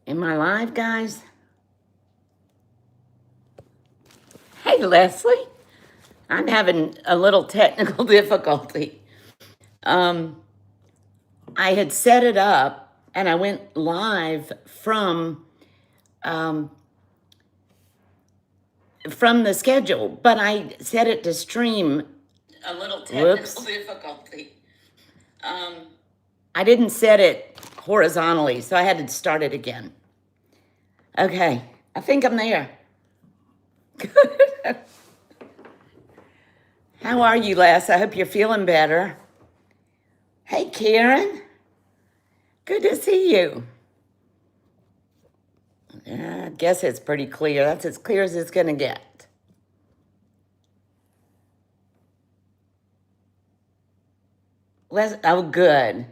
Am I live, guys? Hey, Leslie. I'm having a little technical difficulty. Um, I had set it up and I went live um, from the schedule, but I set it to stream. A little technical difficulty. I didn't set it horizontally, so I had to start it again. Okay, I think I'm there. Good. How are you, Les? I hope you're feeling better. Hey, Karen. Good to see you. I guess it's pretty clear. That's as clear as it's going to get. Oh, good.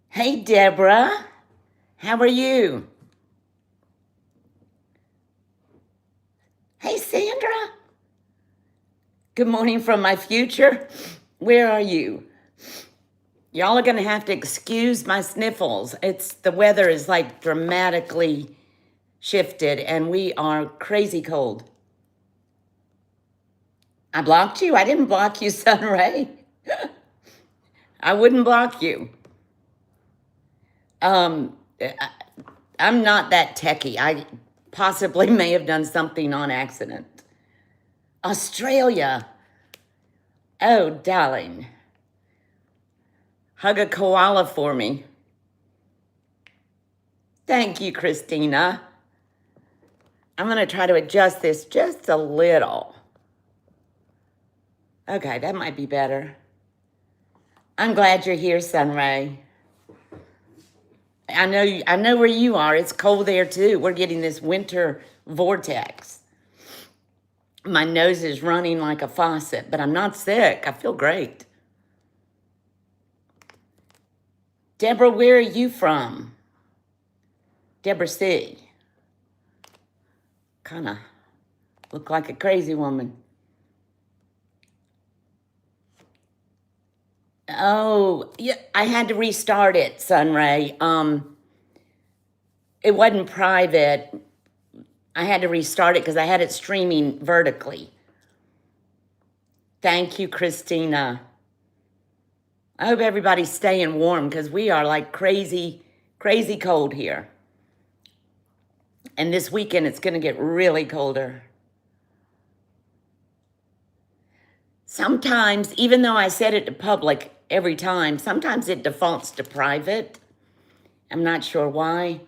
Hey, Deborah. How are you? Hey, Sandra. Good morning from my future. Where are you? Y'all are going to have to excuse my sniffles. The weather is like dramatically shifted and we are crazy cold. I blocked you? I didn't block you, Sunray. I wouldn't block you. I'm not that techie. I possibly may have done something on accident. Australia. Oh, darling. Hug a koala for me. Thank you, Christina. I'm going to try to adjust this just a little. Okay, that might be better. I'm glad you're here, Sunray. I know where you are. It's cold there too. We're getting this winter vortex. My nose is running like a faucet, but I'm not sick. I feel great. Deborah, where are you from? Deborah C. Kind of look like a crazy woman. Oh, yeah, I had to restart it, Sunray. It wasn't private. I had to restart it because I had it streaming vertically. Thank you, Christina. I hope everybody's staying warm because we are like crazy, crazy cold here. And this weekend, it's going to get really colder. Sometimes, even though I set it to public every time, sometimes it defaults to private. I'm not sure why.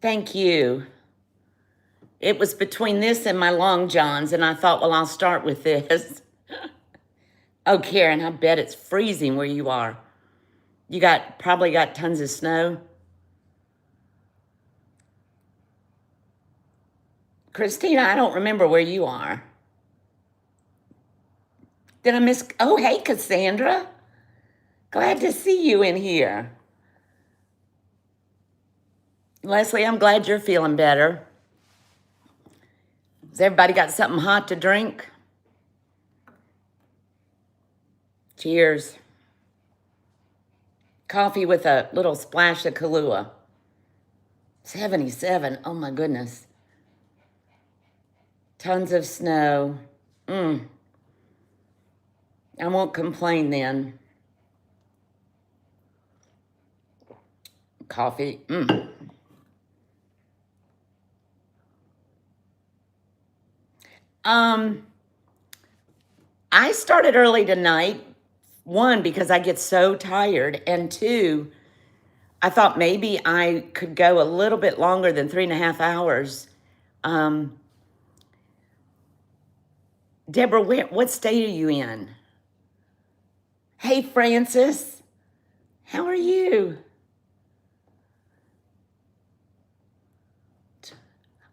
Thank you. It was between this and my long johns, and I thought, well, I'll start with this. Oh, Karen, I bet it's freezing where you are. You probably got tons of snow. Christina, I don't remember where you are. Did I miss? Oh, hey, Cassandra. Glad to see you in here. Leslie, I'm glad you're feeling better. Has everybody got something hot to drink? Cheers. Coffee with a little splash of Kahlua. 77, oh my goodness. Tons of snow. I won't complain then. Coffee. I started early tonight. One, because I get so tired. And two, I thought maybe I could go a little bit longer than 3.5 hours. Deborah, what state are you in? Hey, Francis. How are you?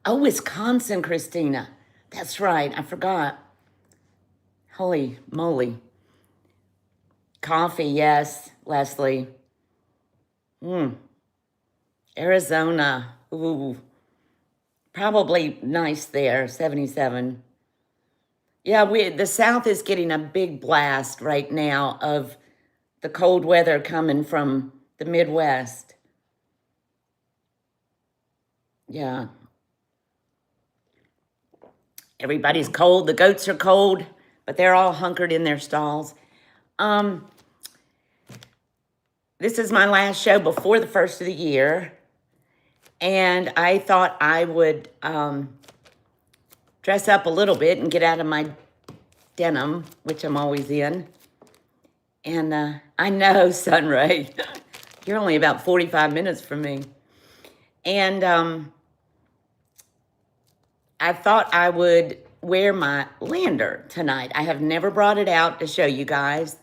Oh, Wisconsin, Christina. That's right. I forgot. Holy moly. Coffee, yes, Leslie. Arizona. Ooh. Probably nice there, 77. Yeah, the South is getting a big blast right now of the cold weather coming from the Midwest. Yeah. Everybody's cold. The goats are cold, but they're all hunkered in their stalls. Um, this is my last show before the first of the year, and I thought I would dress up a little bit and get out of my denim, which I'm always in. And I know, Sunray, you're only about 45 minutes from me. And I thought I would wear my lander tonight. I have never brought it out to show you guys.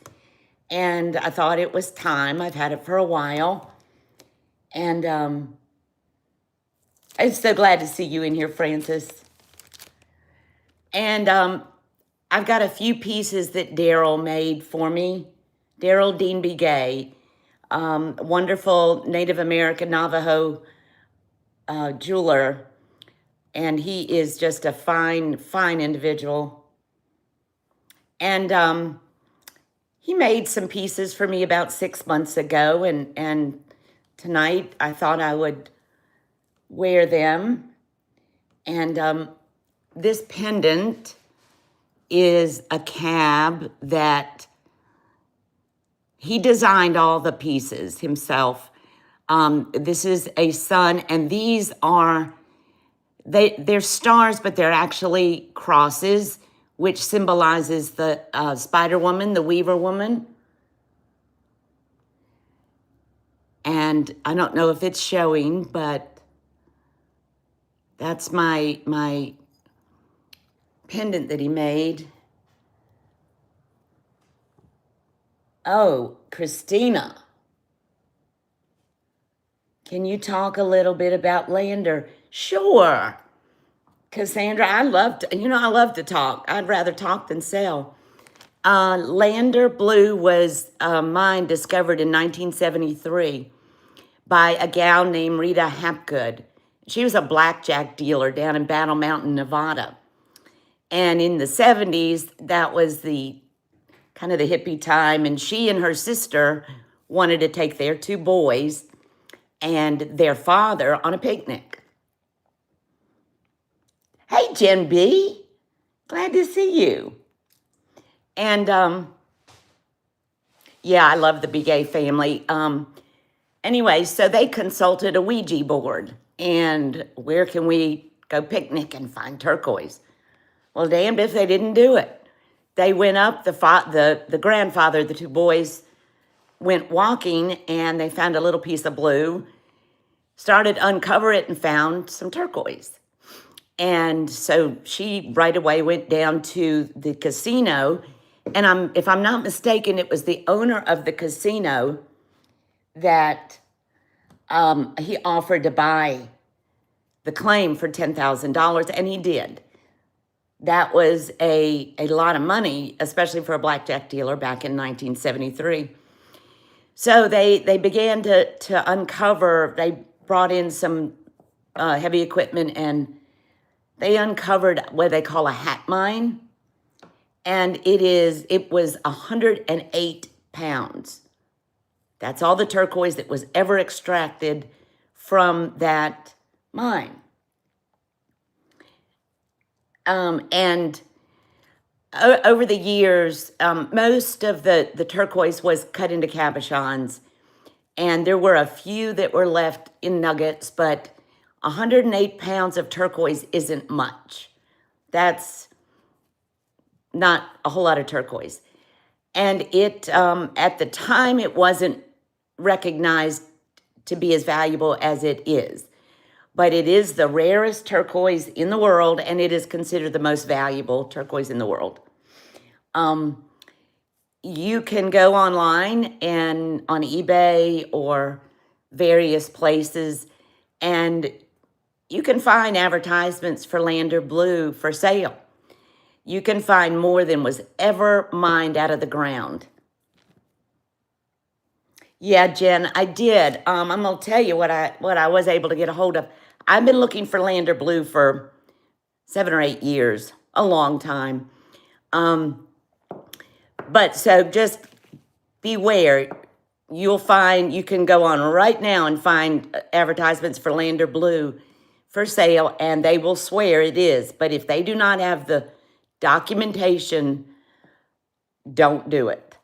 And I thought it was time. I've had it for a while. And I'm so glad to see you in here, Francis. And I've got a few pieces that Daryl made for me. Daryl Dean B. Gay, wonderful Native American Navajo jeweler. And he is just a fine, fine individual. And he made some pieces for me about 6 months ago. And tonight I thought I would wear them. And this pendant is a cab that he designed all the pieces himself. This is a sun, and these are... They're stars, but they're actually crosses, which symbolizes the Spider Woman, the Weaver Woman. And I don't know if it's showing, but that's my pendant that he made. Oh, Christina, can you talk a little bit about Lander? Sure. Cassandra, I love to talk. I'd rather talk than sell. Lander Blue was mine discovered in 1973 by a gal named Rita Hapgood. She was a blackjack dealer down in Battle Mountain, Nevada. And in the 70s, that was the kind of the hippie time. And she and her sister wanted to take their two boys and their father on a picnic. Hey, Jen B. Glad to see you. And, yeah, I love the Begay family. Anyway, so they consulted a Ouija board. And where can we go picnic and find turquoise? Well, damned if they didn't do it. They went up, the grandfather, the two boys, went walking, and they found a little piece of blue, started to uncover it, and found some turquoise. And so she right away went down to the casino. And if I'm not mistaken, it was the owner of the casino that he offered to buy the claim for $10,000, and he did. That was a lot of money, especially for a blackjack dealer back in 1973. So they began to uncover, they brought in some heavy equipment, and they uncovered what they call a hat mine, and it was 108 pounds. That's all the turquoise that was ever extracted from that mine. And over the years, most of the turquoise was cut into cabochons, and there were a few that were left in nuggets, but 108 pounds of turquoise isn't much. That's not a whole lot of turquoise. And it, at the time, it wasn't recognized to be as valuable as it is. But it is the rarest turquoise in the world, and it is considered the most valuable turquoise in the world. You can go online and on eBay or various places, and you can find advertisements for Lander Blue for sale. You can find more than was ever mined out of the ground. Yeah, Jen, I did. I'm gonna tell you what I was able to get a hold of. I've been looking for Lander Blue for 7 or 8 years, a long time. But so just beware. You can go on right now and find advertisements for Lander Blue for sale, and they will swear it is. But if they do not have the documentation, don't do it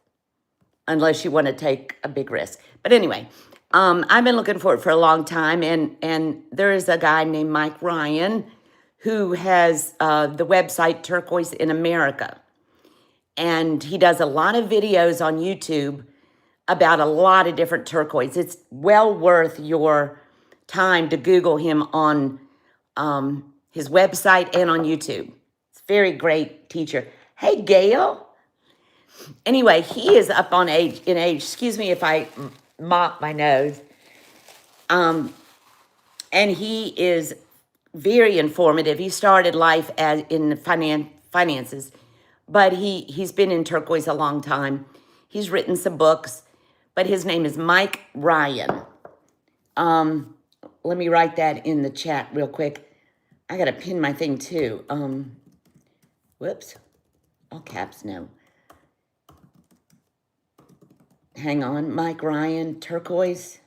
unless you want to take a big risk. But anyway, I've been looking for it for a long time, and there is a guy named Mike Ryan who has the website Turquoise in America. And he does a lot of videos on YouTube about a lot of different turquoise. It's well worth your time to Google him on his website and on YouTube. It's a very great teacher. Hey, Gail. Anyway, he is up in age. Excuse me if I mop my nose. And he is very informative. He started life in finances, but he's been in turquoise a long time. He's written some books, but his name is Mike Ryan. Let me write that in the chat real quick. I got to pin my thing too. Whoops. All caps, no. Hang on. Mike Ryan, turquoise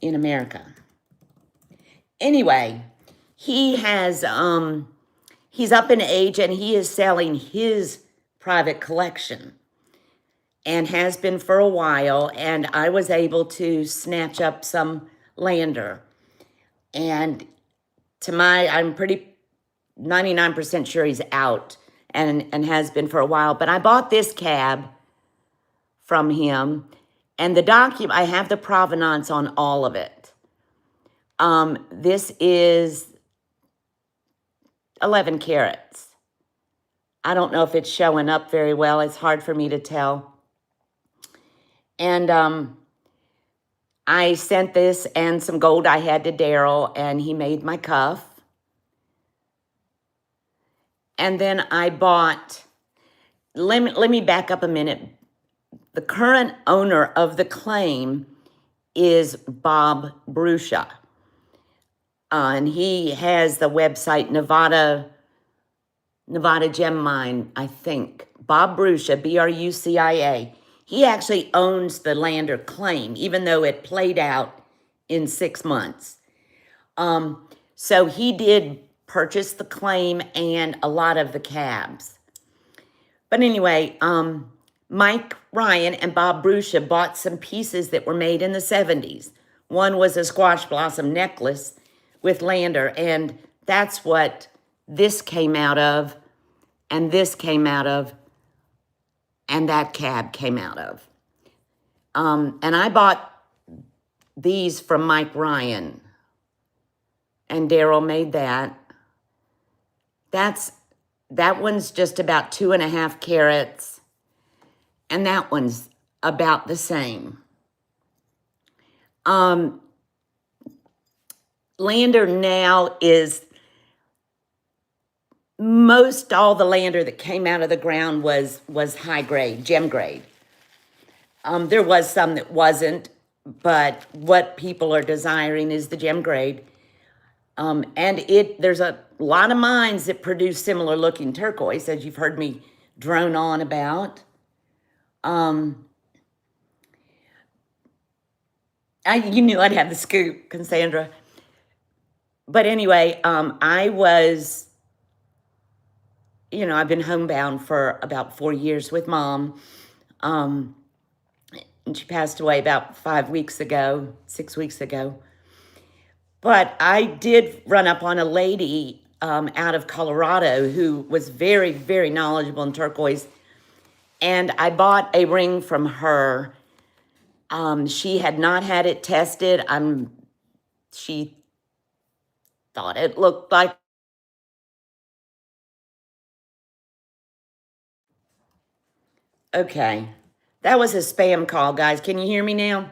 in America. Anyway, he has, he's up in age and he is selling his private collection and has been for a while. And I was able to snatch up some lander. And I'm pretty 99% sure he's out and has been for a while. But I bought this cab from him, and I have the provenance on all of it. This is 11 carats. I don't know if it's showing up very well. It's hard for me to tell. And I sent this and some gold I had to Daryl, and he made my cuff. And then I bought, let me back up a minute. The current owner of the claim is Bob Bruscia. And he has the website Nevada Gem Mine, I think. Bob Bruscia, B-R-U-C-I-A. He actually owns the lander claim, even though it played out in 6 months. So he did purchase the claim and a lot of the cabs. But anyway, Mike Ryan and Bob Bruscia bought some pieces that were made in the 70s. One was a squash blossom necklace with lander, and that's what this came out of, and this came out of, and that cab came out of. And I bought these from Mike Ryan, and Daryl made that. That one's just about 2.5 carats, and that one's about the same. Lander now is, most all the lander that came out of the ground was high grade, gem grade. There was some that wasn't, but what people are desiring is the gem grade. And there's a lot of mines that produce similar looking turquoise, as you've heard me drone on about. You knew I'd have the scoop, Cassandra. But anyway, I was, I've been homebound for about 4 years with Mom. And she passed away about 6 weeks ago. But I did run up on a lady out of Colorado who was very, very knowledgeable in turquoise. And I bought a ring from her. She had not had it tested. She thought it looked like. Okay. That was a spam call, guys. Can you hear me now?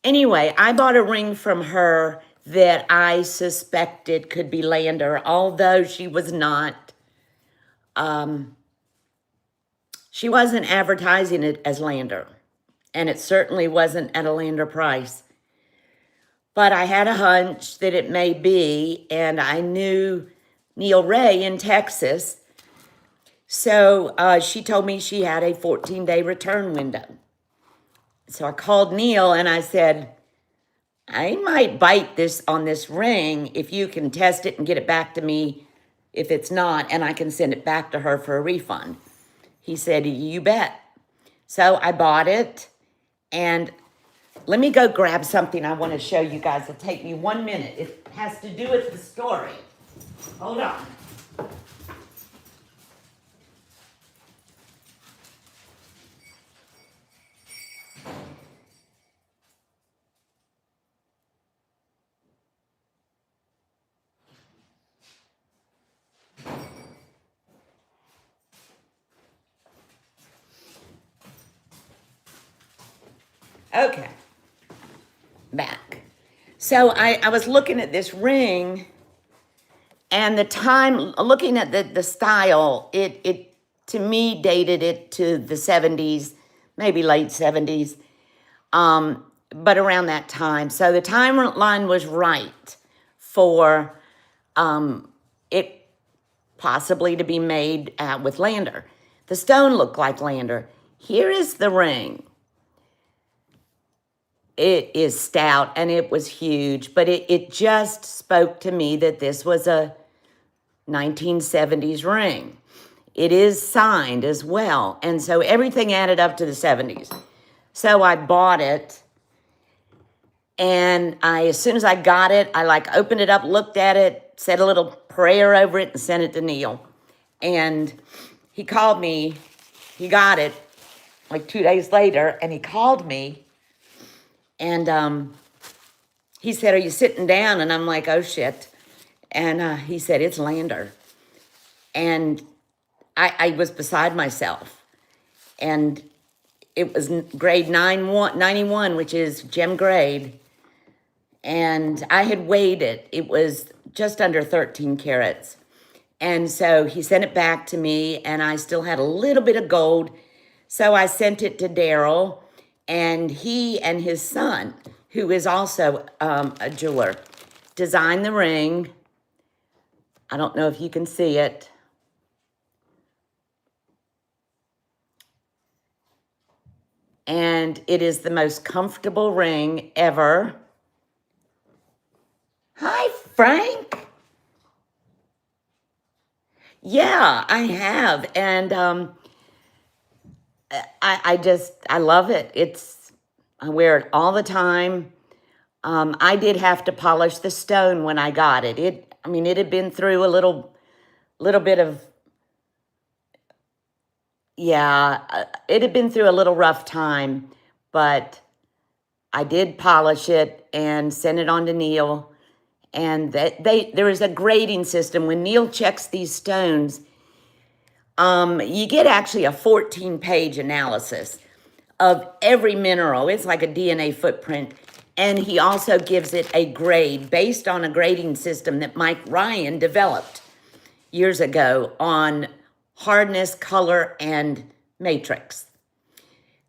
Anyway, I bought a ring from her that I suspected could be lander, although she was not. She wasn't advertising it as lander, and it certainly wasn't at a lander price. But I had a hunch that it may be, and I knew Neil Ray in Texas. So she told me she had a 14-day return window. So I called Neil and I said, I might bite this on this ring if you can test it and get it back to me if it's not, and I can send it back to her for a refund. He said, you bet. So I bought it, and let me go grab something I want to show you guys. It'll take me 1 minute. It has to do with the story. Hold on. Okay, back. So I was looking at this ring, and the time, looking at the style, it to me dated it to the 70s, maybe late 70s, but around that time. So the timeline was right for it possibly to be made with Lander. The stone looked like Lander. Here is the ring. It is stout and it was huge, but it just spoke to me that this was a 1970s ring. It is signed as well. And so everything added up to the 70s. So I bought it, and as soon as I got it, I opened it up, looked at it, said a little prayer over it, and sent it to Neil. And he called me. He got it 2 days later, and he called me. And he said, are you sitting down? And I'm like, oh, shit. And he said, it's Lander. And I was beside myself. And it was grade 91, which is gem grade. And I had weighed it. It was just under 13 carats. And so he sent it back to me, and I still had a little bit of gold. So I sent it to Daryl. And he and his son, who is also a jeweler, designed the ring. I don't know if you can see it. And it is the most comfortable ring ever. Hi, Frank. Yeah, I have. And I love it. I wear it all the time. I did have to polish the stone when I got it. It had been through a little bit of, it had been through a little rough time, but I did polish it and send it on to Neil. And there is a grading system. When Neil checks these stones, you get actually a 14-page analysis of every mineral. It's like a DNA footprint. And he also gives it a grade based on a grading system that Mike Ryan developed years ago on hardness, color, and matrix.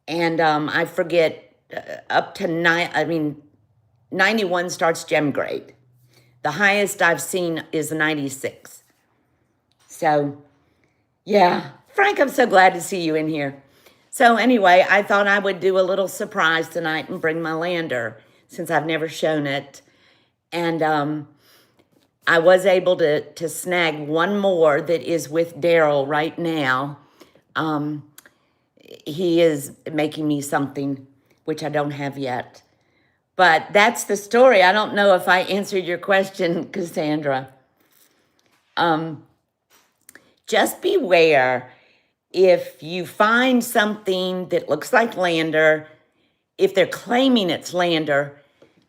And I forget, up to 91 starts gem grade. The highest I've seen is 96. So, yeah. Frank, I'm so glad to see you in here. So anyway, I thought I would do a little surprise tonight and bring my Lander, since I've never shown it. And I was able to snag one more that is with Daryl right now. He is making me something, which I don't have yet. But that's the story. I don't know if I answered your question, Cassandra. Just beware if you find something that looks like Lander, if they're claiming it's Lander,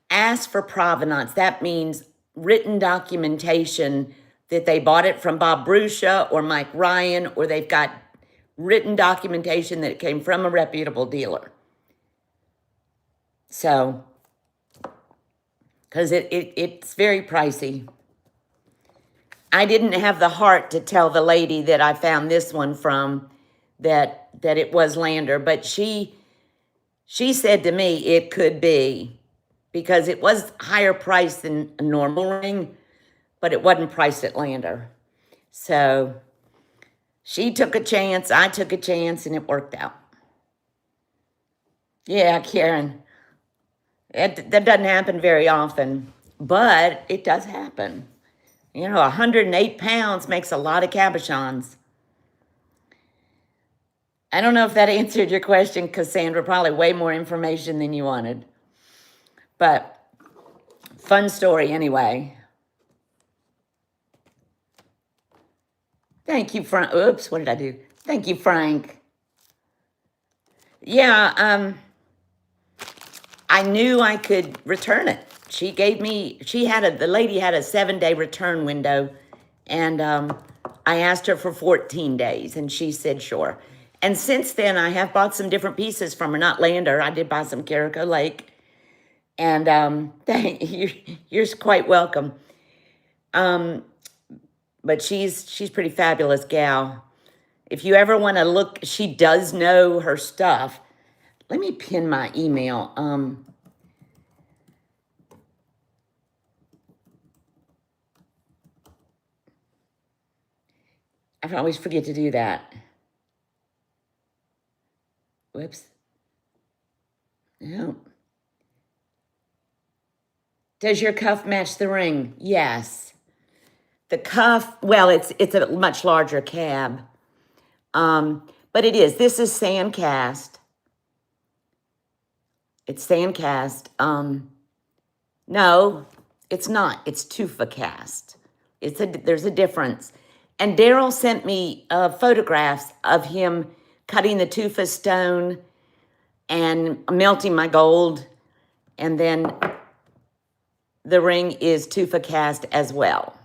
ask for provenance. That means written documentation that they bought it from Bob Bruscia or Mike Ryan, or they've got written documentation that it came from a reputable dealer. So, because it's very pricey. I didn't have the heart to tell the lady that I found this one from that it was Lander, but she said to me it could be, because it was higher priced than a normal ring, but it wasn't priced at Lander. So She took a chance, I took a chance, and it worked out. Yeah, Karen, that doesn't happen very often, but it does happen. 108 pounds makes a lot of cabochons. I don't know if that answered your question, Cassandra. Probably way more information than you wanted. But fun story anyway. Thank you, Frank. Oops, what did I do? Thank you, Frank. Yeah, I knew I could return it. The lady had a 7-day return window, and I asked her for 14 days, and she said sure. And since then, I have bought some different pieces from her, not Lander. I did buy some Carico Lake, and thank you. You're quite welcome. But she's pretty fabulous gal. If you ever want to look, she does know her stuff. Let me pin my email. I always forget to do that. Whoops. No. Does your cuff match the ring? Yes. The cuff, well, it's a much larger cab. But it is. This is sand cast. It's sand cast. No, it's not. It's tufa cast. There's a difference. And Daryl sent me photographs of him cutting the tufa stone and melting my gold. And then the ring is tufa cast as well.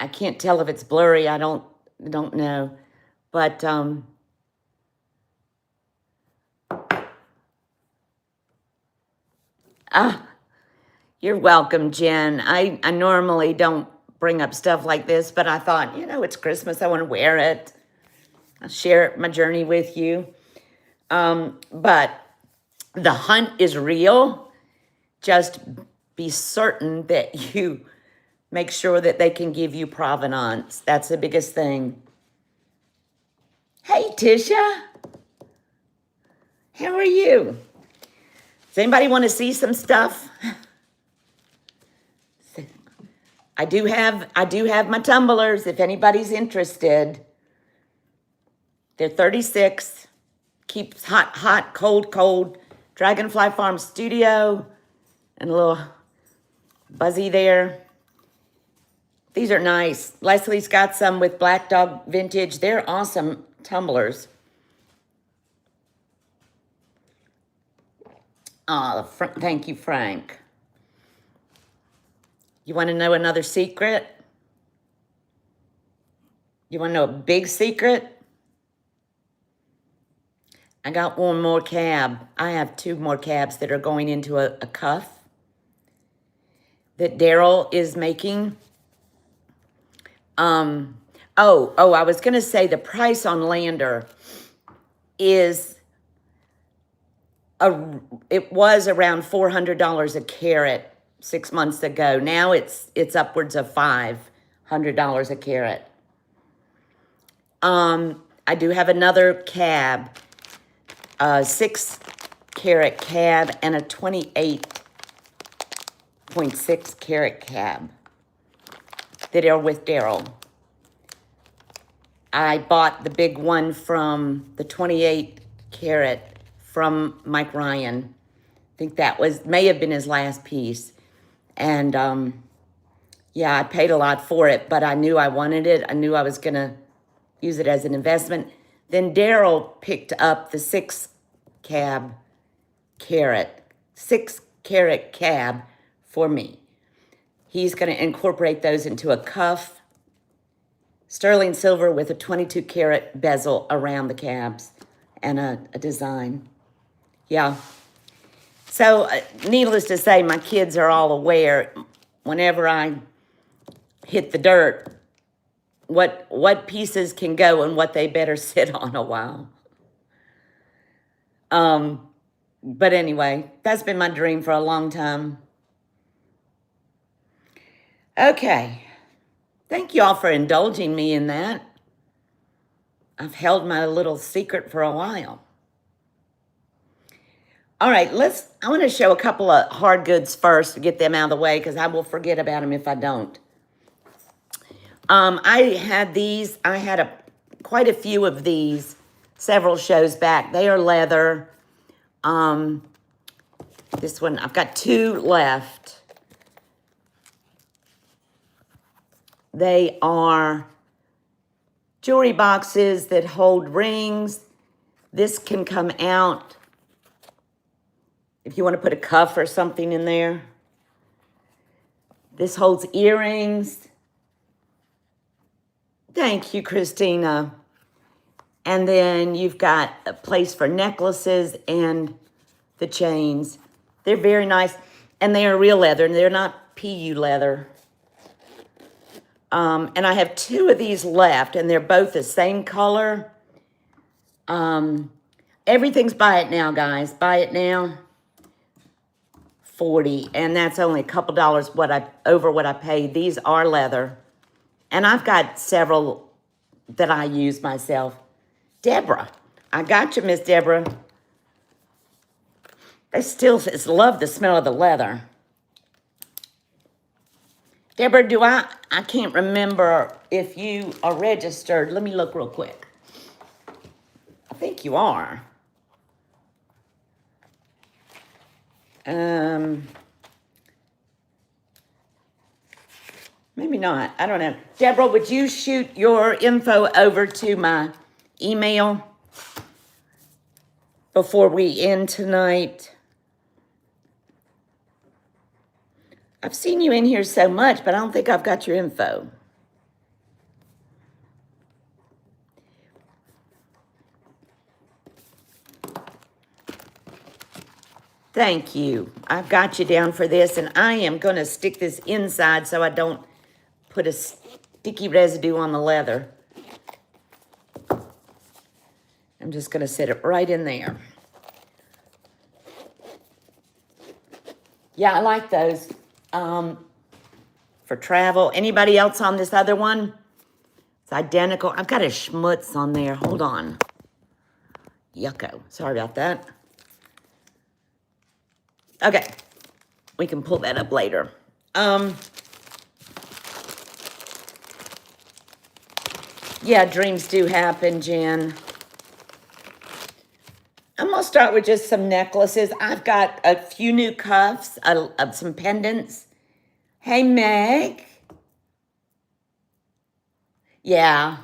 I can't tell if it's blurry. I don't know. But you're welcome, Jen. I normally don't bring up stuff like this, but I thought, it's Christmas. I want to wear it. I'll share my journey with you. But the hunt is real. Just be certain that you make sure that they can give you provenance. That's the biggest thing. Hey, Tisha. How are you? Does anybody want to see some stuff? I do have my tumblers if anybody's interested. They're 36. Keeps hot, cold. Dragonfly Farm Studio. And a little Buzzy there. These are nice. Leslie's got some with Black Dog Vintage. They're awesome tumblers. Thank you, Frank. You want to know another secret? You want to know a big secret? I got one more cab. I have 2 more cabs that are going into a cuff that Daryl is making. I was going to say the price on Lander it was around $400 a carat 6 months ago. Now it's upwards of $500 a carat. I do have another cab, a 6 carat cab and a 28.6 carat cab that are with Daryl. I bought the big one from the 28 carat from Mike Ryan. I think that may have been his last piece. And I paid a lot for it, but I knew I wanted it. I knew I was going to use it as an investment. Then Daryl picked up the 6 carat cab for me. He's going to incorporate those into a cuff, sterling silver with a 22 carat bezel around the cabs and a design. Yeah. So needless to say, my kids are all aware whenever I hit the dirt, what pieces can go and what they better sit on a while. But anyway, that's been my dream for a long time. Okay. Thank you all for indulging me in that. I've held my little secret for a while. All right, I want to show a couple of hard goods first to get them out of the way because I will forget about them if I don't. I had quite a few of these several shows back. They are leather. This one, I've got 2 left. They are jewelry boxes that hold rings. This can come out if you want to put a cuff or something in there. This holds earrings. Thank you, Christina. And then you've got a place for necklaces and the chains. They're very nice. And they are real leather, and they're not PU leather. And I have 2 of these left, and they're both the same color. Everything's buy it now, guys. Buy it now. $40, and that's only a couple dollars over what I paid. These are leather, and I've got several that I use myself. Deborah, I got you, Miss Deborah. I still love the smell of the leather. Deborah, I can't remember if you are registered. Let me look real quick. I think you are. Maybe not. I don't know. Deborah, would you shoot your info over to my email before we end tonight? I've seen you in here so much, but I don't think I've got your info. Thank you. I've got you down for this, and I am going to stick this inside so I don't put a sticky residue on the leather. I'm just going to set it right in there. Yeah, I like those for travel. Anybody else on this other one? It's identical. I've got a schmutz on there. Hold on. Yucko. Sorry about that. Okay. We can pull that up later. Yeah, dreams do happen, Jen. I'm going to start with just some necklaces. I've got a few new cuffs, some pendants. Hey, Meg. Yeah.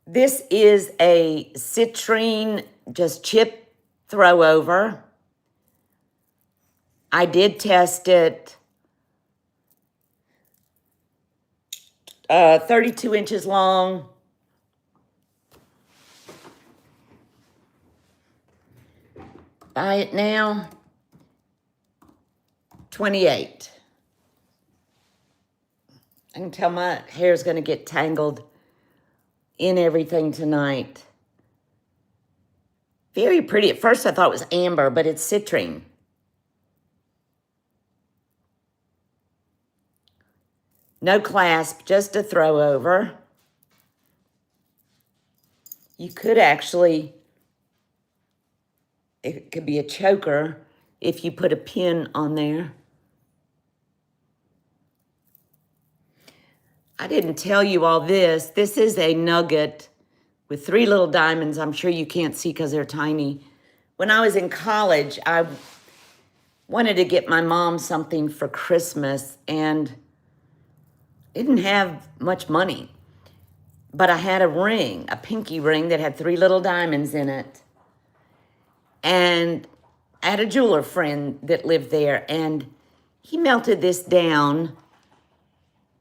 This is a citrine, just chip throw over. I did test it. 32 inches long. Buy it now. 28. I can tell my hair's going to get tangled in everything tonight. Very pretty. At first I thought it was amber, but it's citrine. No clasp, just a throw over. You could actually, it could be a choker if you put a pin on there. I didn't tell you all this. This is a nugget with 3 little diamonds. I'm sure you can't see because they're tiny. When I was in college, I wanted to get my mom something for Christmas and didn't have much money. But I had a ring, a pinky ring that had 3 little diamonds in it. And I had a jeweler friend that lived there, and he melted this down,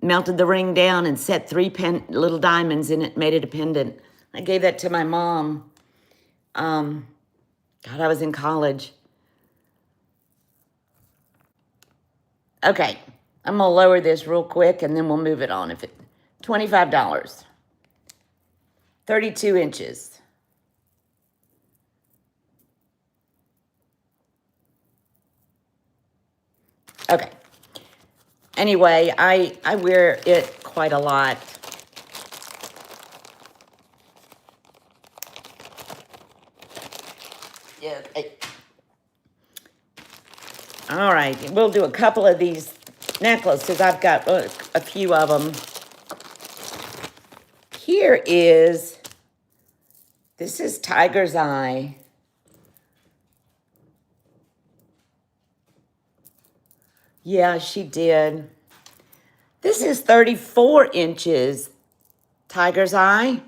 melted the ring down and set 3 little diamonds in it, made it a pendant. I gave that to my mom. God, I was in college. Okay, I'm gonna lower this real quick and then we'll move it on. $25. 32 inches. Okay. Anyway, I wear it quite a lot. Yeah. All right, we'll do a couple of these necklaces. I've got a few of them. Here is, this is Tiger's Eye. Yeah, she did. This is 34 inches. Tiger's Eye.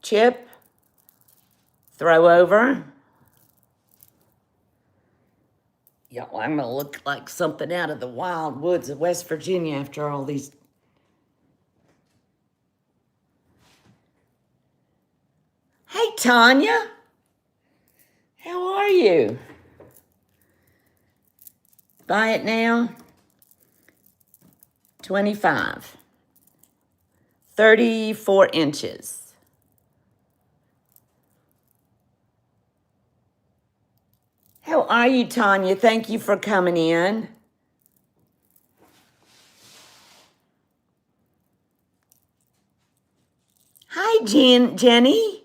Chip. Throw over. Yeah, well, I'm going to look like something out of the wild woods of West Virginia after all these. Hey, Tanya. How are you? Buy it now. 25. 34 inches. How are you, Tanya? Thank you for coming in. Hi, Jenny.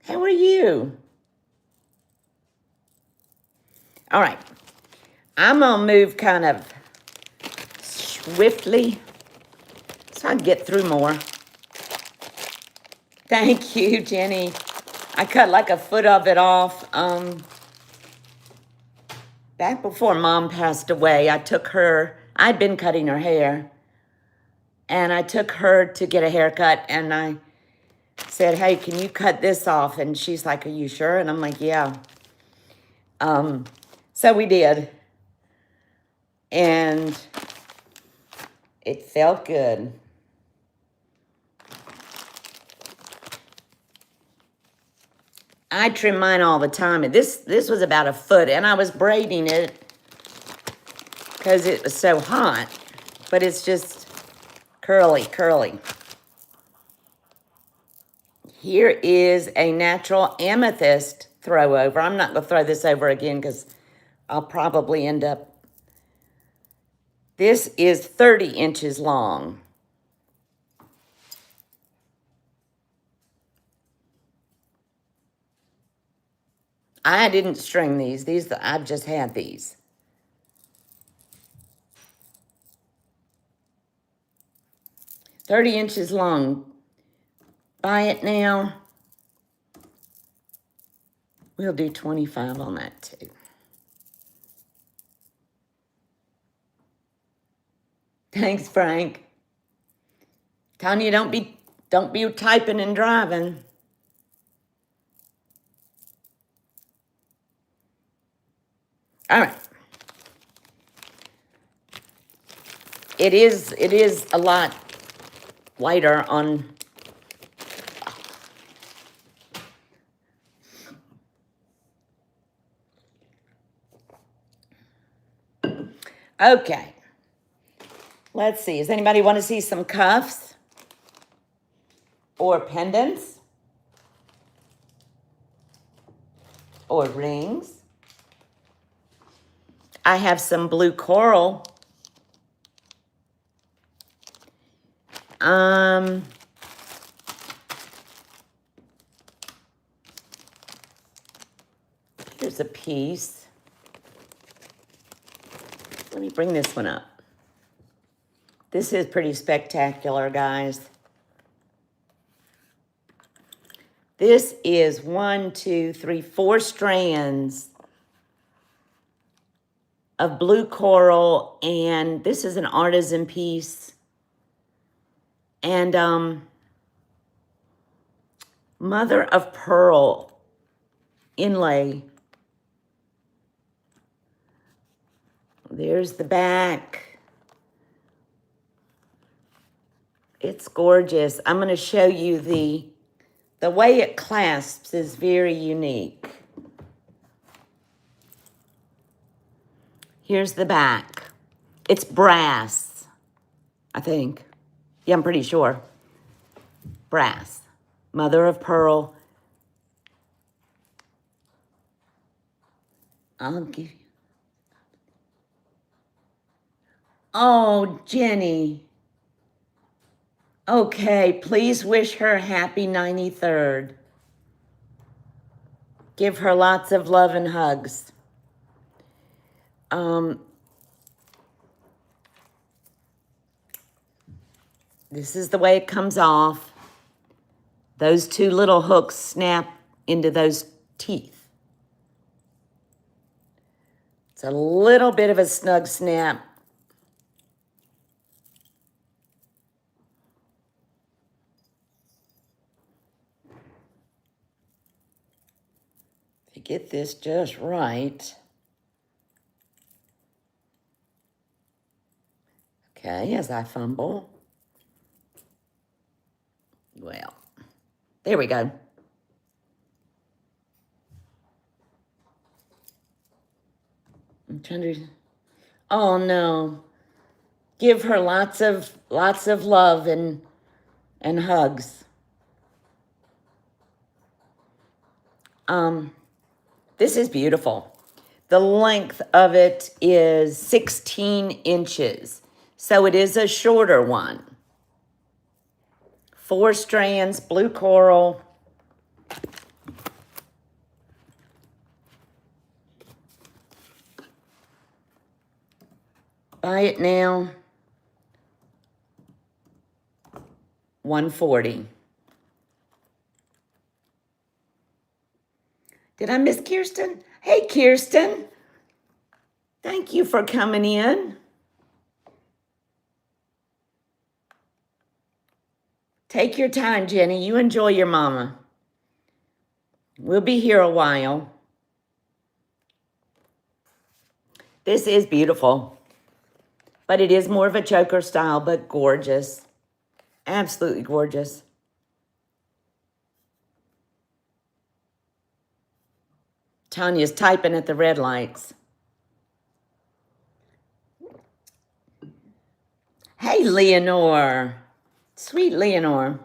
How are you? All right. I'm going to move kind of swiftly so I can get through more. Thank you, Jenny. I cut like a foot of it off. Back before Mom passed away, I'd been cutting her hair, and I took her to get a haircut, and I said, hey, can you cut this off? And she's like, are you sure? And I'm like, yeah. So we did, and it felt good. I trim mine all the time. And this was about a foot, and I was braiding it because it was so hot, but it's just curly. Here is a natural amethyst throw over. I'm not going to throw this over again because I'll probably end up. This is 30 inches long. I didn't string these. I've just had these. $30 inches long. Buy it now. We'll do 25 on that too. Thanks, Frank. Tanya, don't be typing and driving. All right. It is a lot lighter on. Okay. Let's see. Does anybody want to see some cuffs or pendants or rings? I have some blue coral. Here's a piece. Let me bring this one up. This is pretty spectacular, guys. This is 4 strands of blue coral, and this is an artisan piece. And mother of pearl inlay. There's the back. It's gorgeous. I'm going to show you the way it clasps is very unique. Here's the back. It's brass, I think. Yeah, I'm pretty sure. Brass. Mother of pearl. I'll give you. Oh, Jenny. Okay, please wish her happy 93rd. Give her lots of love and hugs. This is the way it comes off. Those two little hooks snap into those teeth. It's a little bit of a snug snap. To get this just right. Okay, as I fumble. Well, there we go. I'm trying to, oh no. Give her lots of love and hugs. This is beautiful. The length of it is 16 inches. So it is a shorter one. 4 strands, blue coral. Buy it now. $140. Did I miss Kirsten? Hey, Kirsten. Thank you for coming in. Take your time, Jenny. You enjoy your mama. We'll be here a while. This is beautiful, but it is more of a choker style, but gorgeous. Absolutely gorgeous. Tanya's typing at the red lights. Hey, Leonore. Sweet Leonore.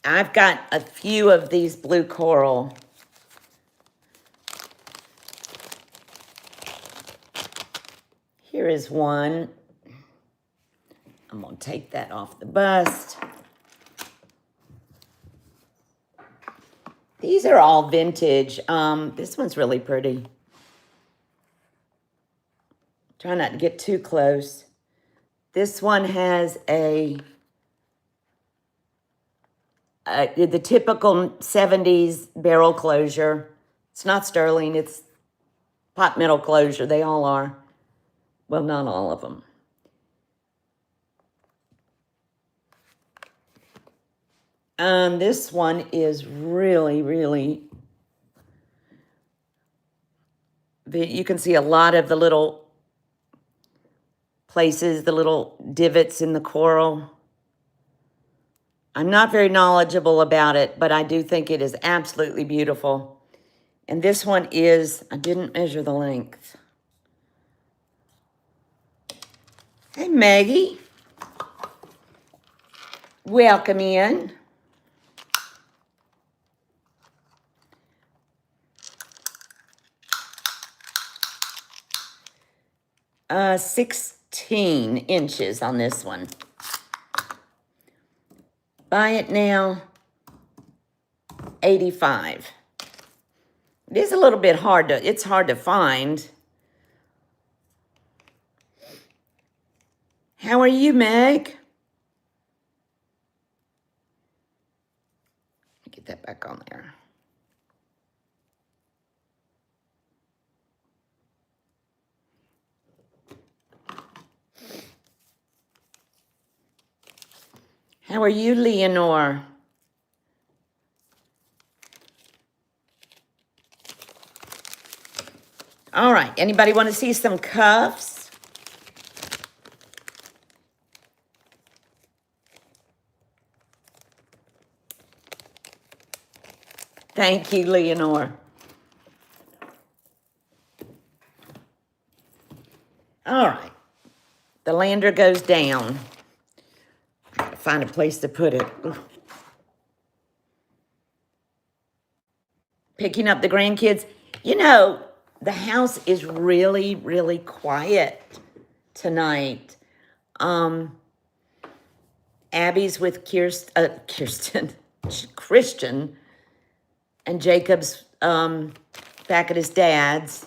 I've got a few of these blue coral. Here is one. I'm going to take that off the bust. These are all vintage. This one's really pretty. Try not to get too close. This one has the typical 70s barrel closure. It's not sterling, it's pot metal closure. They all are. Well, not all of them. This one is really, really, you can see a lot of the little places, the little divots in the coral. I'm not very knowledgeable about it, but I do think it is absolutely beautiful. And this one is, I didn't measure the length. Hey, Maggie. Welcome in. Uh, 16 inches on this one. Buy it now, $85. It is a little bit hard it's hard to find. How are you, Meg? Get that back on there. How are you, Leonore? All right, anybody want to see some cuffs? Thank you, Leonore. All right, the lander goes down. Find a place to put it. picking up the grandkids. You know, the house is really, really quiet tonight. Abby's with Christian, and Jacob's back at his dad's,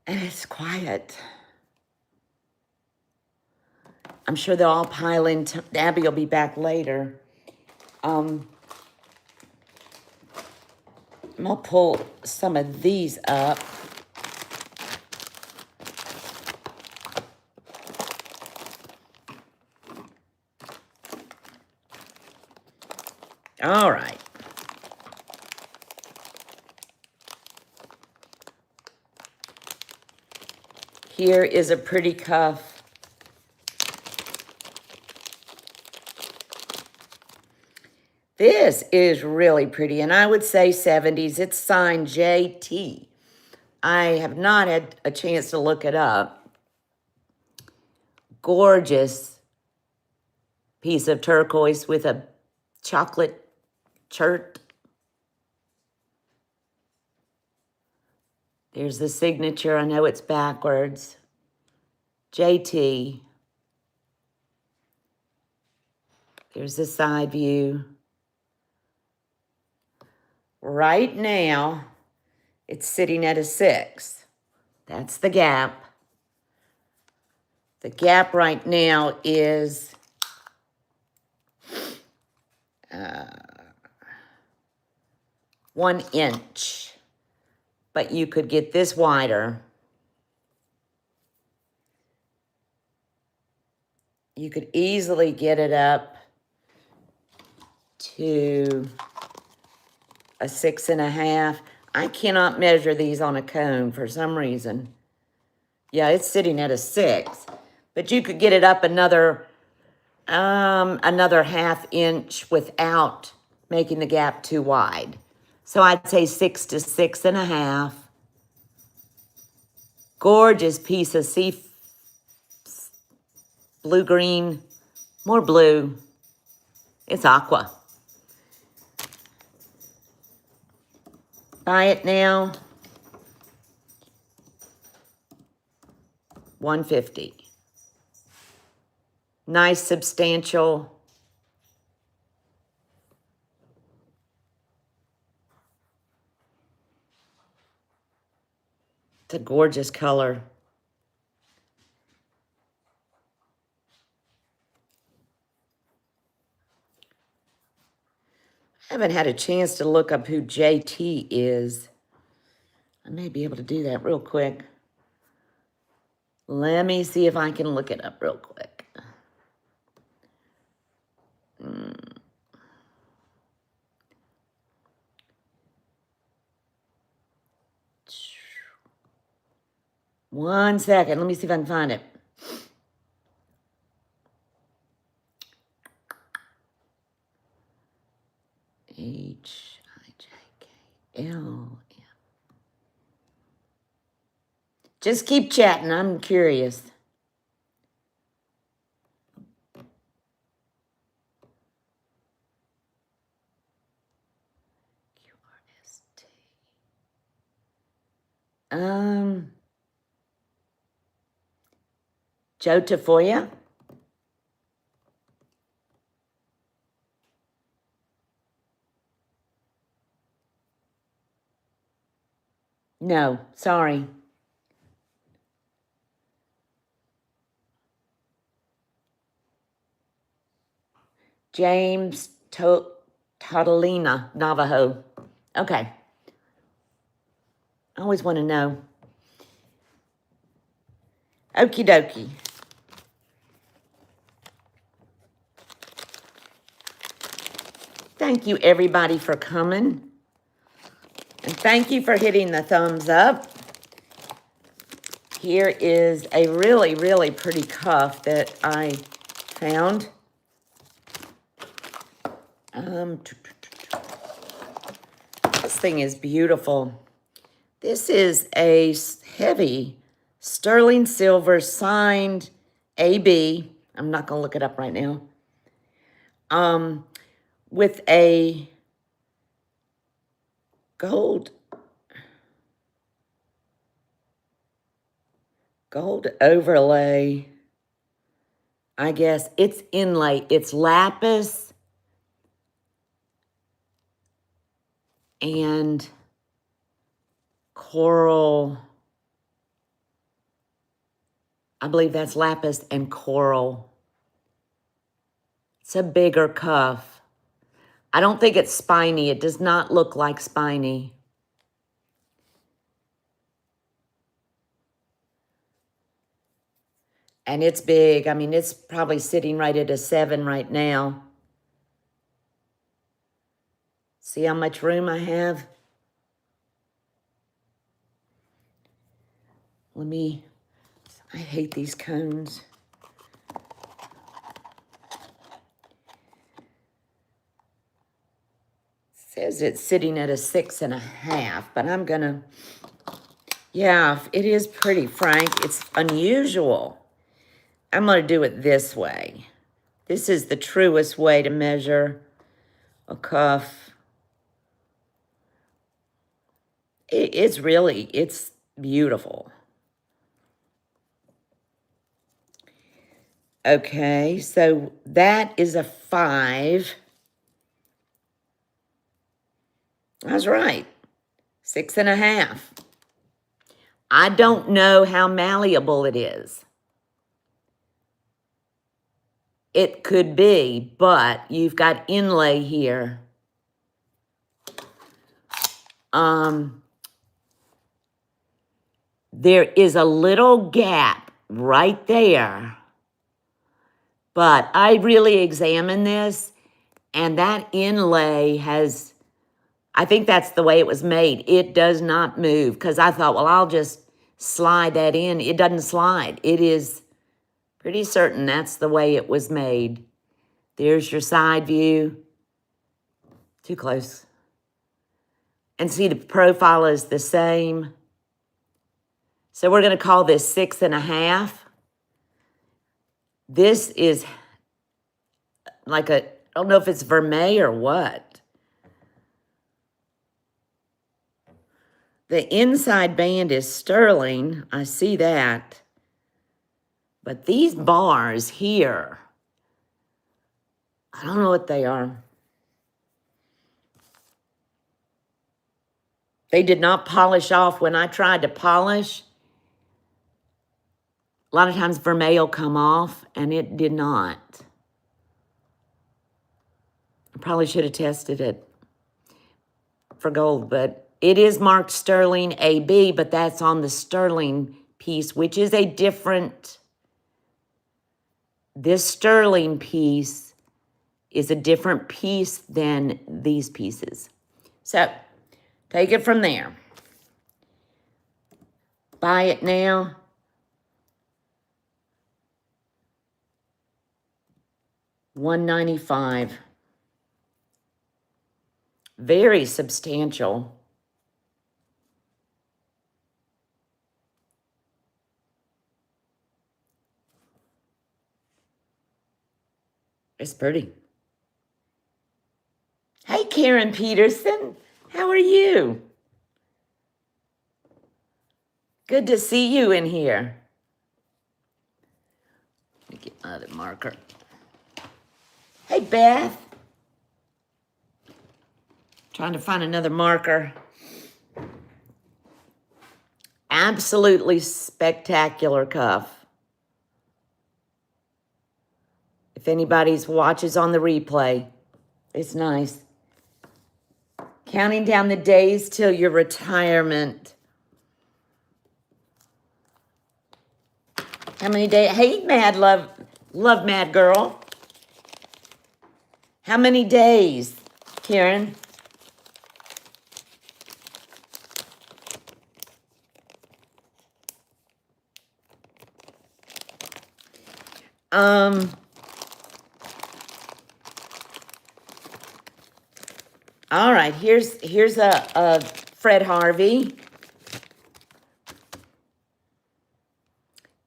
and it's quiet. I'm sure they'll all pile in. Abby will be back later. I'm gonna pull some of these up. All right. Here is a pretty cuff. This is really pretty, and I would say 70s. It's signed JT. I have not had a chance to look it up. Gorgeous piece of turquoise with a chocolate shirt. There's the signature. I know it's backwards. JT. There's the side view. Right now, it's sitting at a 6. That's the gap. The gap right now is 1 inch. But you could get this wider. You could easily get it up to a 6.5. I cannot measure these on a cone for some reason. Yeah, it's sitting at a 6. But you could get it up another 1/2 inch without making the gap too wide. So I'd say 6 to 6.5. Gorgeous piece of blue-green, more blue. It's aqua. Buy it now. $150. Nice, substantial. It's a gorgeous color. I haven't had a chance to look up who JT is. I may be able to do that real quick. Let me see if I can look it up real quick. One second. Let me see if I can find it. Hijkl. Just keep chatting. I'm curious. QRST. Joe Tafoya. No, sorry. James Totalina, Navajo. Okay. I always want to know. Okie dokie. Thank you, everybody, for coming. And thank you for hitting the thumbs up. Here is a really, really pretty cuff that I found. This thing is beautiful. This is a heavy sterling silver signed AB. I'm not going to look it up right now. With a gold overlay. I guess it's inlay. It's lapis and coral. I believe that's lapis and coral. It's a bigger cuff. I don't think it's spiny. It does not look like spiny. And it's big. I mean, it's probably sitting right at a 7 right now. See how much room I have? I hate these cones. Says it's sitting at a 6.5, but I'm gonna, yeah, it is pretty, Frank. It's unusual. I'm gonna do it this way. This is the truest way to measure a cuff. It's beautiful. Okay, so that is a 5. I was right. 6.5. I don't know how malleable it is. It could be, but you've got inlay here. There is a little gap right there, but I really examined this, and that inlay has, I think that's the way it was made. It does not move, because I thought, well, I'll just slide that in. It doesn't slide. It is pretty certain that's the way it was made. There's your side view. Too close. And see, the profile is the same. So we're going to call this 6.5. This is like I don't know if it's vermeil or what. The inside band is sterling. I see that. But these bars here, I don't know what they are. They did not polish off. When I tried to polish, a lot of times vermeil come off, and it did not. I probably should have tested it for gold, but it is marked sterling AB, but that's on the sterling piece, which is a different, this sterling piece is a different piece than these pieces. So, take it from there. Buy it now. $195. Very substantial. It's pretty. Hey, Karen Peterson. How are you? Good to see you in here. Let me get my other marker. Hey, Beth. Trying to find another marker. Absolutely spectacular cuff. If anybody's watches on the replay, it's nice. Counting down the days till your retirement. How many days? Hey, love mad girl. How many days, Karen? All right, here's a Fred Harvey.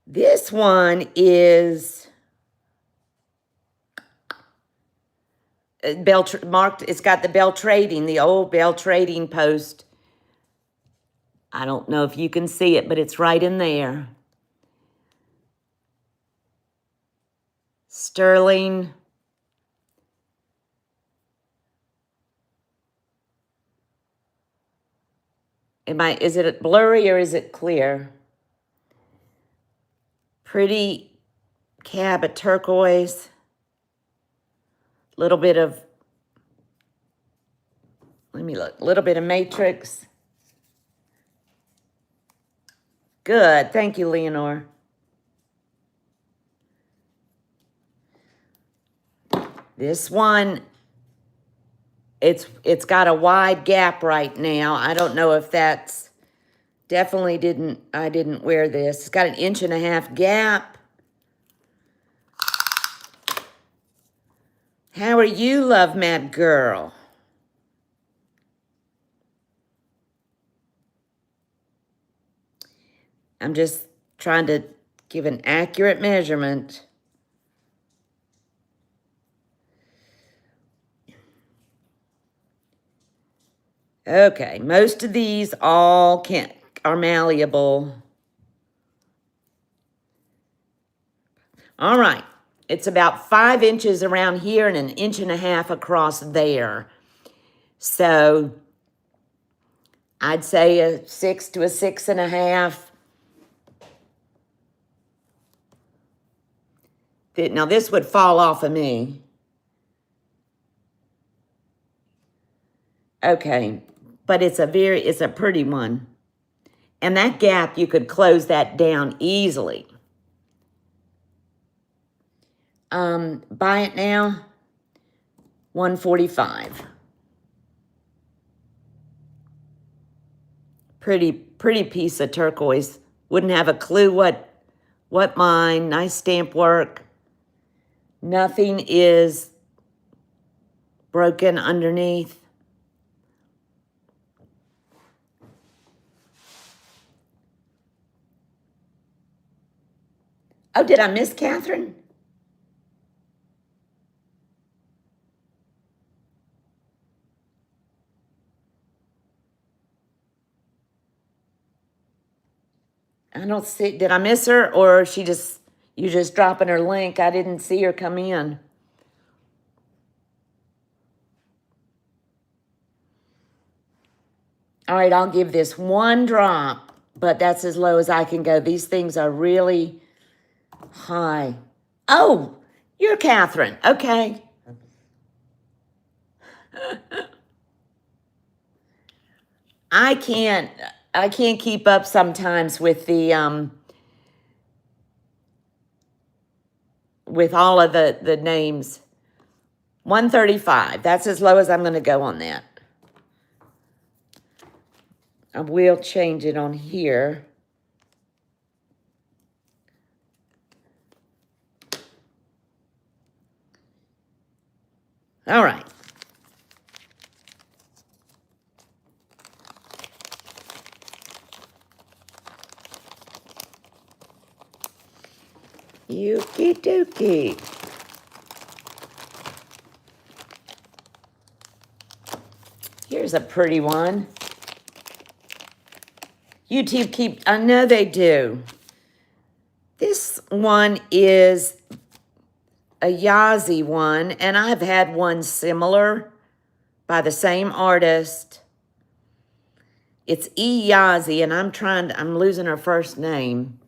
This one is marked, it's got the Bell Trading, the old Bell Trading post. I don't know if you can see it, but it's right in there. Sterling. Is it blurry or is it clear? Pretty cab of turquoise. Little bit of, let me look, little bit of matrix. Good, thank you, Leonore. This one, it's got a wide gap right now. I don't know if that's, I didn't wear this. It's got an 1.5 inch gap. How are you, Love Mad Girl? I'm just trying to give an accurate measurement. Okay, most of these all are malleable. All right, it's about 5 inches around here and an 1.5 inches across there. So I'd say a 6 to a 6.5. Now this would fall off of me. Okay, but it's a pretty one. And that gap, you could close that down easily. Buy it now, $145. Pretty piece of turquoise. Wouldn't have a clue what mine. Nice stamp work. Nothing is broken underneath. Oh, did I miss Catherine? I don't see, did I miss her, or you just dropping her link? I didn't see her come in. All right, I'll give this one drop, but that's as low as I can go. These things are really high. Oh, you're Catherine. Okay. I can't keep up sometimes with the with all of the names. 135. That's as low as I'm going to go on that. I will change it on here. All right. Yuki dookie. Here's a pretty one. YouTube I know they do. This one is a Yazzie one, and I've had one similar by the same artist. It's E. Yazzie, and I'm losing her first name.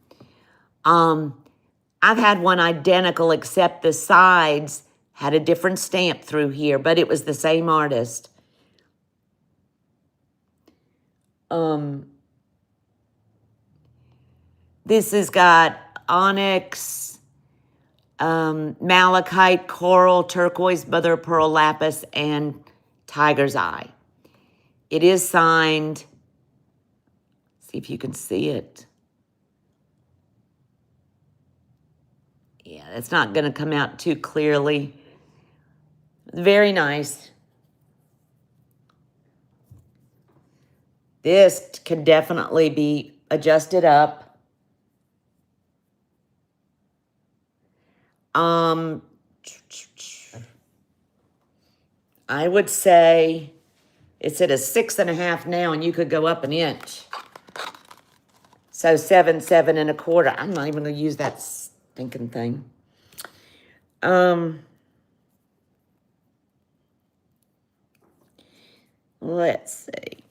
I've had one identical, except the sides had a different stamp through here, but it was the same artist. This has got onyx, malachite, coral, turquoise, mother of pearl, lapis, and tiger's eye. It is signed. See if you can see it. Yeah, it's not going to come out too clearly. Very nice. This can definitely be adjusted up. I would say it's at a 6.5 now, and you could go up an inch. So 7, 7.25. I'm not even going to use that stinking thing. Let's see.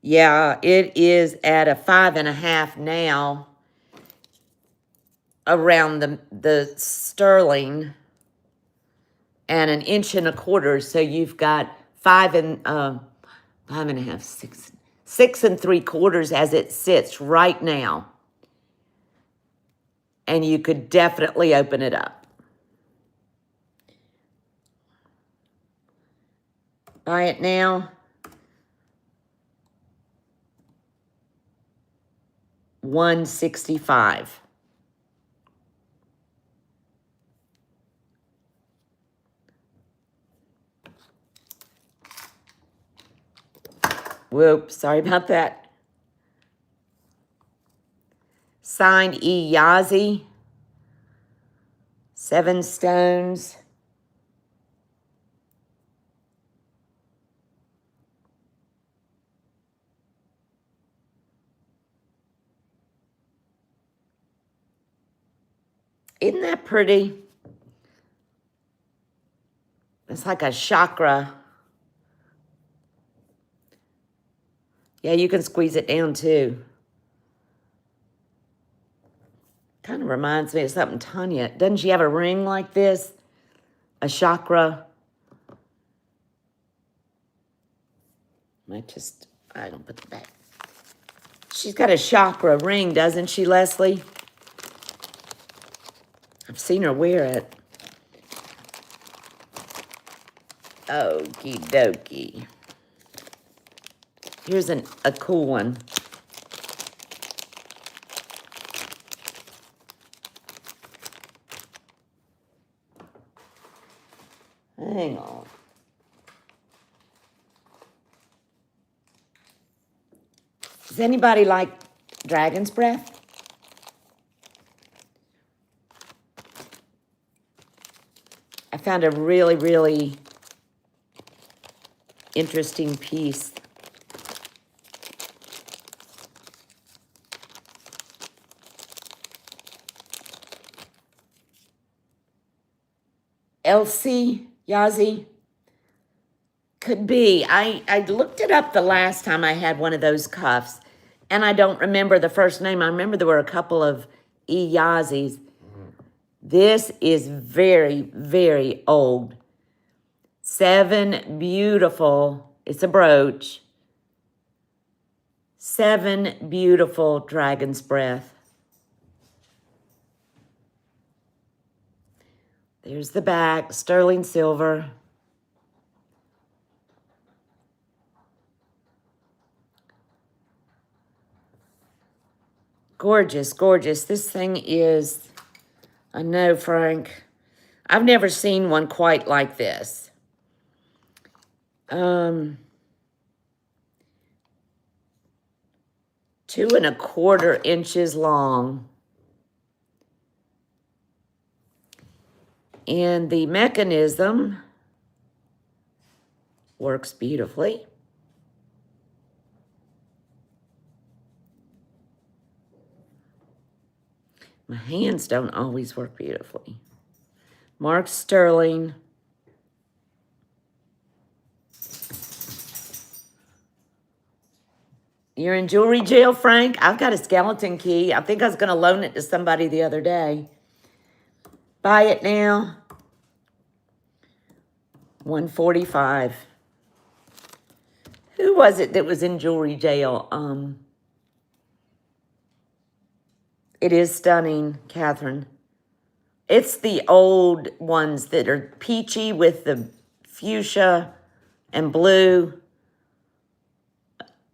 Yeah, it is at a 5.5 now, around the sterling, and an 1.25 inches. So you've got 5.5, 6.75 as it sits right now. And you could definitely open it up. Buy it now. $165. Whoops, sorry about that. Signed E. Yazzie. 7 stones. Isn't that pretty? It's like a chakra. Yeah, you can squeeze it down too. Kind of reminds me of something Tanya. Doesn't she have a ring like this? A chakra. I don't put the back. She's got a chakra ring, doesn't she, Leslie? I've seen her wear it. Okie dokie. Here's a cool one. Hang on. Does anybody like Dragon's Breath? I found a really, really interesting piece. Elsie Yazzie? Could be. I looked it up the last time I had one of those cuffs, and I don't remember the first name. I remember there were a couple of E. Yazzies. This is very, very old. 7 beautiful, it's a brooch. 7 beautiful Dragon's Breath. There's the back, sterling silver. Gorgeous, gorgeous. This thing is, I know, Frank, I've never seen one quite like this. 2.25 inches long. And the mechanism works beautifully. My hands don't always work beautifully. Mark sterling. You're in jewelry jail, Frank? I've got a skeleton key. I think I was going to loan it to somebody the other day. Buy it now. $145. Who was it that was in jewelry jail? It is stunning, Catherine. It's the old ones that are peachy with the fuchsia and blue.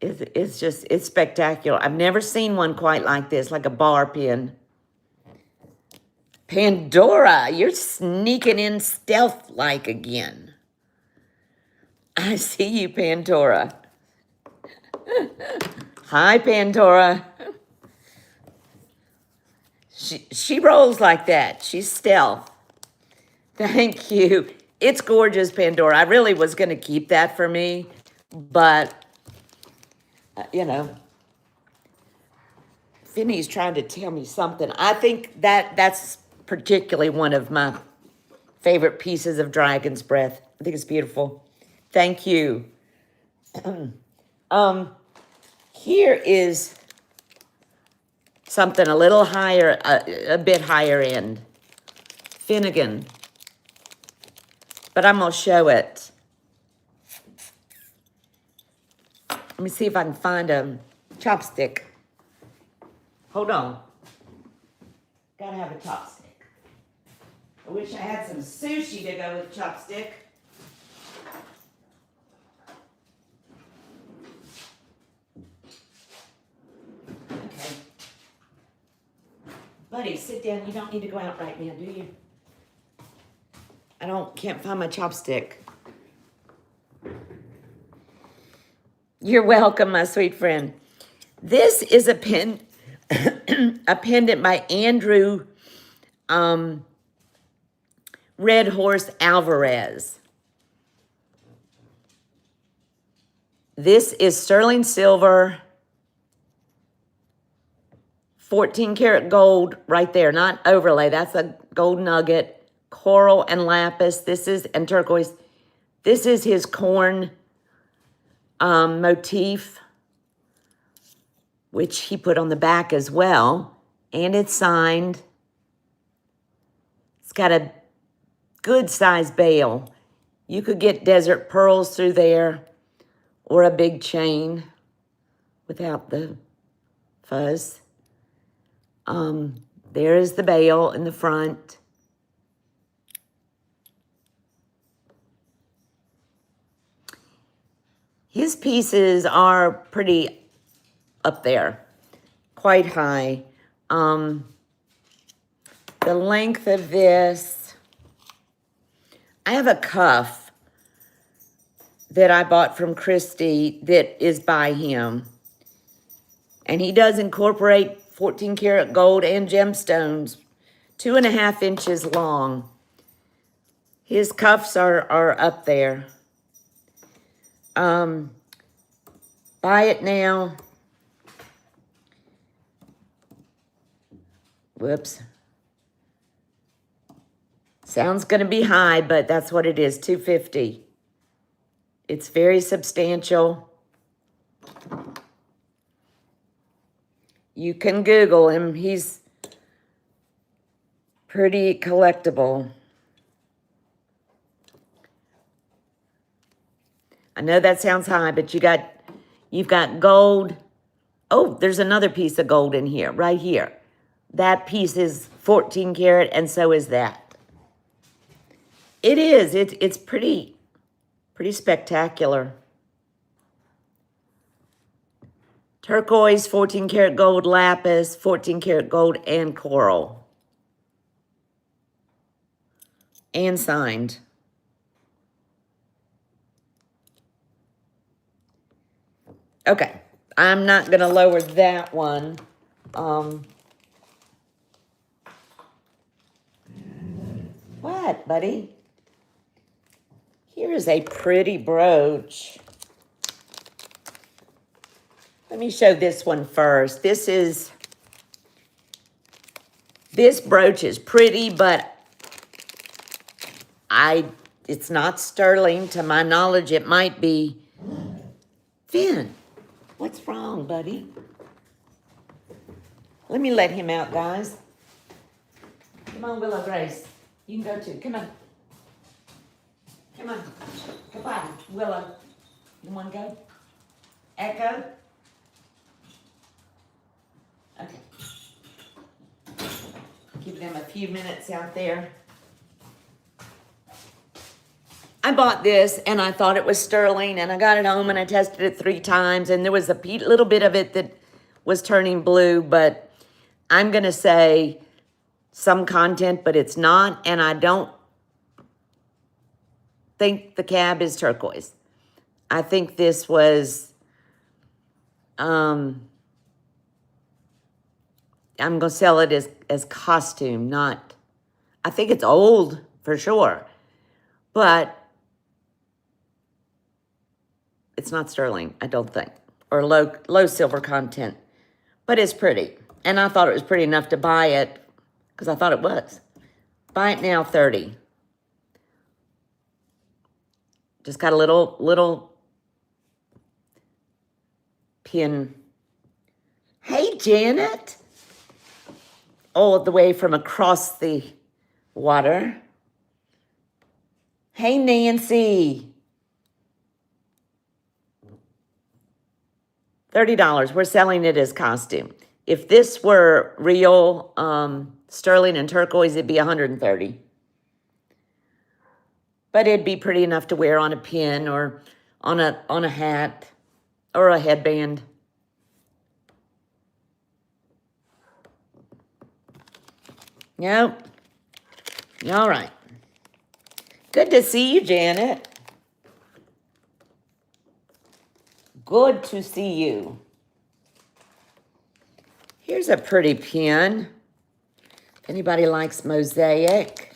It's spectacular. I've never seen one quite like this, like a bar pin. Pandora, you're sneaking in stealth-like again. I see you, Pandora. Hi, Pandora. She rolls like that. She's stealth. Thank you. It's gorgeous, Pandora. I really was going to keep that for me, but, you know, Finney's trying to tell me something. I think that's particularly one of my favorite pieces of Dragon's Breath. I think it's beautiful. Thank you. Here is something a little higher, a bit higher end. Finnegan. But I'm going to show it. Let me see if I can find a chopstick. Hold on. Gotta have a chopstick. I wish I had some sushi to go with chopstick. Okay. Buddy, sit down. You don't need to go out right now, do you? Can't find my chopstick. You're welcome, my sweet friend. This is a a pendant by Andrew Red Horse Alvarez. This is sterling silver, 14 karat gold right there, not overlay. That's a gold nugget. Coral and lapis. And turquoise. This is his corn motif, which he put on the back as well. And it's signed. It's got a good sized bail. You could get desert pearls through there or a big chain without the fuzz. There is the bail in the front. His pieces are pretty up there, quite high. The length of this, I have a cuff that I bought from Christy that is by him. And he does incorporate 14 karat gold and gemstones, 2.5 inches long. His cuffs are up there. Buy it now. Whoops. Sounds going to be high, but that's what it is, $250. It's very substantial. You can Google him. He's pretty collectible. I know that sounds high, but you've got gold. Oh, there's another piece of gold in here, right here. That piece is 14 karat, and so is that. It is. It's pretty spectacular. Turquoise, 14 karat gold, lapis, 14 karat gold, and coral. And signed. Okay, I'm not going to lower that one. What, buddy? Here is a pretty brooch. Let me show this one first. This brooch is pretty, but it's not sterling. To my knowledge, it might be. Finn, what's wrong, buddy? Let me let him out, guys. Come on, Willow Grace. You can go too. Come on. Come on. Goodbye, Willow. You want to go? Echo? Okay. Give them a few minutes out there. I bought this and I thought it was sterling, and I got it home and I tested it 3 times, and there was a little bit of it that was turning blue, but I'm going to say some content, but it's not, and I don't think the cab is turquoise. I think this was, I'm going to sell it as costume, not, I think it's old. for sure. But it's not sterling, I don't think, or low silver content. But it's pretty. And I thought it was pretty enough to buy it because I thought it was. Buy it now, 30. Just got a little pin. Hey, Janet. All the way from across the water. Hey, Nancy. $30. We're selling it as costume. If this were real sterling and turquoise, it'd be $130. But it'd be pretty enough to wear on a pin or on a hat or a headband. Yep. All right. Good to see you, Janet. Good to see you. Here's a pretty pin. If anybody likes mosaic.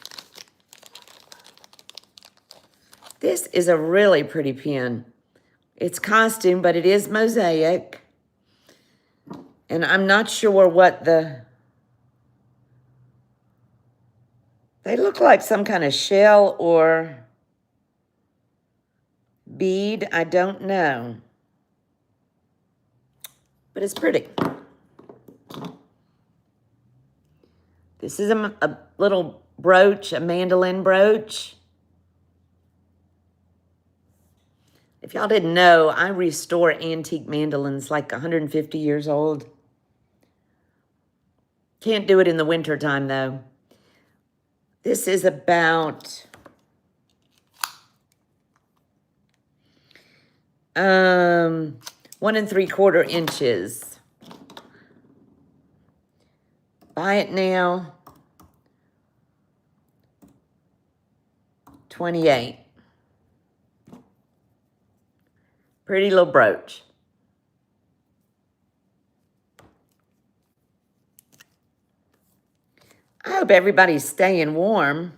This is a really pretty pin. It's costume, but it is mosaic. And I'm not sure what they look like some kind of shell or bead. I don't know. But it's pretty. This is a little brooch, a mandolin brooch. If y'all didn't know, I restore antique mandolins like 150 years old. Can't do it in the wintertime, though. This is about 1 3/4 inches. Buy it now. 28. Pretty little brooch. I hope everybody's staying warm.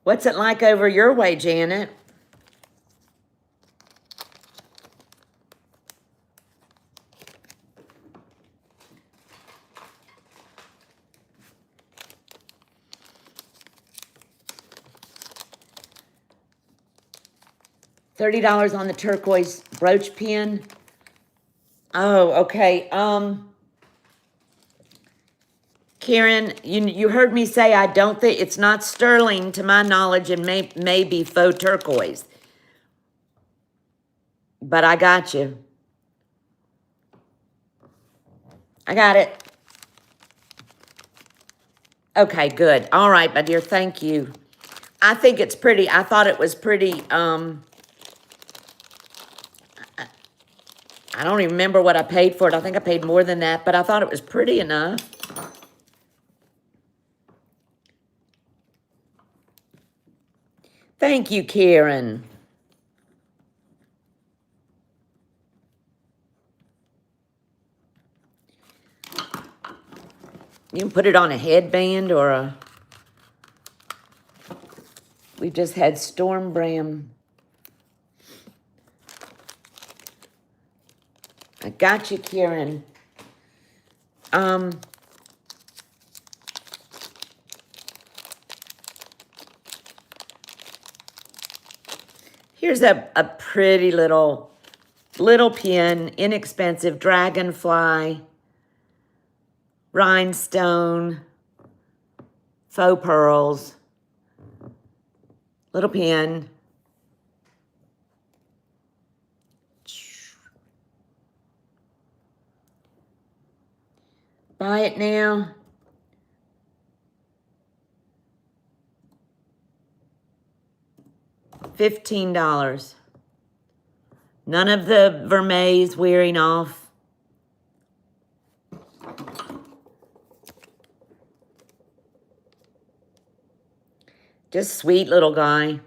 What's it like over your way, Janet? $30 on the turquoise brooch pin. Oh, okay. Karen, you heard me say I don't think it's not sterling to my knowledge, and may be faux turquoise. But I got you. I got it. Okay, good. All right, my dear, thank you. I think it's pretty. I thought it was pretty. I don't even remember what I paid for it. I think I paid more than that, but I thought it was pretty enough. Thank you, Karen. You can put it on a headband or a... We've just had Storm Bram. I got you, Karen. Here's a pretty little pin, inexpensive Dragonfly, rhinestone, faux pearls, little pin. Buy it now. $15. None of the vermeils wearing off. Just sweet little guy.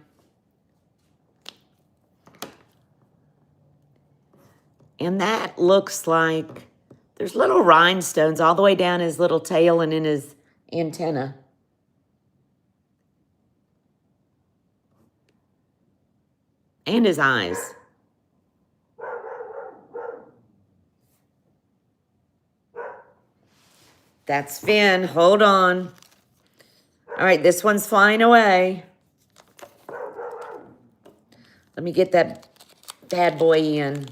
And that looks like There's little rhinestones all the way down his little tail and in his antenna. And his eyes. That's Finn. Hold on. All right, this one's flying away. Let me get that bad boy in.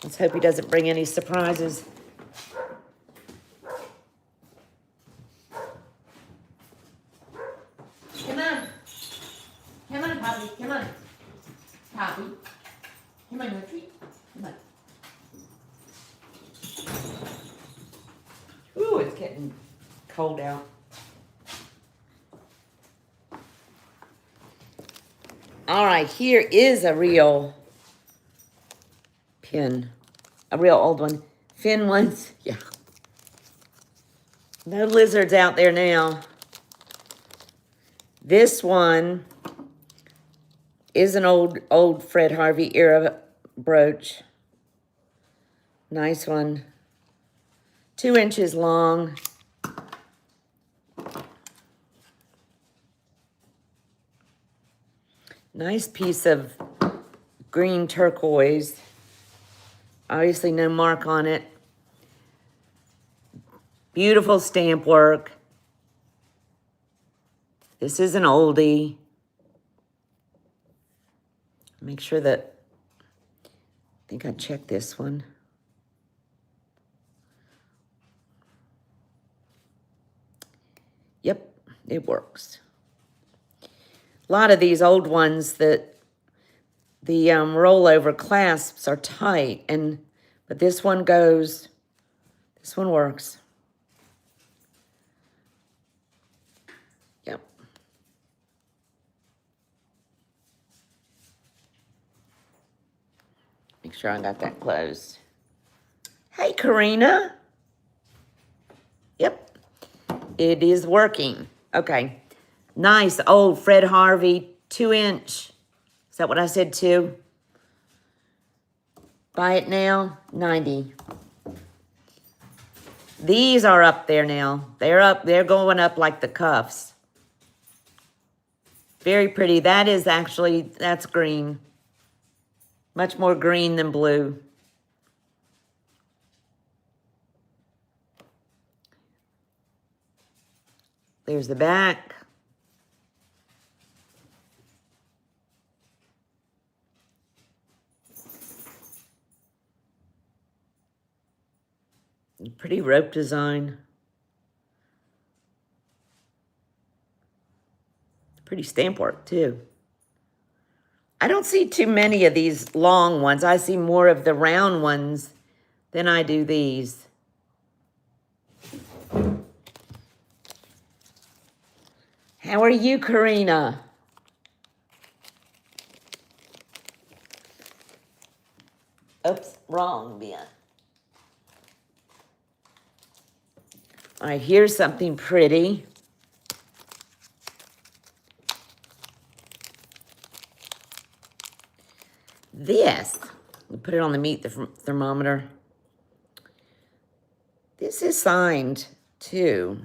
Let's hope he doesn't bring any surprises. Come on. Come on, Poppy. Come on. Poppy. Come on, retreat. Come on. Ooh, it's getting cold out. All right, here is a real pin. A real old one. Finn ones. Yeah. No lizards out there now. This one is an old Fred Harvey era brooch. Nice one. 2 inches long. Nice piece of green turquoise. Obviously no mark on it. Beautiful stamp work. This is an oldie. Make sure that, I think I checked this one. Yep, it works. A lot of these old ones that the rollover clasps are tight, but this one goes, this one works. Yep. Make sure I got that closed. Hey, Karina. Yep, it is working. Okay. Nice old Fred Harvey 2-inch. Is that what I said, 2? Buy it now, 90. These are up there now. They're up, they're going up like the cuffs. Very pretty. That is actually, that's green. Much more green than blue. There's the back. Pretty rope design. Pretty stamp work, too. I don't see too many of these long ones. I see more of the round ones than I do these. How are you, Karina? Oops, wrong bin. All right, here's something pretty. This, we put it on the meat thermometer. This is signed too.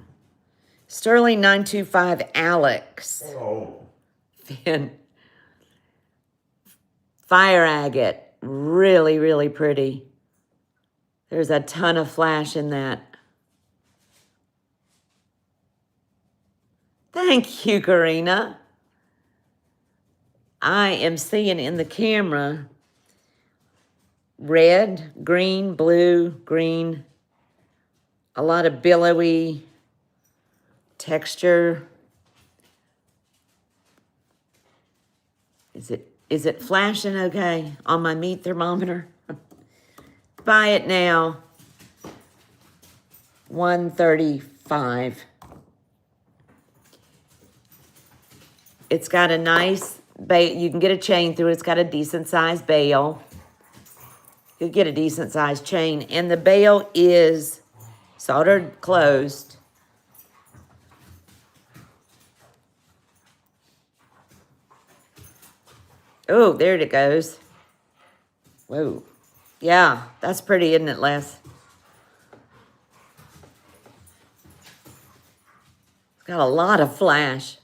Sterling 925 Alex. Oh. Finn. Fire agate. Really, really pretty. There's a ton of flash in that. Thank you, Karina. I am seeing in the camera red, green, blue, green, a lot of billowy texture. Is it flashing okay on my meat thermometer? Buy it now. $135. It's got a nice bail. You can get a chain through it. It's got a decent sized bail. You get a decent sized chain. And the bail is soldered closed. Oh, there it goes. Whoa. Yeah, that's pretty, isn't it, Les? Got a lot of flash.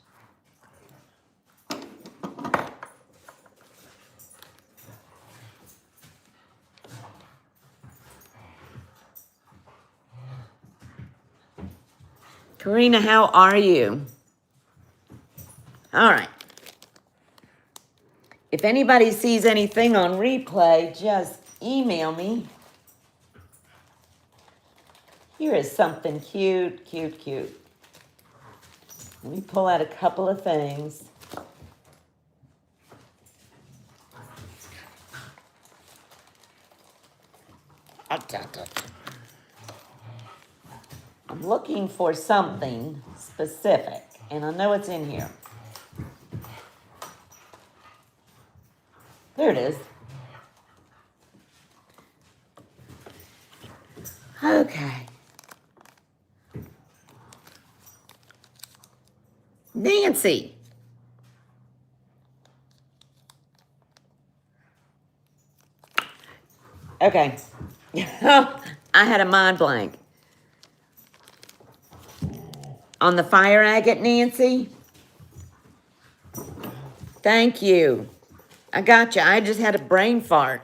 Karina, how are you? All right. If anybody sees anything on replay, just email me. Here is something cute, cute, cute. Let me pull out a couple of things. I'm looking for something specific, and I know it's in here. There it is. Okay. Nancy. Okay. I had a mind blank. On the fire agate, Nancy? Thank you. I got you. I just had a brain fart.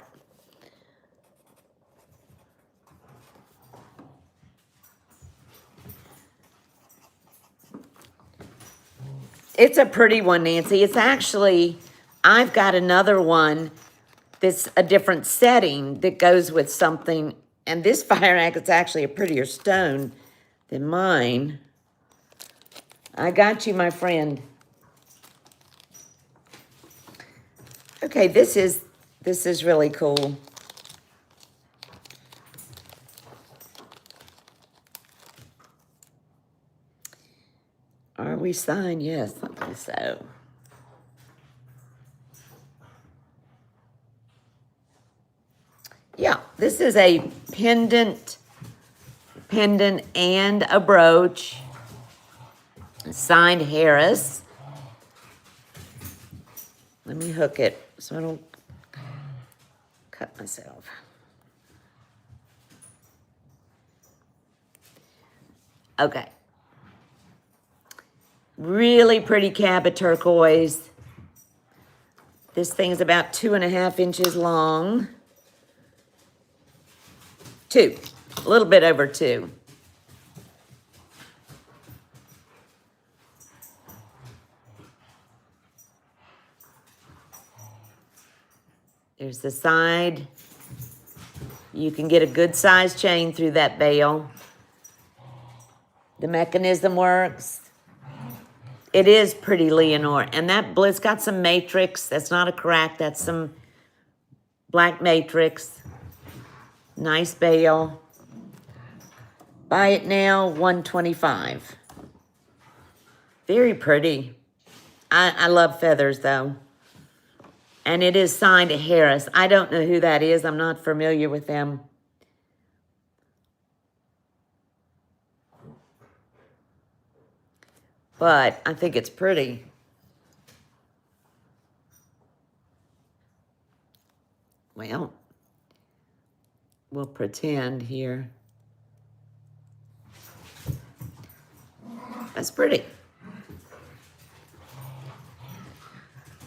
It's a pretty one, Nancy. It's actually, I've got another one that's a different setting that goes with something. And this fire agate's actually a prettier stone than mine. I got you, my friend. Okay, this is really cool. Are we signed? Yes, I think so. Yeah, this is a pendant and a brooch. Signed Harris. Let me hook it so I don't cut myself. Okay. Really pretty cab of turquoise. This thing's about 2.5 inches long. 2, a little bit over 2. There's the side. You can get a good size chain through that bail. The mechanism works. It is pretty Leonore. And that it's got some matrix. That's not a crack. That's some black matrix. Nice bail. Buy it now, $125. Very pretty. I love feathers, though. And it is signed Harris. I don't know who that is. I'm not familiar with them. But I think it's pretty. Well, we'll pretend here. That's pretty.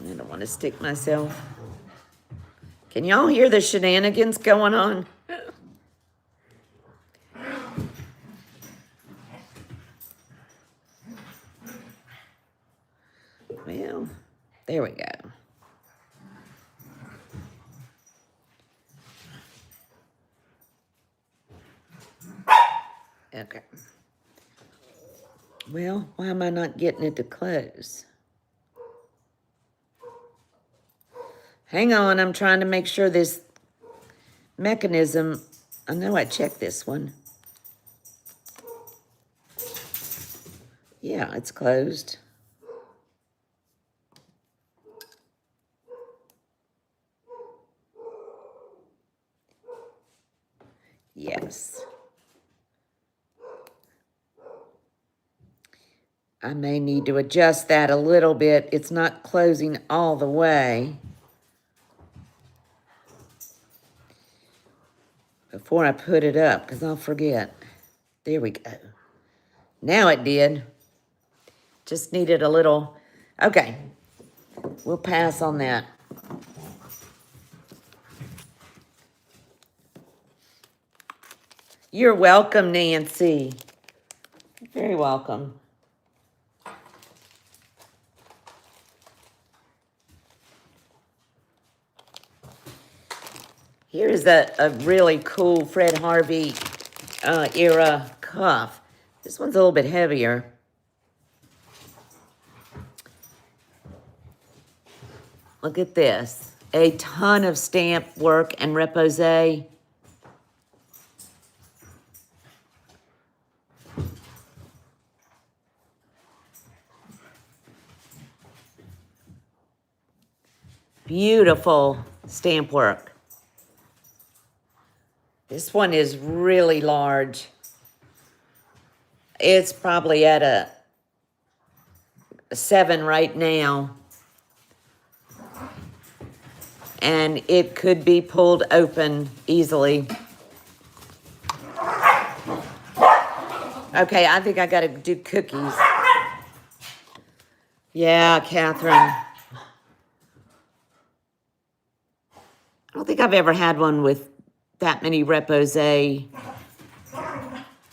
I don't want to stick myself. Can y'all hear the shenanigans going on? Well, there we go. Okay. Well, why am I not getting it to close? Hang on, I'm trying to make sure this mechanism, I know I checked this one. Yeah, it's closed. Yes. I may need to adjust that a little bit. It's not closing all the way. Before I put it up, because I'll forget. There we go. Now it did. Just needed a little, okay. We'll pass on that. You're welcome, Nancy. You're very welcome. Here's a really cool Fred Harvey era cuff. This one's a little bit heavier. Look at this. A ton of stamp work and repose. Beautiful stamp work. This one is really large. It's probably at a 7 right now. And it could be pulled open easily. Okay, I think I gotta do cookies. Yeah, Catherine. I don't think I've ever had one with that many repose.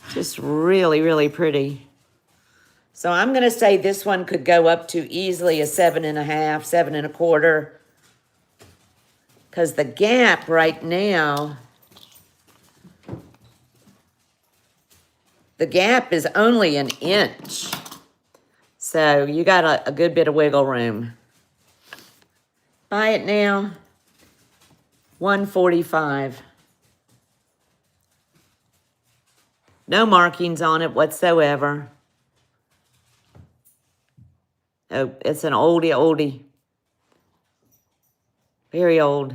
Just really, really pretty. So I'm gonna say this one could go up to easily a 7.5, 7.25. Because the gap right now, the gap is only an inch. So you got a good bit of wiggle room. Buy it now, $145. No markings on it whatsoever. Oh, it's an oldie. Very old.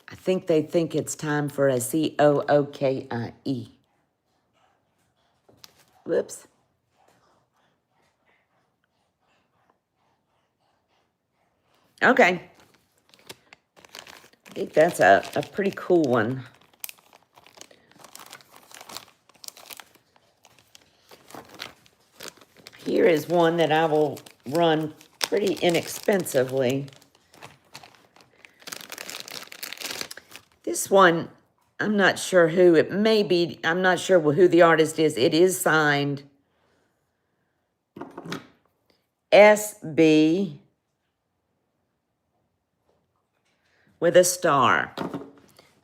I think they think it's time for a COOKIE. Whoops. Okay. I think that's a pretty cool one. Here is one that I will run pretty inexpensively. This one, I'm not sure who it may be. I'm not sure who the artist is. It is signed SB with a star.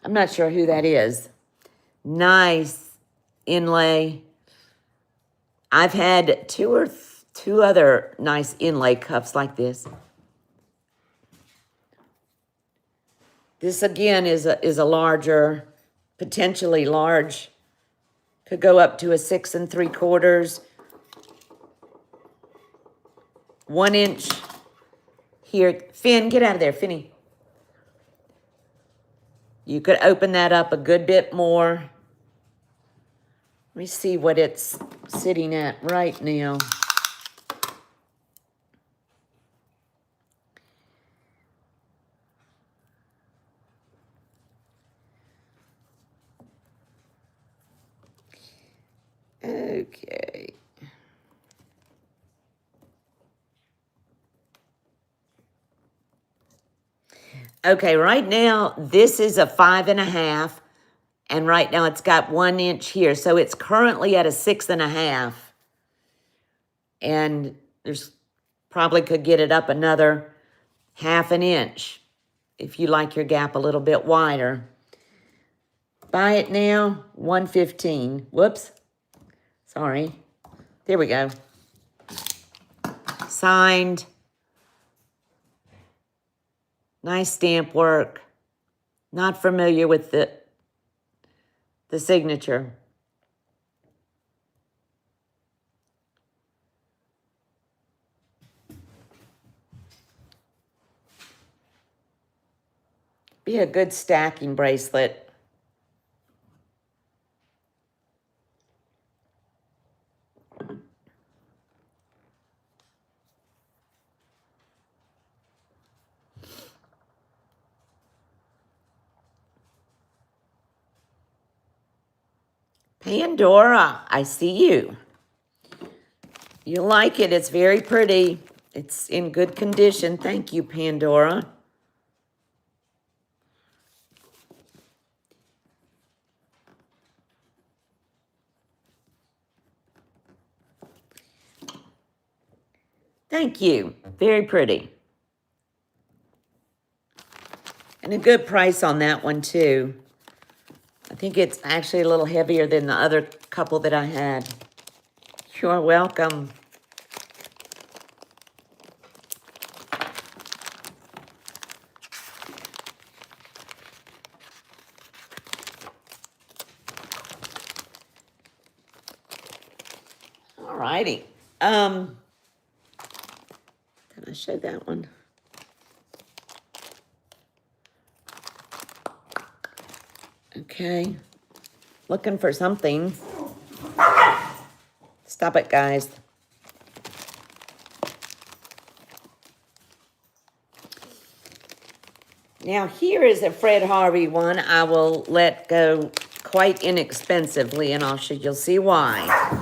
I'm not sure who that is. Nice inlay. I've had two other nice inlay cuffs like this. This again is a larger, potentially large. Could go up to a 6 3/4. 1 inch here. Finn, get out of there, Finny. You could open that up a good bit more. Let me see what it's sitting at right now. Okay. Okay, right now, this is a 5.5, and right now it's got 1 inch here, so it's currently at a 6.5, and there's probably could get it up another 1/2 inch if you like your gap a little bit wider. Buy it now, $115. Whoops. Sorry. There we go. Signed. Nice stamp work. Not familiar with the signature. Be a good stacking bracelet. Pandora, I see you. You like it. It's very pretty. It's in good condition. Thank you, Pandora. Thank you. Very pretty. And a good price on that one, too. I think it's actually a little heavier than the other couple that I had. You're welcome. All righty. Did I show that one? Okay. Looking for something. Stop it, guys. Now, here is a Fred Harvey one I will let go quite inexpensively, and you'll see why.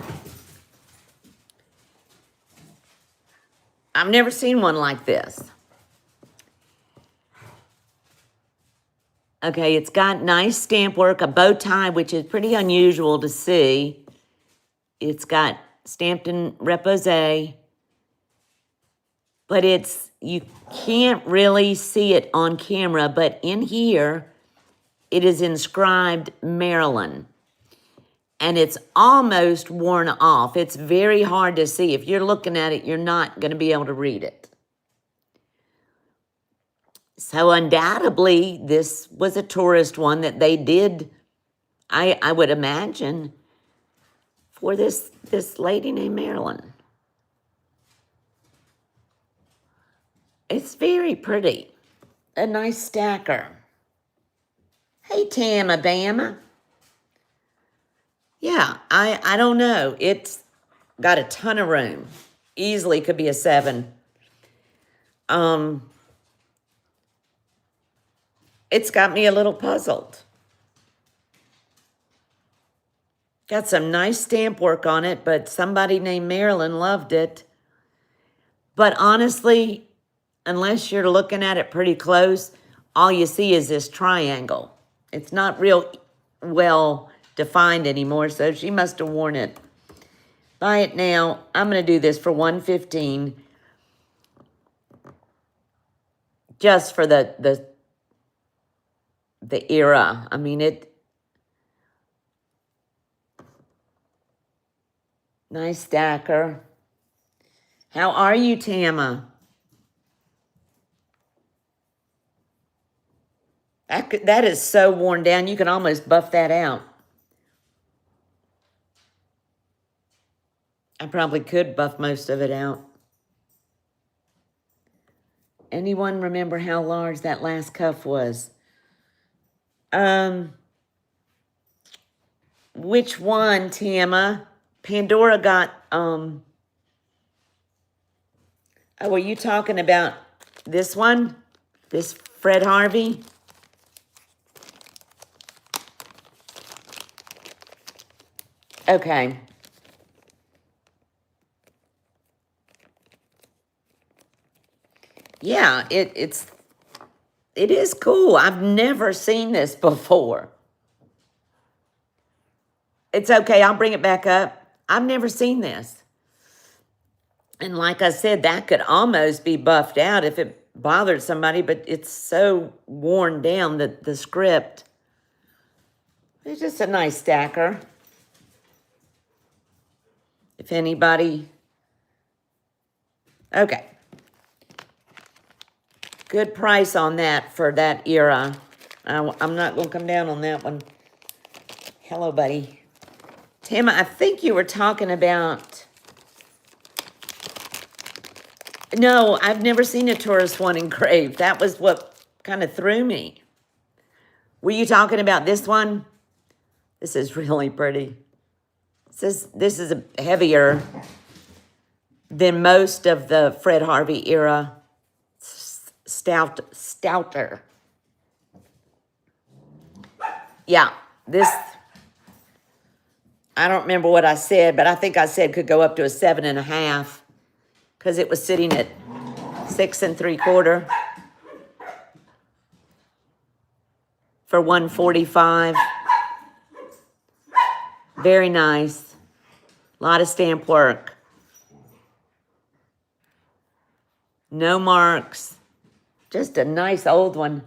I've never seen one like this. Okay, it's got nice stamp work, a bow tie, which is pretty unusual to see. It's got stamped in repose, but you can't really see it on camera, but in here, it is inscribed Maryland. And it's almost worn off. It's very hard to see. If you're looking at it, you're not going to be able to read it. So undoubtedly, this was a tourist one that they did, I would imagine, for this lady named Marilyn. It's very pretty. A nice stacker. Hey, Tama Bama. Yeah, I don't know. It's got a ton of room. Easily could be a 7. It's got me a little puzzled. Got some nice stamp work on it, but somebody named Marilyn loved it. But honestly, unless you're looking at it pretty close, all you see is this triangle. It's not real well defined anymore, so she must have worn it. Buy it now. I'm going to do this for $115. Just for the era. I mean, nice stacker. How are you, Tama? That is so worn down, you can almost buff that out. I probably could buff most of it out. Anyone remember how large that last cuff was? Which one, Tama? Pandora got, oh, were you talking about this one? This Fred Harvey? Okay. Yeah, it is cool. I've never seen this before. It's okay, I'll bring it back up. I've never seen this. And like I said, that could almost be buffed out if it bothered somebody, but it's so worn down, the script. It's just a nice stacker. If anybody... Okay. Good price on that for that era. I'm not going to come down on that one. Hello, buddy. Tama, I think you were talking about... No, I've never seen a tourist one engraved. That was what kind of threw me. Were you talking about this one? This is really pretty. This is a heavier than most of the Fred Harvey era. Stouter. Yeah, this I don't remember what I said, but I think I said could go up to a 7.5 because it was sitting at 6 3/4 for 145. Very nice. A lot of stamp work. No marks. Just a nice old one.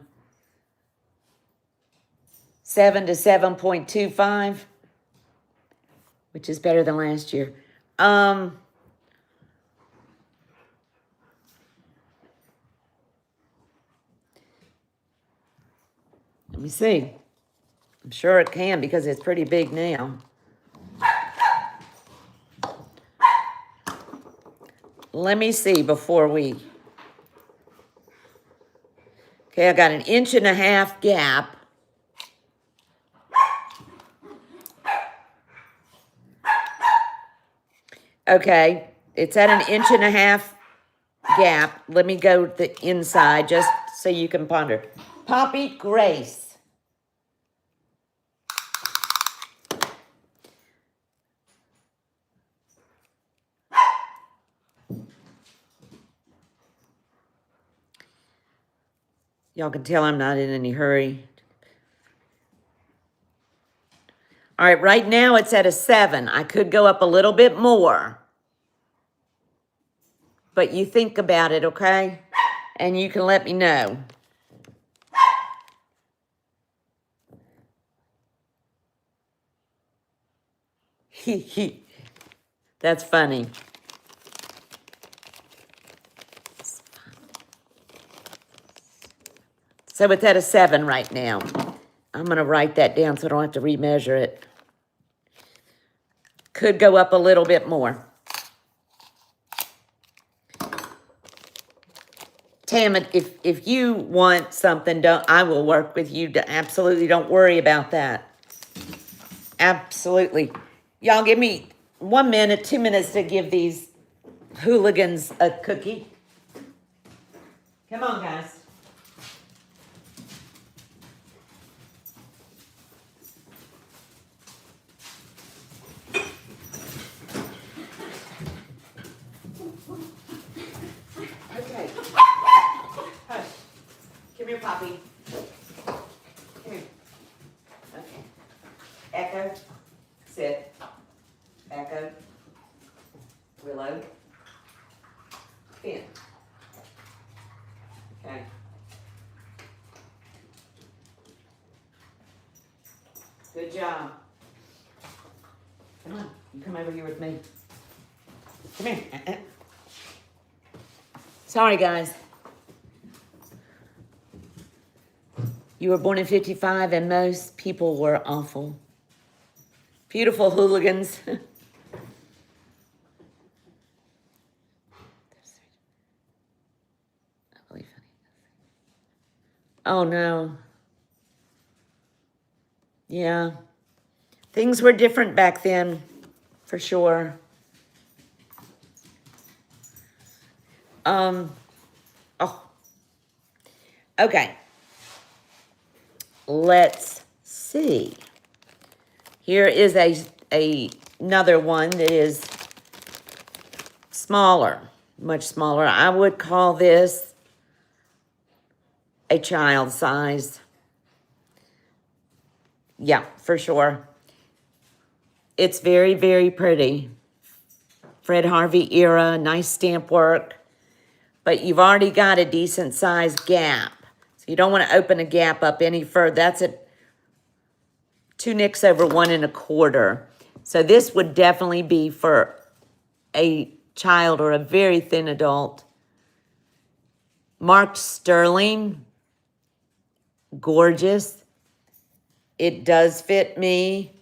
7 to 7.25, which is better than last year. Let me see. I'm sure it can because it's pretty big now. Let me see before we... Okay, I got an 1.5 gap. Okay, it's at an 1.5 gap. Let me go to the inside just so you can ponder. Poppy Grace. Y'all can tell I'm not in any hurry. All right, right now it's at a 7. I could go up a little bit more. But you think about it, okay? And you can let me know. That's funny. So it's at a 7 right now. I'm going to write that down so I don't have to remeasure it. Could go up a little bit more. Tam, if you want something, I will work with you. Absolutely, don't worry about that. Absolutely. Y'all give me 1 minute, 2 minutes to give these hooligans a cookie. Come on, guys. Okay. Hush. Come here, Poppy. Come here. Okay. Echo. Sit. Echo. Willow. Finn. Okay. Good job. Come on. You come over here with me. Come here. Sorry, guys. You were born in 55 and most people were awful. Beautiful hooligans. Oh, no. Yeah. Things were different back then, for sure. Oh. Okay. Let's see. Here is another one that is smaller, much smaller. I would call this a child size. Yeah, for sure. It's very, very pretty. Fred Harvey era, nice stamp work. But you've already got a decent sized gap. So you don't want to open a gap up any further. That's at 2 nicks over 1 1/4. So this would definitely be for a child or a very thin adult. Marked sterling. Gorgeous. It does fit me.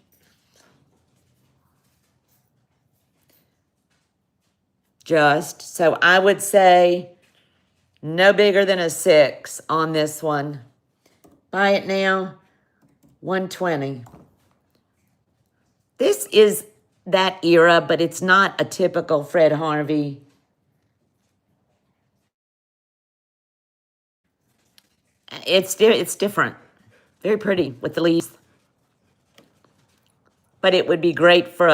So I would say no bigger than a 6 on this one. Buy it now, $120. This is that era, but it's not a typical Fred Harvey. It's different. Very pretty with the leaves. but it would be great for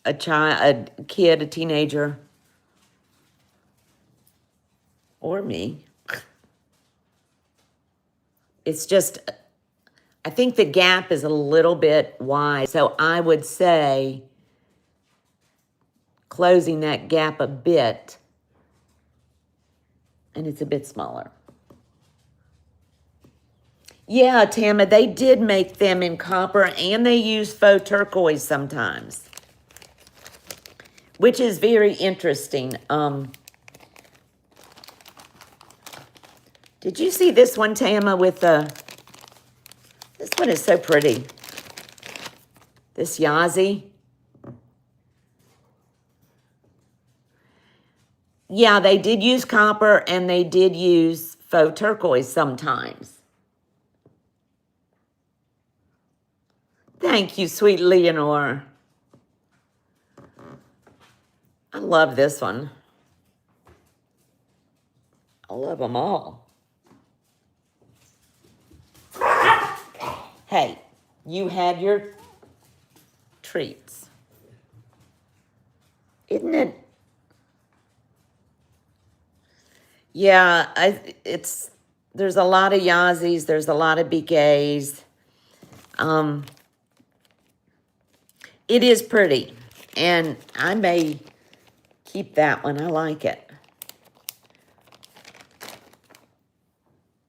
a child, a kid, a teenager, or me. It's just, I think the gap is a little bit wide. So I would say closing that gap a bit, and it's a bit smaller. Yeah, Tama, they did make them in copper, and they use faux turquoise sometimes, which is very interesting. Did you see this one, Tama, with the, this one is so pretty. This Yazi. Yeah, they did use copper, and they did use faux turquoise sometimes. Thank you, sweet Leonore. I love this one. I love them all. Hey, you had your treats. Isn't it? Yeah, there's a lot of Yazis, there's a lot of bouquets. It is pretty, and I may keep that one. I like it.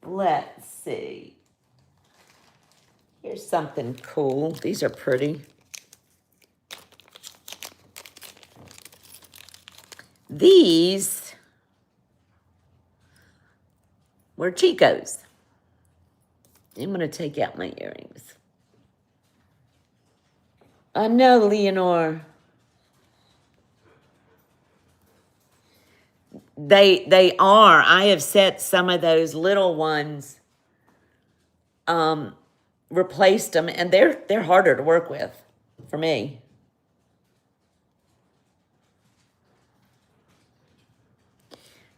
Let's see. Here's something cool. These are pretty. These were Chico's. I'm going to take out my earrings. I know, Leonore. They are. I have set some of those little ones, replaced them, and they're harder to work with for me.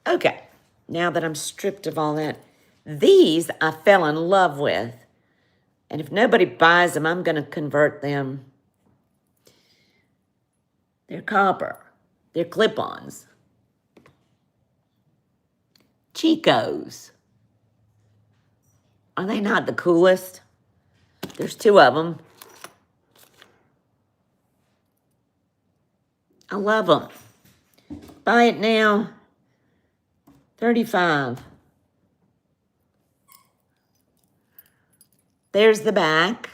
Okay, now that I'm stripped of all that, these I fell in love with, and if nobody buys them, I'm going to convert them. They're copper. They're clip-ons. Chico's. Are they not the coolest? There's two of them. I love them. Buy it now. $35. There's the back.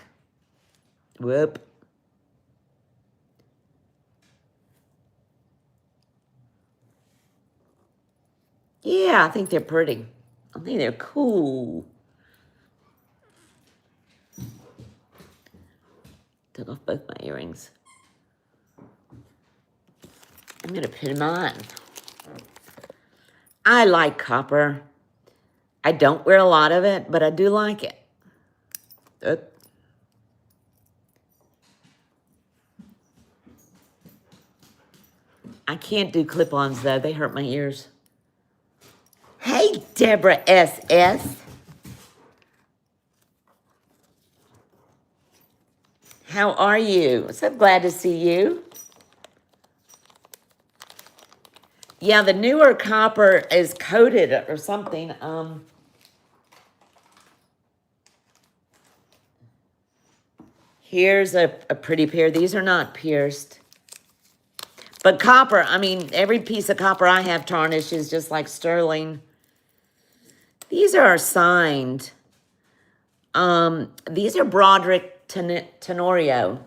Whoop. Yeah, I think they're pretty. I think they're cool. Took off both my earrings. I'm going to put them on. I like copper. I don't wear a lot of it, but I do like it. I can't do clip-ons, though. They hurt my ears. Hey, Deborah S.S. How are you? So glad to see you. Yeah, the newer copper is coated or something. Here's a pretty pair. These are not pierced. But copper, I mean, every piece of copper I have tarnishes just like sterling. These are signed. These are Broderick Tenorio.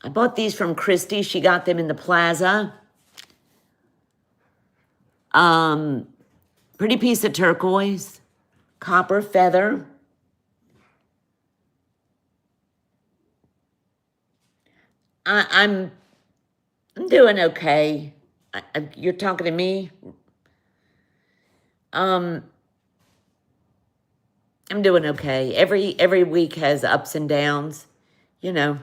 I bought these from Christy. She got them in the plaza. Pretty piece of turquoise. Copper feather. I'm doing okay. You're talking to me? I'm doing okay. Every week has ups and downs. You know,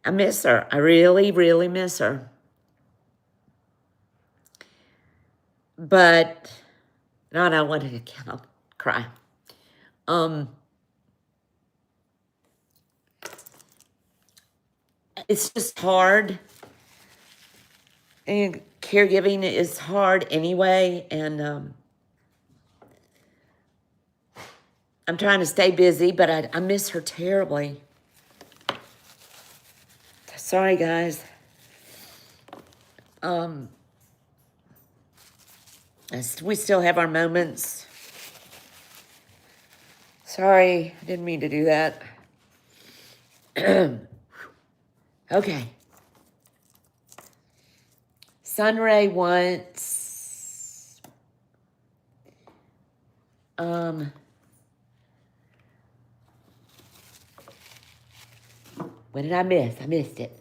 I miss her. I really, really miss her. But, no, I don't want to cry. Um, it's just hard. And caregiving is hard anyway. And I'm trying to stay busy, but I miss her terribly. Sorry, guys. We still have our moments. Sorry, I didn't mean to do that. Okay. Sunray wants, what did I miss? I missed it.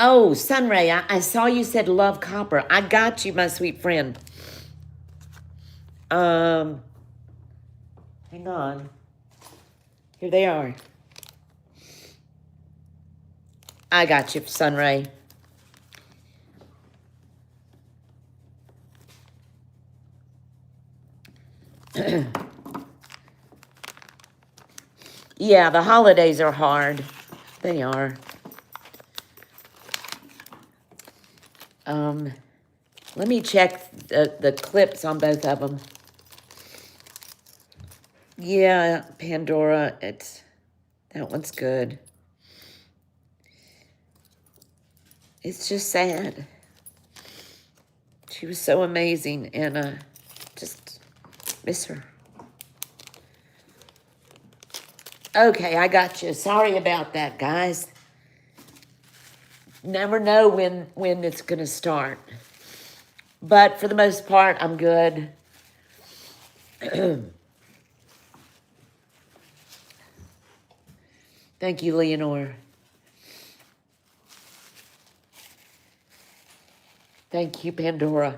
Oh, Sunray, I saw you said love copper. I got you, my sweet friend. Hang on. Here they are. I got you, Sunray. Yeah, the holidays are hard. They are. Let me check the clips on both of them. Yeah, Pandora, that one's good. It's just sad. She was so amazing, and just miss her. Okay, I got you. Sorry about that, guys. Never know when it's going to start. But for the most part, I'm good. Thank you, Leonore. Thank you, Pandora.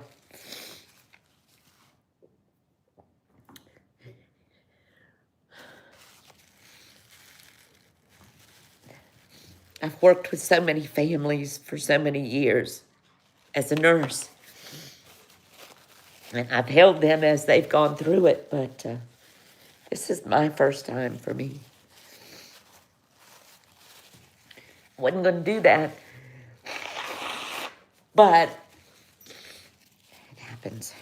I've worked with so many families for so many years as a nurse. And I've held them as they've gone through it, but this is my first time for me. Wasn't going to do that, but it happens.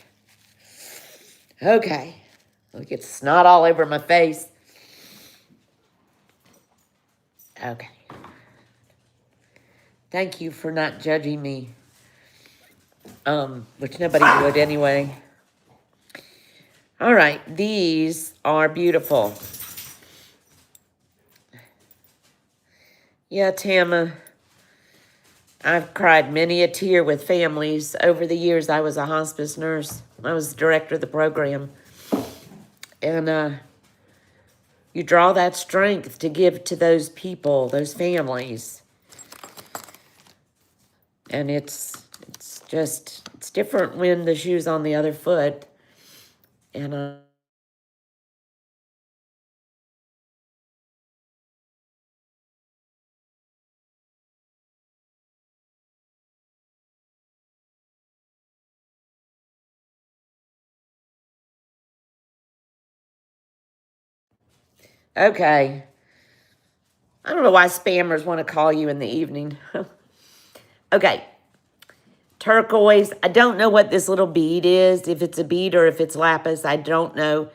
Okay, look, it's snot all over my face. Okay. Thank you for not judging me, which nobody would anyway. All right, these are beautiful. Yeah, Tama, I've cried many a tear with families. Over the years, I was a hospice nurse. I was the director of the program. And you draw that strength to give to those people, those families. And it's different when the shoe's on the other foot. And okay. I don't know why spammers want to call you in the evening. Okay. Turquoise. I don't know what this little bead is, if it's a bead or if it's lapis. I don't know.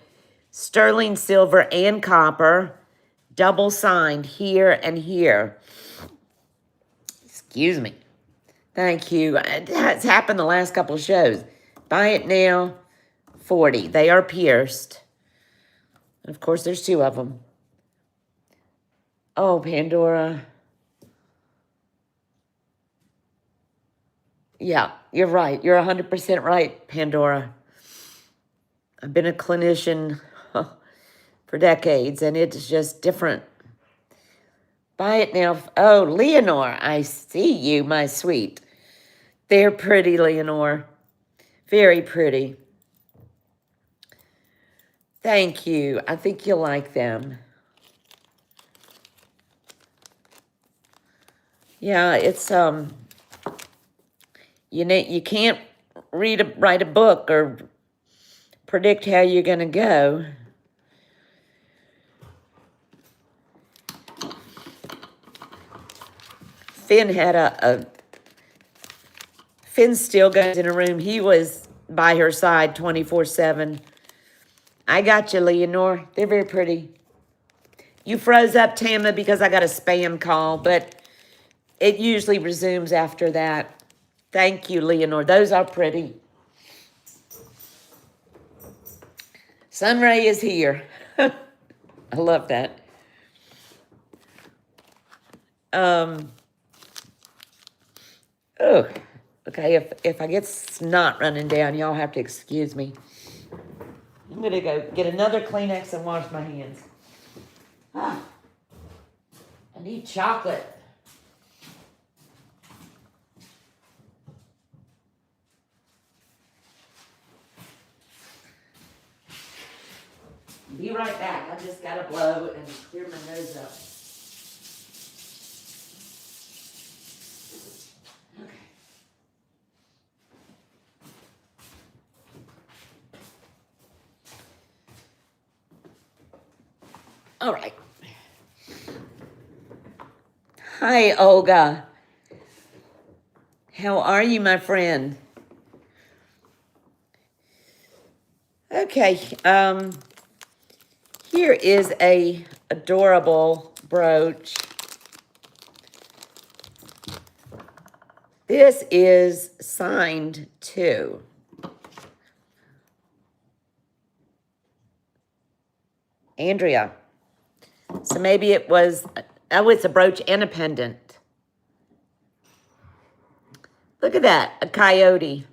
Sterling silver and copper. Double signed here and here. Excuse me. Thank you. It's happened the last couple of shows. Buy it now. 40. They are pierced. And of course, there's two of them. Oh, Pandora. Yeah, you're right. You're 100% right, Pandora. I've been a clinician for decades, and it's just different. Buy it now. Oh, Leonore, I see you, my sweet. They're pretty, Leonore. Very pretty. Thank you. I think you'll like them. Yeah, it's you can't write a book or predict how you're going to go. Finn had Finn still goes in a room. He was by her side 24/7. I got you, Leonore. They're very pretty. You froze up, Tama, because I got a spam call, but it usually resumes after that. Thank you, Leonore. Those are pretty. Sunray is here. I love that. Oh, okay. If I get snot running down, y'all have to excuse me. I'm gonna go get another Kleenex and wash my hands. I need chocolate. Be right back. I just gotta blow and clear my nose up. Okay. All right. Hi, Olga. How are you, my friend? Okay. Here is a adorable brooch. This is signed too. Andrea. So maybe it was, oh, it's a brooch and a pendant. Look at that, a coyote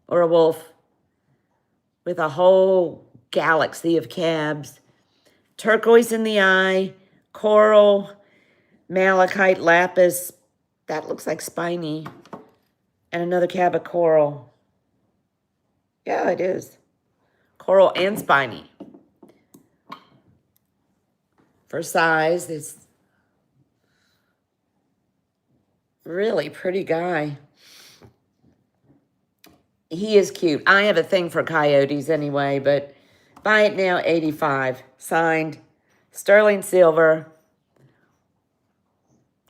or a wolf with a whole galaxy of cabs. Turquoise in the eye, coral, malachite, lapis. That looks like spiny. And another cab of coral. Yeah, it is. Coral and spiny. For size, it's really pretty guy. He is cute. I have a thing for coyotes anyway, but buy it now, $85. Signed, sterling silver.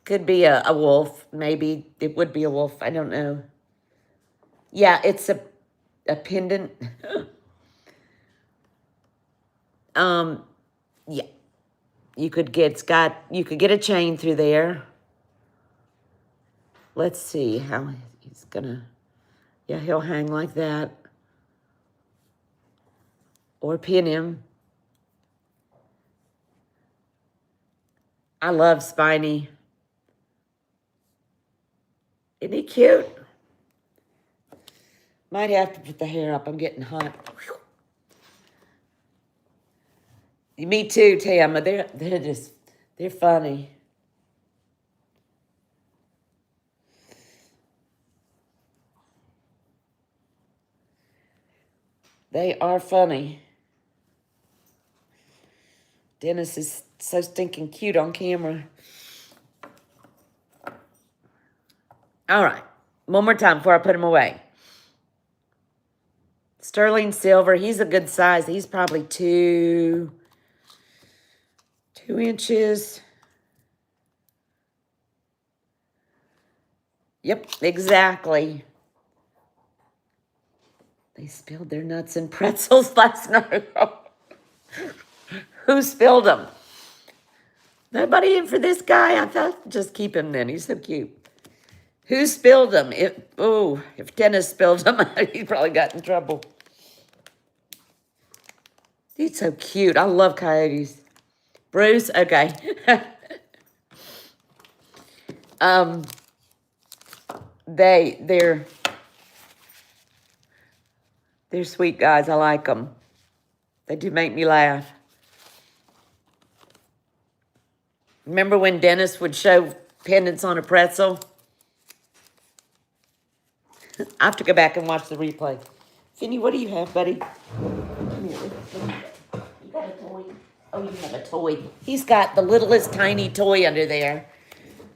Could be a wolf. Maybe it would be a wolf. I don't know. Yeah, it's a pendant. Yeah. You could get a chain through there. Let's see how he's gonna, yeah, he'll hang like that. Or pin him. I love spiny. Isn't he cute? Might have to put the hair up. I'm getting hot. Me too, Tama. They're funny. They are funny. Dennis is so stinking cute on camera. All right. One more time before I put him away. Sterling silver. He's a good size. He's probably 2 inches. Yep, exactly. They spilled their nuts and pretzels last night. Who spilled them? Nobody in for this guy? I thought just keep him then. He's so cute. Who spilled them? If Dennis spilled them, he probably got in trouble. He's so cute. I love coyotes. Bruce, okay. They're sweet guys. I like them. They do make me laugh. Remember when Dennis would show pendants on a pretzel? I have to go back and watch the replay. Finny, what do you have, buddy? Come here. You got a toy? Oh, you have a toy. He's got the littlest tiny toy under there.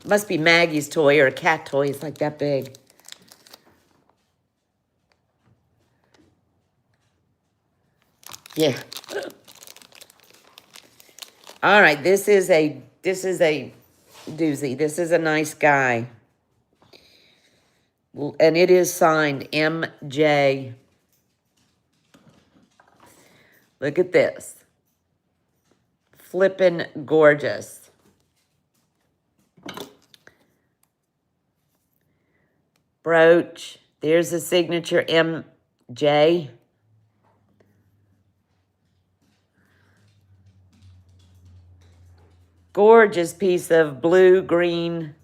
Must be Maggie's toy or a cat toy. It's like that big. Yeah. All right, this is a doozy. This is a nice guy. And it is signed MJ. Look at this. Flippin' gorgeous. Brooch. There's the signature MJ. Gorgeous piece of blue, green,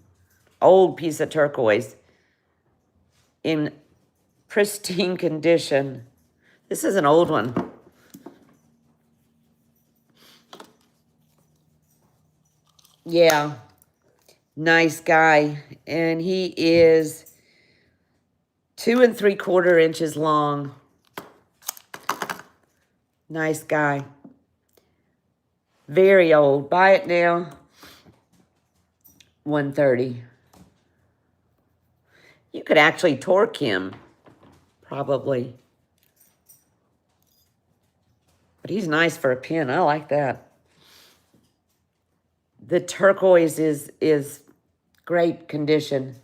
old piece of turquoise in pristine condition. This is an old one. Yeah, nice guy. And he is 2 3/4 inches long. Nice guy. Very old. Buy it now. $130. You could actually torque him, probably. But he's nice for a pin. I like that. The turquoise is great condition.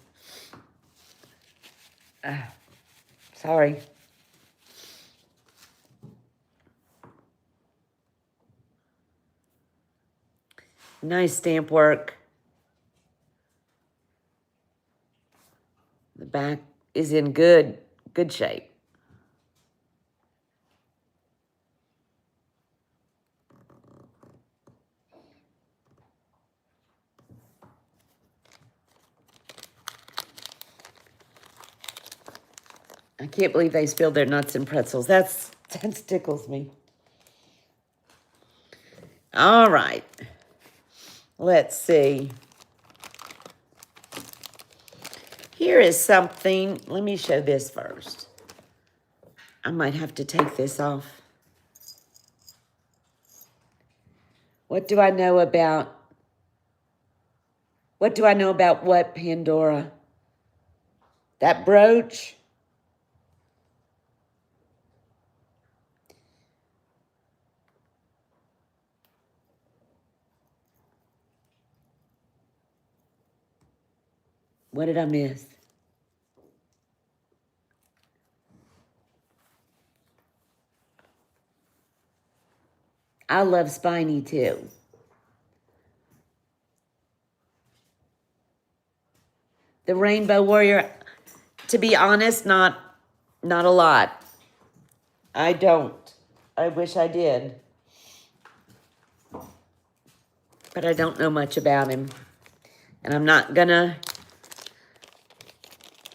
Sorry. Nice stamp work. The back is in good shape. I can't believe they spilled their nuts and pretzels. That tickles me. All right. Let's see. Here is something. Let me show this first. I might have to take this off. What do I know about what, Pandora? That brooch? What did I miss? I love spiny too. The Rainbow Warrior, to be honest, not a lot. I don't. I wish I did. But I don't know much about him. And I'm not gonna.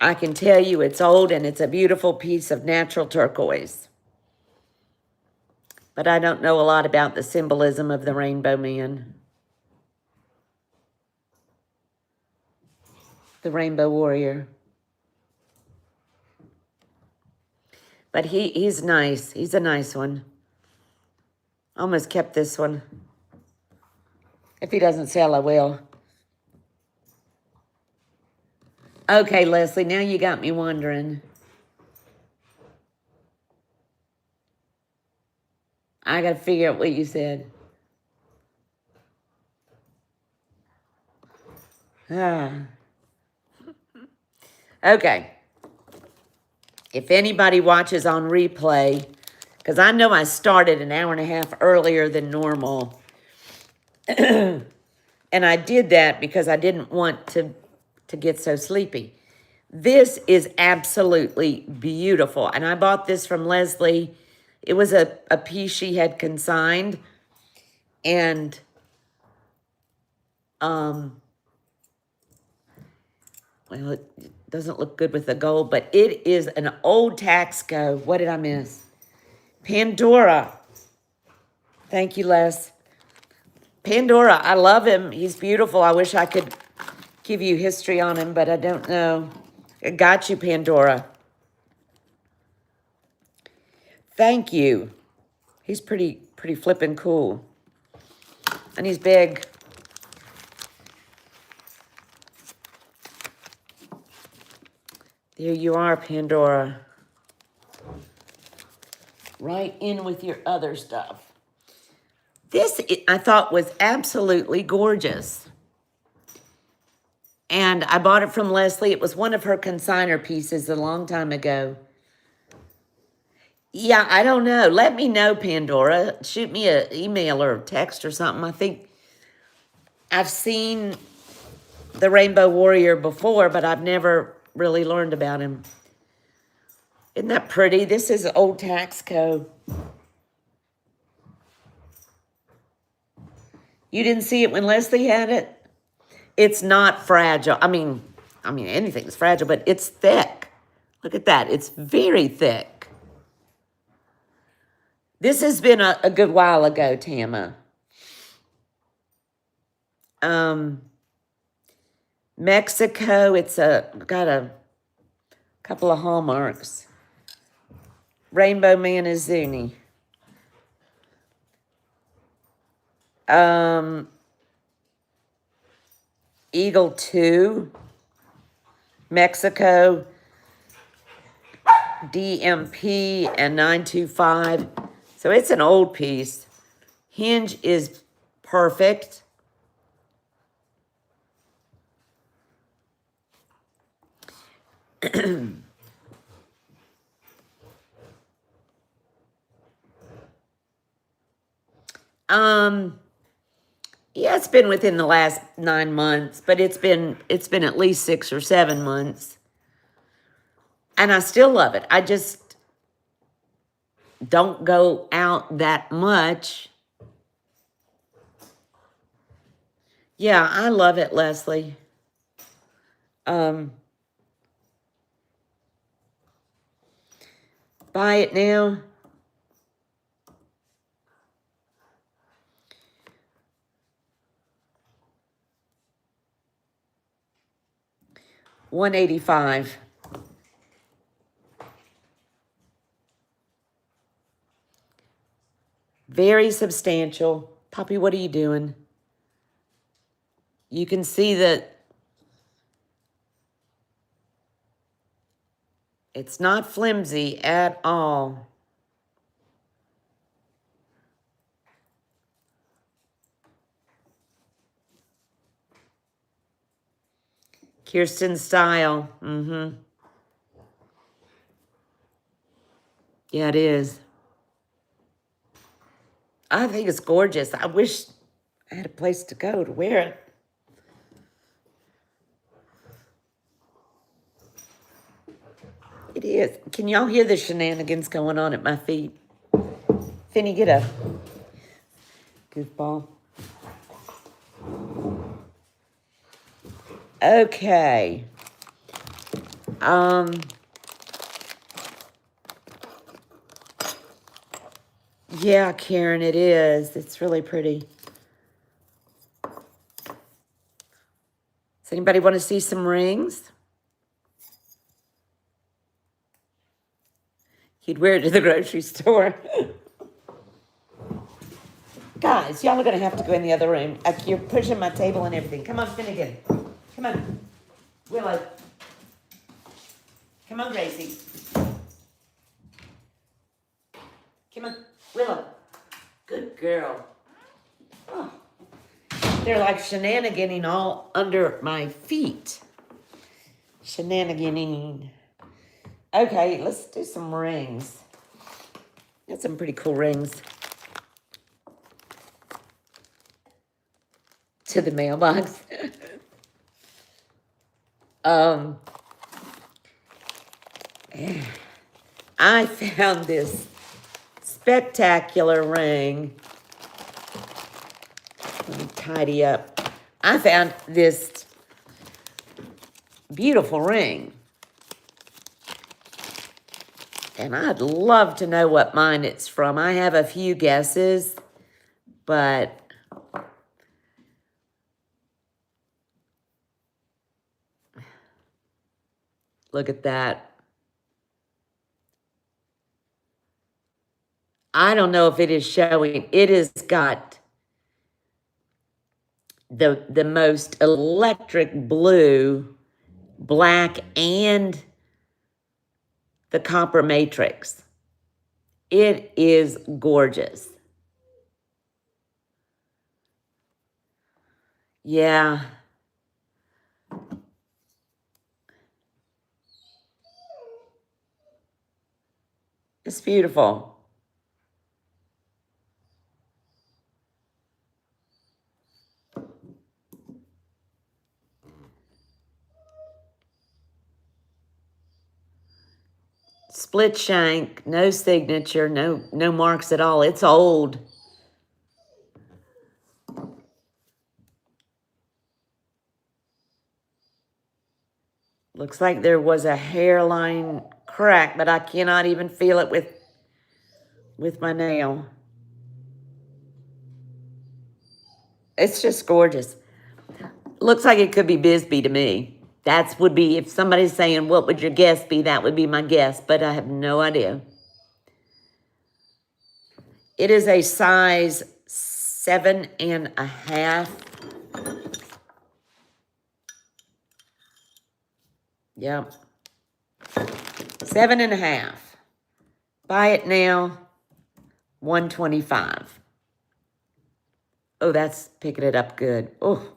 I can tell you it's old and it's a beautiful piece of natural turquoise. But I don't know a lot about the symbolism of the Rainbow Man. The Rainbow Warrior. But he's nice. He's a nice one. Almost kept this one. If he doesn't sell, I will. Okay, Leslie, now you got me wondering. I got to figure out what you said. Okay. If anybody watches on replay, because I know I started an hour and a half earlier than normal. And I did that because I didn't want to get so sleepy. This is absolutely beautiful. And I bought this from Leslie. It was a piece she had consigned. And well, it doesn't look good with the gold, but it is an old Taxco. What did I miss? Pandora. Thank you, Les. Pandora, I love him. He's beautiful. I wish I could give you history on him, but I don't know. I got you, Pandora. Thank you. He's pretty flippin' cool. And he's big. There you are, Pandora. right in with your other stuff. This I thought was absolutely gorgeous. And I bought it from Leslie. It was one of her consignor pieces a long time ago. Yeah, I don't know. Let me know, Pandora. Shoot me an email or text or something. I think I've seen the Rainbow Warrior before, but I've never really learned about him. Isn't that pretty? This is old Taxco. You didn't see it when Leslie had it? It's not fragile. I mean, anything's fragile, but it's thick. Look at that. It's very thick. This has been a good while ago, Tama. Mexico, it's got a couple of hallmarks. Rainbow Manizuni. Eagle 2, Mexico, DMP, and 925. So it's an old piece. Hinge is perfect. Yeah, it's been within the last 9 months, but it's been at least 6 or 7 months. And I still love it. I just don't go out that much. Yeah, I love it, Leslie. Buy it now. $185. Very substantial. Poppy, what are you doing? You can see that it's not flimsy at all. Kirsten style. Yeah, it is. I think it's gorgeous. I wish I had a place to go to wear it. It is. Can y'all hear the shenanigans going on at my feet? Finny, get up. Goofball. Okay. Yeah, Karen, it is. It's really pretty. Does anybody want to see some rings? You'd wear it to the grocery store. Guys, y'all are going to have to go in the other room. You're pushing my table and everything. Come on, Finnegan. Come on. Willow. Come on, Gracie. Come on. Willow. Good girl. Oh. They're like shenaniganing all under my feet. Shenaniganing. Okay, let's do some rings. Got some pretty cool rings. To the mailbox. I found this spectacular ring. Let me tidy up. I found this beautiful ring. And I'd love to know what mine it's from. I have a few guesses, but look at that. I don't know if it is showing. It has got the most electric blue, black, and the copper matrix. It is gorgeous. Yeah. It's beautiful. Split shank, no signature, no marks at all. It's old. Looks like there was a hairline crack, but I cannot even feel it with my nail. It's just gorgeous. Looks like it could be Bisbee to me. That would be, if somebody's saying, what would your guess be? That would be my guess, but I have no idea. It is a size 7.5. Yep. 7.5. Buy it now, $125. Oh, that's picking it up good. Oh.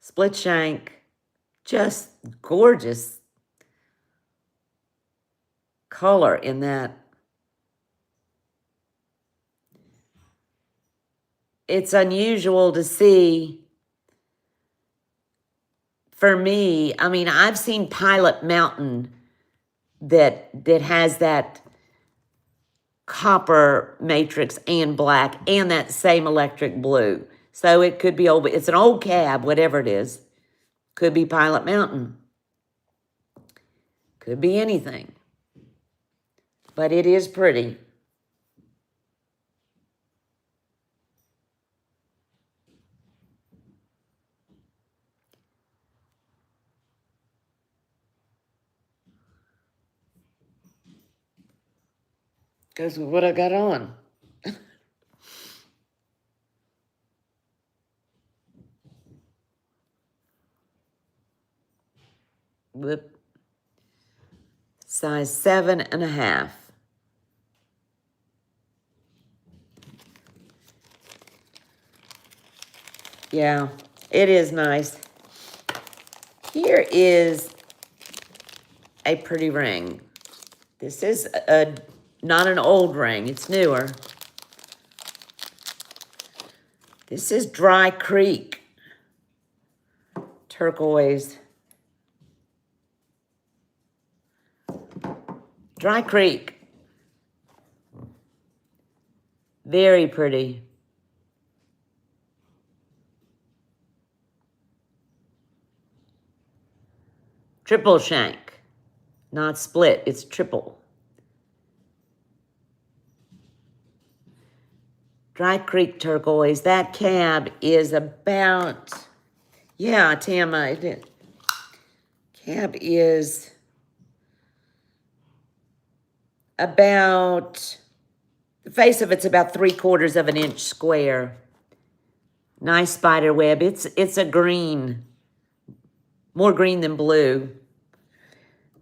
Split shank. Just gorgeous color in that. It's unusual to see, for me. I mean, I've seen Pilot Mountain that has that copper matrix and black and that same electric blue. So it could be old, it's an old cab, whatever it is. Could be Pilot Mountain. Could be anything. But it is pretty. Goes with what I got on. Whoop. Size 7.5. Yeah, it is nice. Here is a pretty ring. This is not an old ring, it's newer. This is Dry Creek. Turquoise. Dry Creek. Very pretty. Triple shank. Not split, it's triple. Dry Creek turquoise. That cab is about, yeah, Tam, I did. Cab is about, the face of it's about 3/4 of an inch square. Nice spider web. It's a green. More green than blue.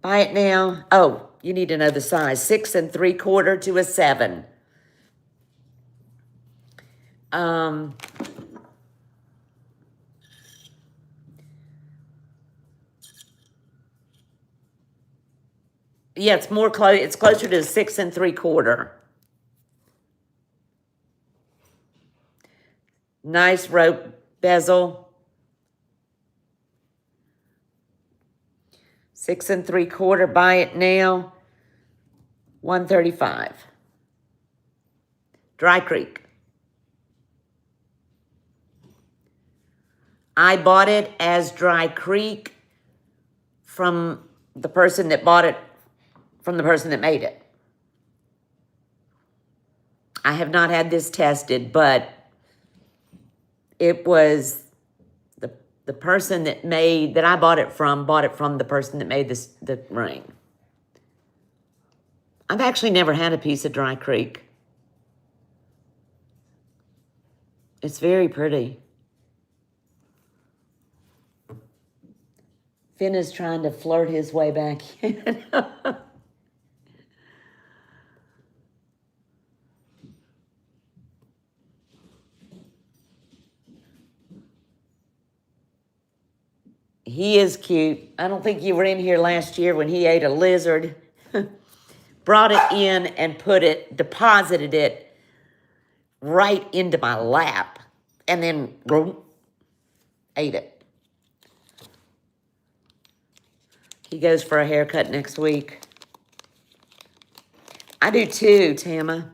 Buy it now. Oh, you need to know the size. 6 3/4 to a 7. Yeah, it's more close. It's closer to 6 3/4. Nice rope bezel. 6 3/4. Buy it now. $135. Dry Creek. I bought it as Dry Creek from the person that bought it, from the person that made it. I have not had this tested, but it was the person that I bought it from the person that made the ring. I've actually never had a piece of Dry Creek. It's very pretty. Finn is trying to flirt his way back in. He is cute. I don't think you were in here last year when he ate a lizard. Brought it in and deposited it right into my lap. And then ate it. He goes for a haircut next week. I do too, Tama.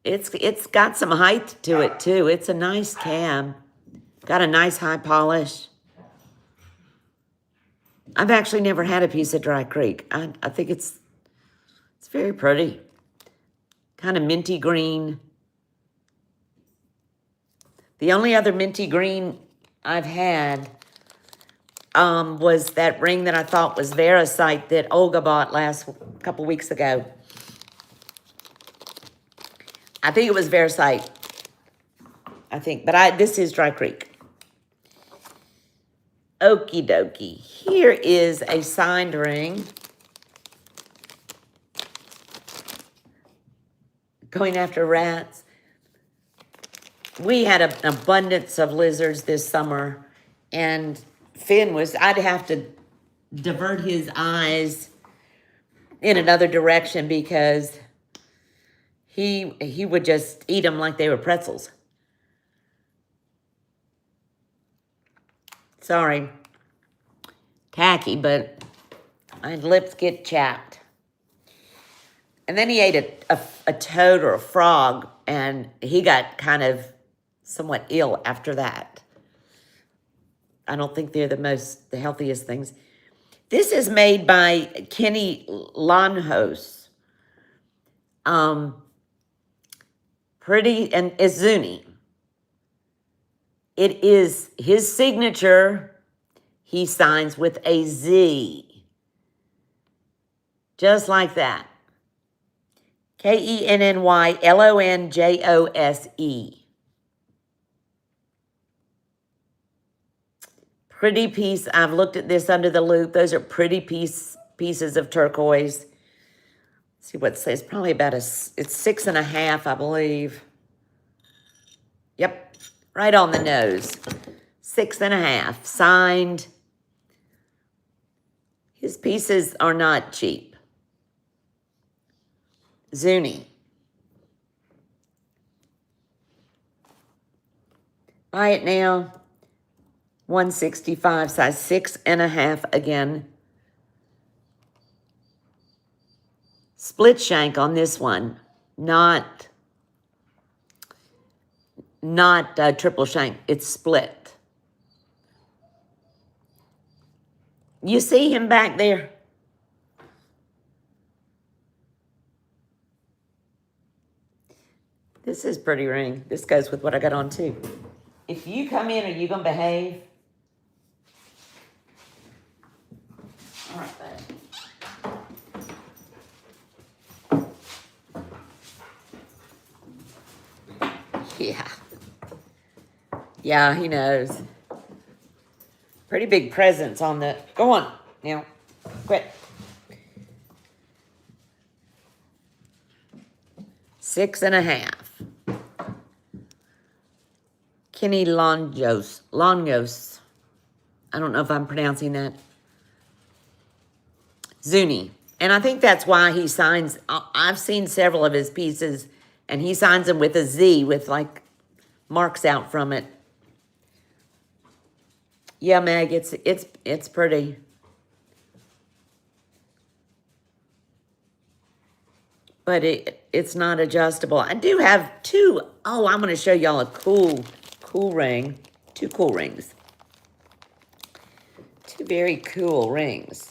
It's got some height to it too. It's a nice cab. Got a nice high polish. I've actually never had a piece of Dry Creek. I think it's very pretty. Kind of minty green. The only other minty green I've had was that ring that I thought was Verasite that Olga bought couple weeks ago. I think it was Verasite. I think, but this is Dry Creek. Okie dokie. Here is a signed ring. Going after rats. We had an abundance of lizards this summer, and I'd have to divert his eyes in another direction because he would just eat them like they were pretzels. Sorry. Tacky, but my lips get chapped. And then he ate a toad or a frog, and he got kind of somewhat ill after that. I don't think they're the healthiest things. This is made by Kenny Lanhos. Pretty, and it's Zuni. It is his signature. He signs with a Z. Just like that. KENNYLONJOSE. Pretty piece. I've looked at this under the loop. Those are pretty pieces of turquoise. Let's see what it says. Probably about it's 6.5, I believe. Yep. Right on the nose. 6.5. Signed. His pieces are not cheap. Zuni. Buy it now. $165, size 6.5 again. Split shank on this one, not triple shank. It's split. You see him back there? This is pretty ring. This goes with what I got on too. If you come in, are you gonna behave? All right, babe. Yeah. Yeah, he knows. Pretty big presence on the... Go on, now. Quit. 6.5. Kenny Longos. I don't know if I'm pronouncing that. Zuni. And I think that's why he signs... I've seen several of his pieces, and he signs them with a Z with, like, marks out from it. Yeah, Meg, it's pretty. But it's not adjustable. I do have two. Oh, I'm going to show y'all a cool ring. Two cool rings. Two very cool rings.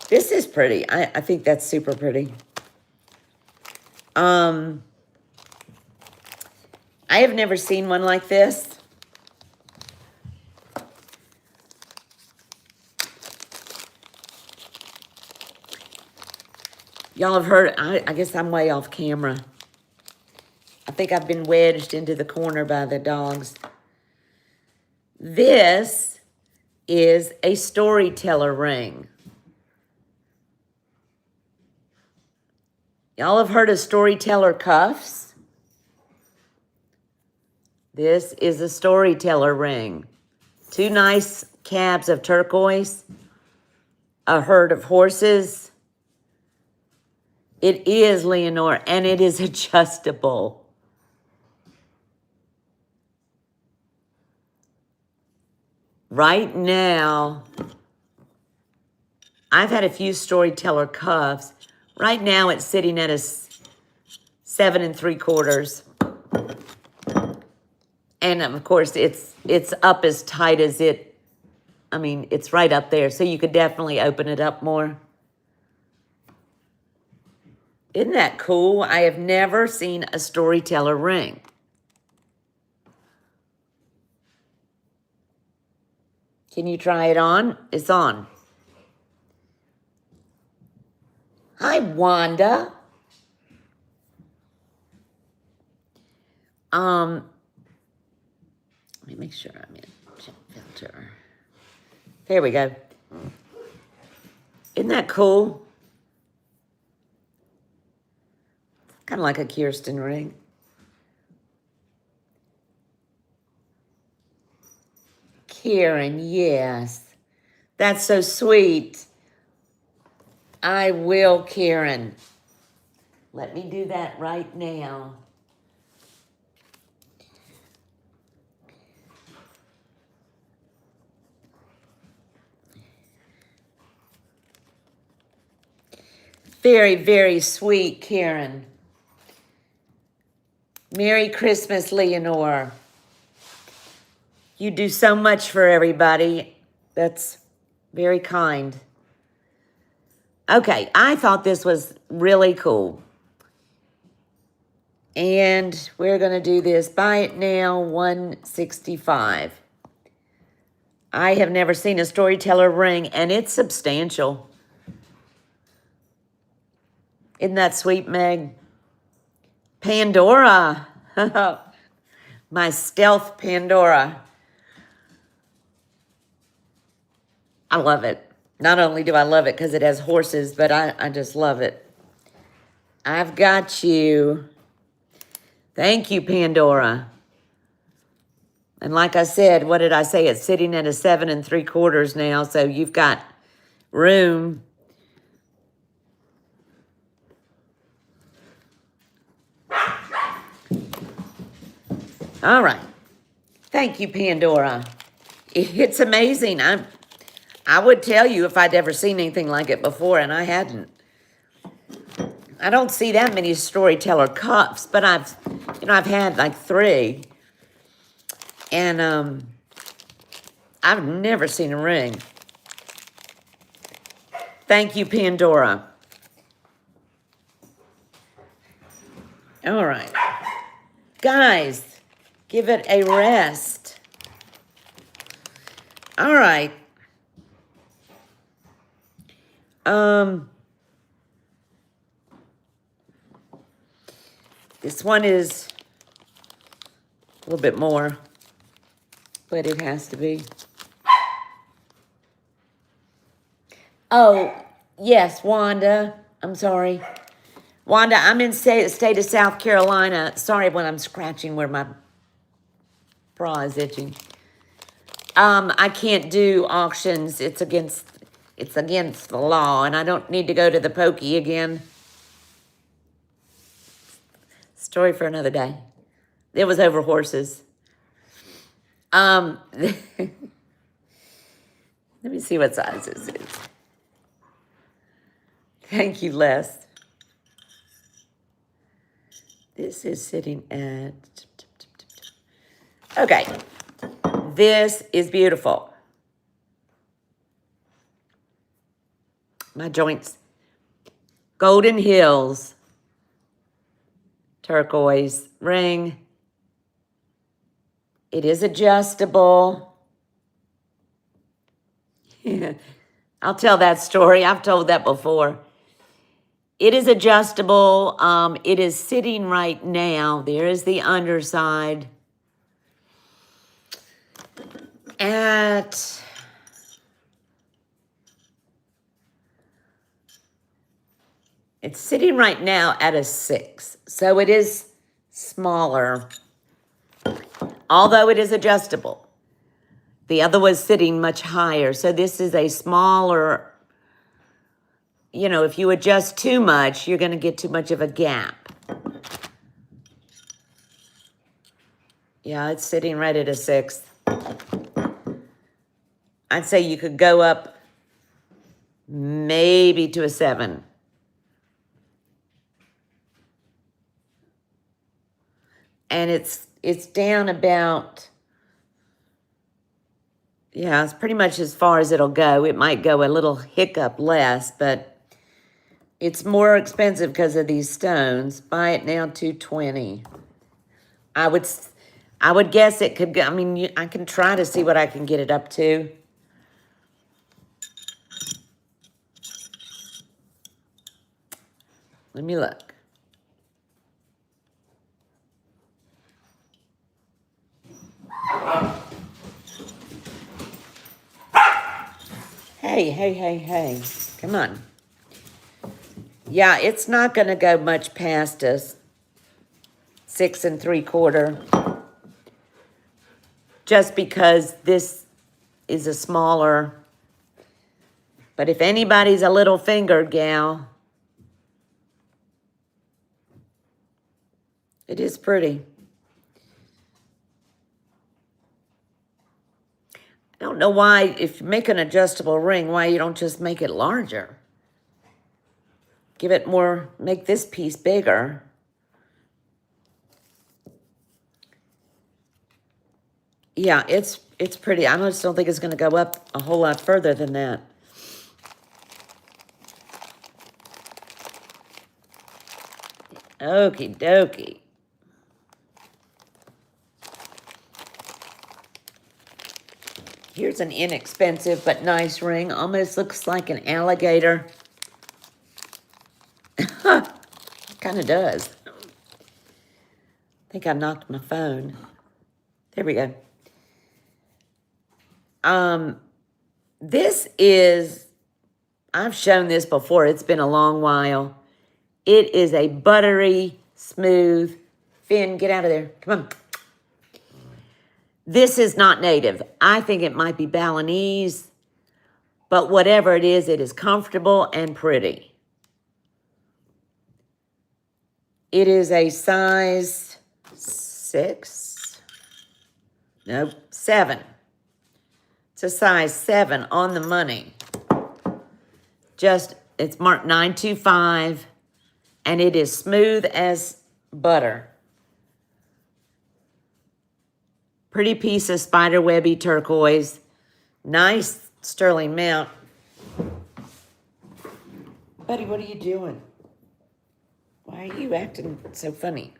This is pretty. I think that's super pretty. I have never seen one like this. Y'all have heard, I guess I'm way off camera. I think I've been wedged into the corner by the dogs. This is a storyteller ring. Y'all have heard of storyteller cuffs? This is a storyteller ring. Two nice calves of turquoise, a herd of horses. It is, Leonore, and it is adjustable. Right now, I've had a few storyteller cuffs. Right now, it's sitting at a 7 3/4. And of course, it's up as tight as it, I mean, it's right up there. So you could definitely open it up more. Isn't that cool? I have never seen a storyteller ring. Can you try it on? It's on. Hi, Wanda. Let me make sure I'm in check filter. There we go. Isn't that cool? Kind of like a Kirsten ring. Karen, yes. That's so sweet. I will, Karen. Let me do that right now. Very, very sweet, Karen. Merry Christmas, Leonore. You do so much for everybody. That's very kind. Okay, I thought this was really cool. And we're going to do this. Buy it now, $165. I have never seen a storyteller ring, and it's substantial. Isn't that sweet, Meg? Pandora. My stealth Pandora. I love it. Not only do I love it because it has horses, but I just love it. I've got you. Thank you, Pandora. And like I said, what did I say? It's sitting at a 7 3/4 now, so you've got room. All right. Thank you, Pandora. It's amazing. I would tell you if I'd ever seen anything like it before, and I hadn't. I don't see that many storyteller cuffs, but I've had like 3. And I've never seen a ring. Thank you, Pandora. All right. Guys, give it a rest. All right. This one is a little bit more, but it has to be. Oh, yes, Wanda. I'm sorry. Wanda, I'm in state of South Carolina. Sorry when I'm scratching where my bra is itching. I can't do auctions. It's against the law, and I don't need to go to the pokey again. Story for another day. It was over horses. Let me see what size this is. Thank you, Les. This is sitting at... Okay. This is beautiful. My joints. Golden Hills. Turquoise ring. It is adjustable. I'll tell that story. I've told that before. It is adjustable. It is sitting right now. There is the underside at... It's sitting right now at a 6. So it is smaller, although it is adjustable. The other was sitting much higher. So this is a smaller, you know, if you adjust too much, you're going to get too much of a gap. Yeah, it's sitting right at a 6. I'd say you could go up maybe to a 7. And it's down about, yeah, it's pretty much as far as it'll go. It might go a little hiccup less, but it's more expensive because of these stones. Buy it now, $220. I would guess it could go, I mean, I can try to see what I can get it up to. Let me look. Hey. Come on. Yeah, it's not going to go much past us. 6 3/4. Just because this is a smaller. But if anybody's a little fingered gal, it is pretty. I don't know why, if you make an adjustable ring, why you don't just make it larger. Give it more, make this piece bigger. Yeah, it's pretty. I just don't think it's going to go up a whole lot further than that. Okie dokie. Here's an inexpensive but nice ring. Almost looks like an alligator. Kind of does. I think I knocked my phone. There we go. This is, I've shown this before. It's been a long while. It is a buttery, smooth, Finn, get out of there. Come on. This is not native. I think it might be Balinese, but whatever it is comfortable and pretty. It is a size 6. Nope, 7. It's a size 7 on the money. It's marked 925, and it is smooth as butter. Pretty piece of spiderwebby turquoise. Nice sterling mount. Buddy, what are you doing? Why are you acting so funny?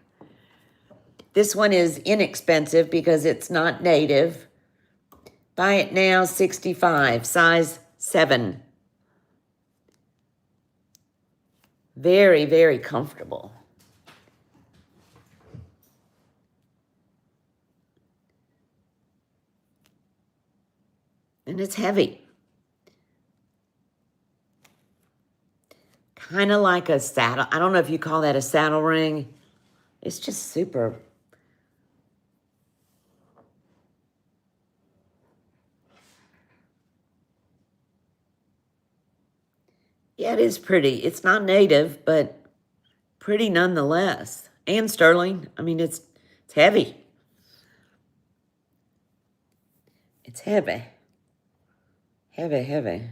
This one is inexpensive because it's not native. Buy it now, $65, size 7. Very, very comfortable. And it's heavy. Kind of like a saddle. I don't know if you call that a saddle ring. It's just super. Yeah, it is pretty. It's not native, but pretty nonetheless. And sterling. I mean, it's heavy. It's heavy. Heavy.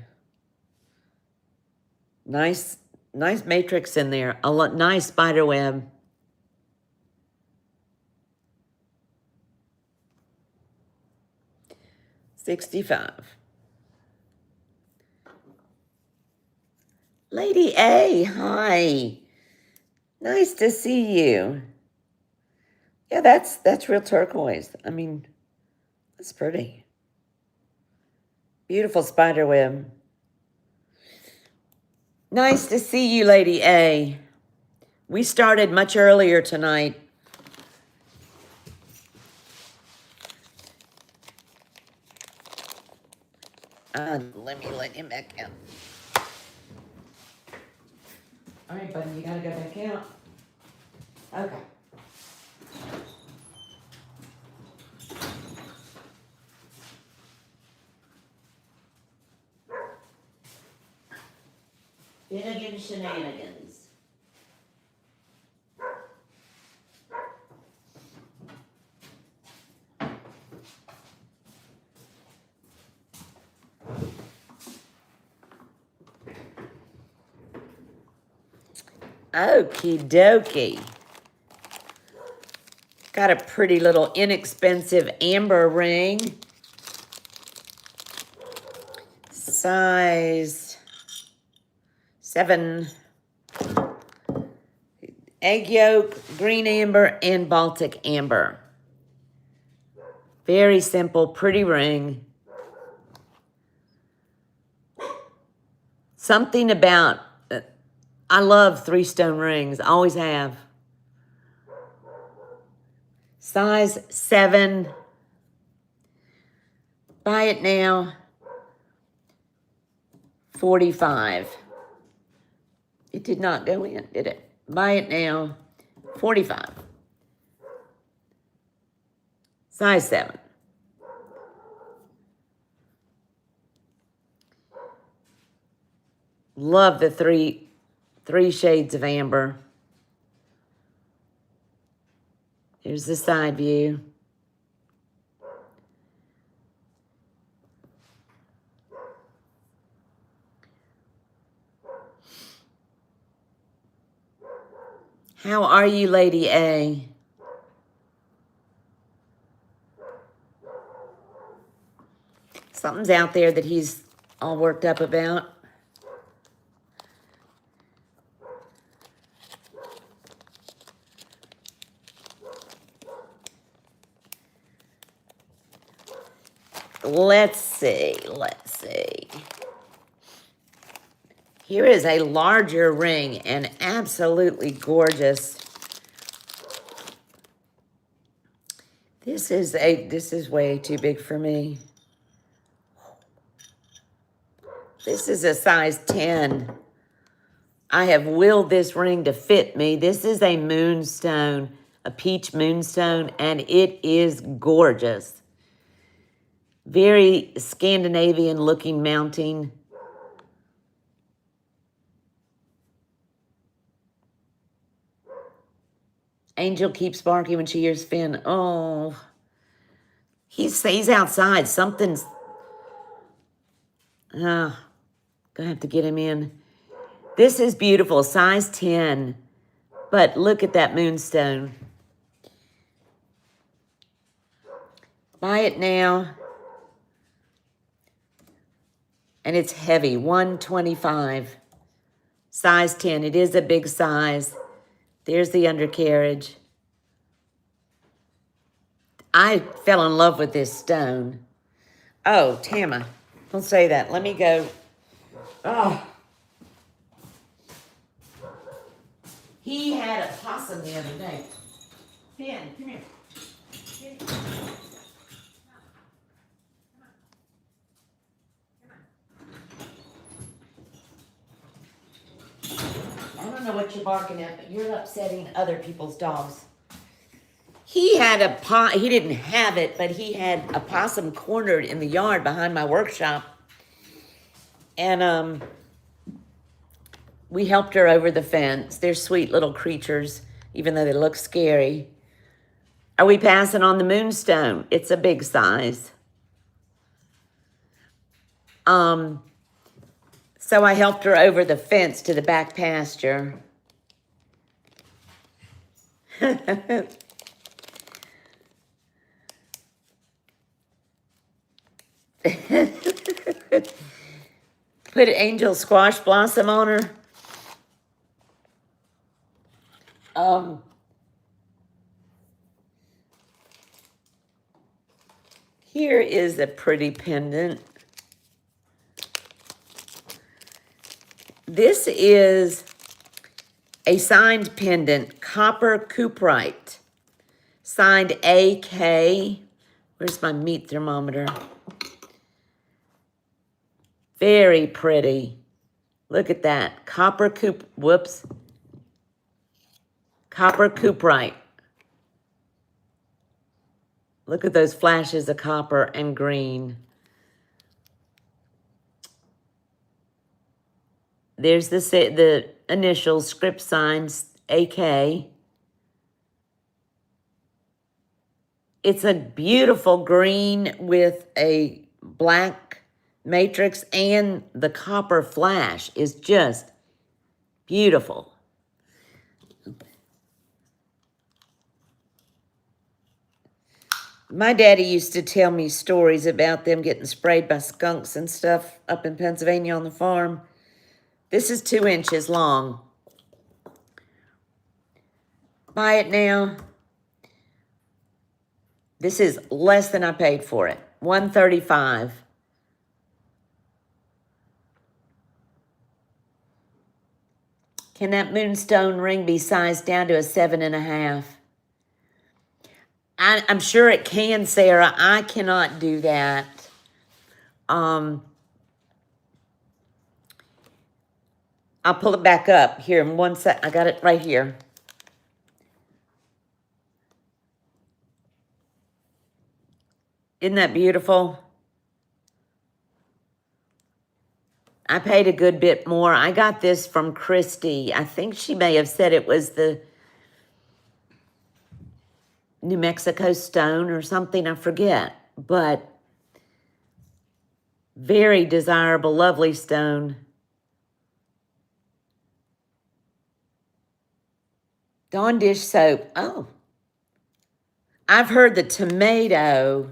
Nice matrix in there. Nice spider web. $65. Lady A, hi. Nice to see you. Yeah, that's real turquoise. I mean, that's pretty. Beautiful spider web. Nice to see you, Lady A. We started much earlier tonight. Let me let him back out. All right, buddy, you gotta go back out. Okay. Finnegan shenanigans. Okie dokie. Got a pretty little inexpensive amber ring. Size 7. Egg yolk, green amber, and Baltic amber. Very simple, pretty ring. Something about, I love 3-stone rings, always have. Size 7. Buy it now. $45. It did not go in, did it? Buy it now. $45. Size 7. Love the three shades of amber. Here's the side view. How are you, Lady A? Something's out there that he's all worked up about. Let's see. Here is a larger ring and absolutely gorgeous. This is way too big for me. This is a size 10. I have willed this ring to fit me. This is a moonstone, a peach moonstone, and it is gorgeous. Very Scandinavian looking mounting. Angel keeps barking when she hears Finn. Oh, he's outside. Something's, gonna have to get him in. This is beautiful, size 10. But look at that moonstone. Buy it now. And it's heavy, $125. Size 10, it is a big size. There's the undercarriage. I fell in love with this stone. Oh, Tama, don't say that. Let me go. Oh. He had a possum the other day. Finn, come here. Finn. I don't know what you're barking at, but you're upsetting other people's dogs. He had he didn't have it, but he had a possum cornered in the yard behind my workshop. And we helped her over the fence. They're sweet little creatures, even though they look scary. Are we passing on the moonstone? It's a big size. So I helped her over the fence to the back pasture. Put angel squash blossom on her. Here is a pretty pendant. This is a signed pendant, copper cuprite, signed AK. Where's my meat thermometer? Very pretty. Look at that. Copper cuprite. Look at those flashes of copper and green. There's the initials, script signs, AK. It's a beautiful green with a black matrix, and the copper flash is just beautiful. My daddy used to tell me stories about them getting sprayed by skunks and stuff up in Pennsylvania on the farm. This is 2 inches long. Buy it now. This is less than I paid for it. $135. Can that moonstone ring be sized down to a 7.5? I'm sure it can, Sarah. I cannot do that. I'll pull it back up here in 1 sec. I got it right here. Isn't that beautiful? I paid a good bit more. I got this from Christy. I think she may have said it was the New Mexico stone or something. I forget. But very desirable, lovely stone. Dawn dish soap. Oh. I've heard the tomato.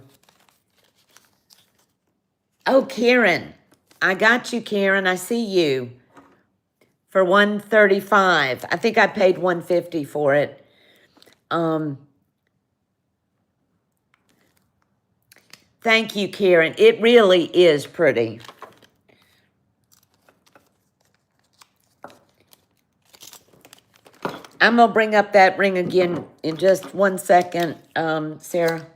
Oh, Karen. I got you, Karen. I see you. For $135. I think I paid $150 for it. Thank you, Karen. It really is pretty. I'm going to bring up that ring again in just 1 second, Sarah.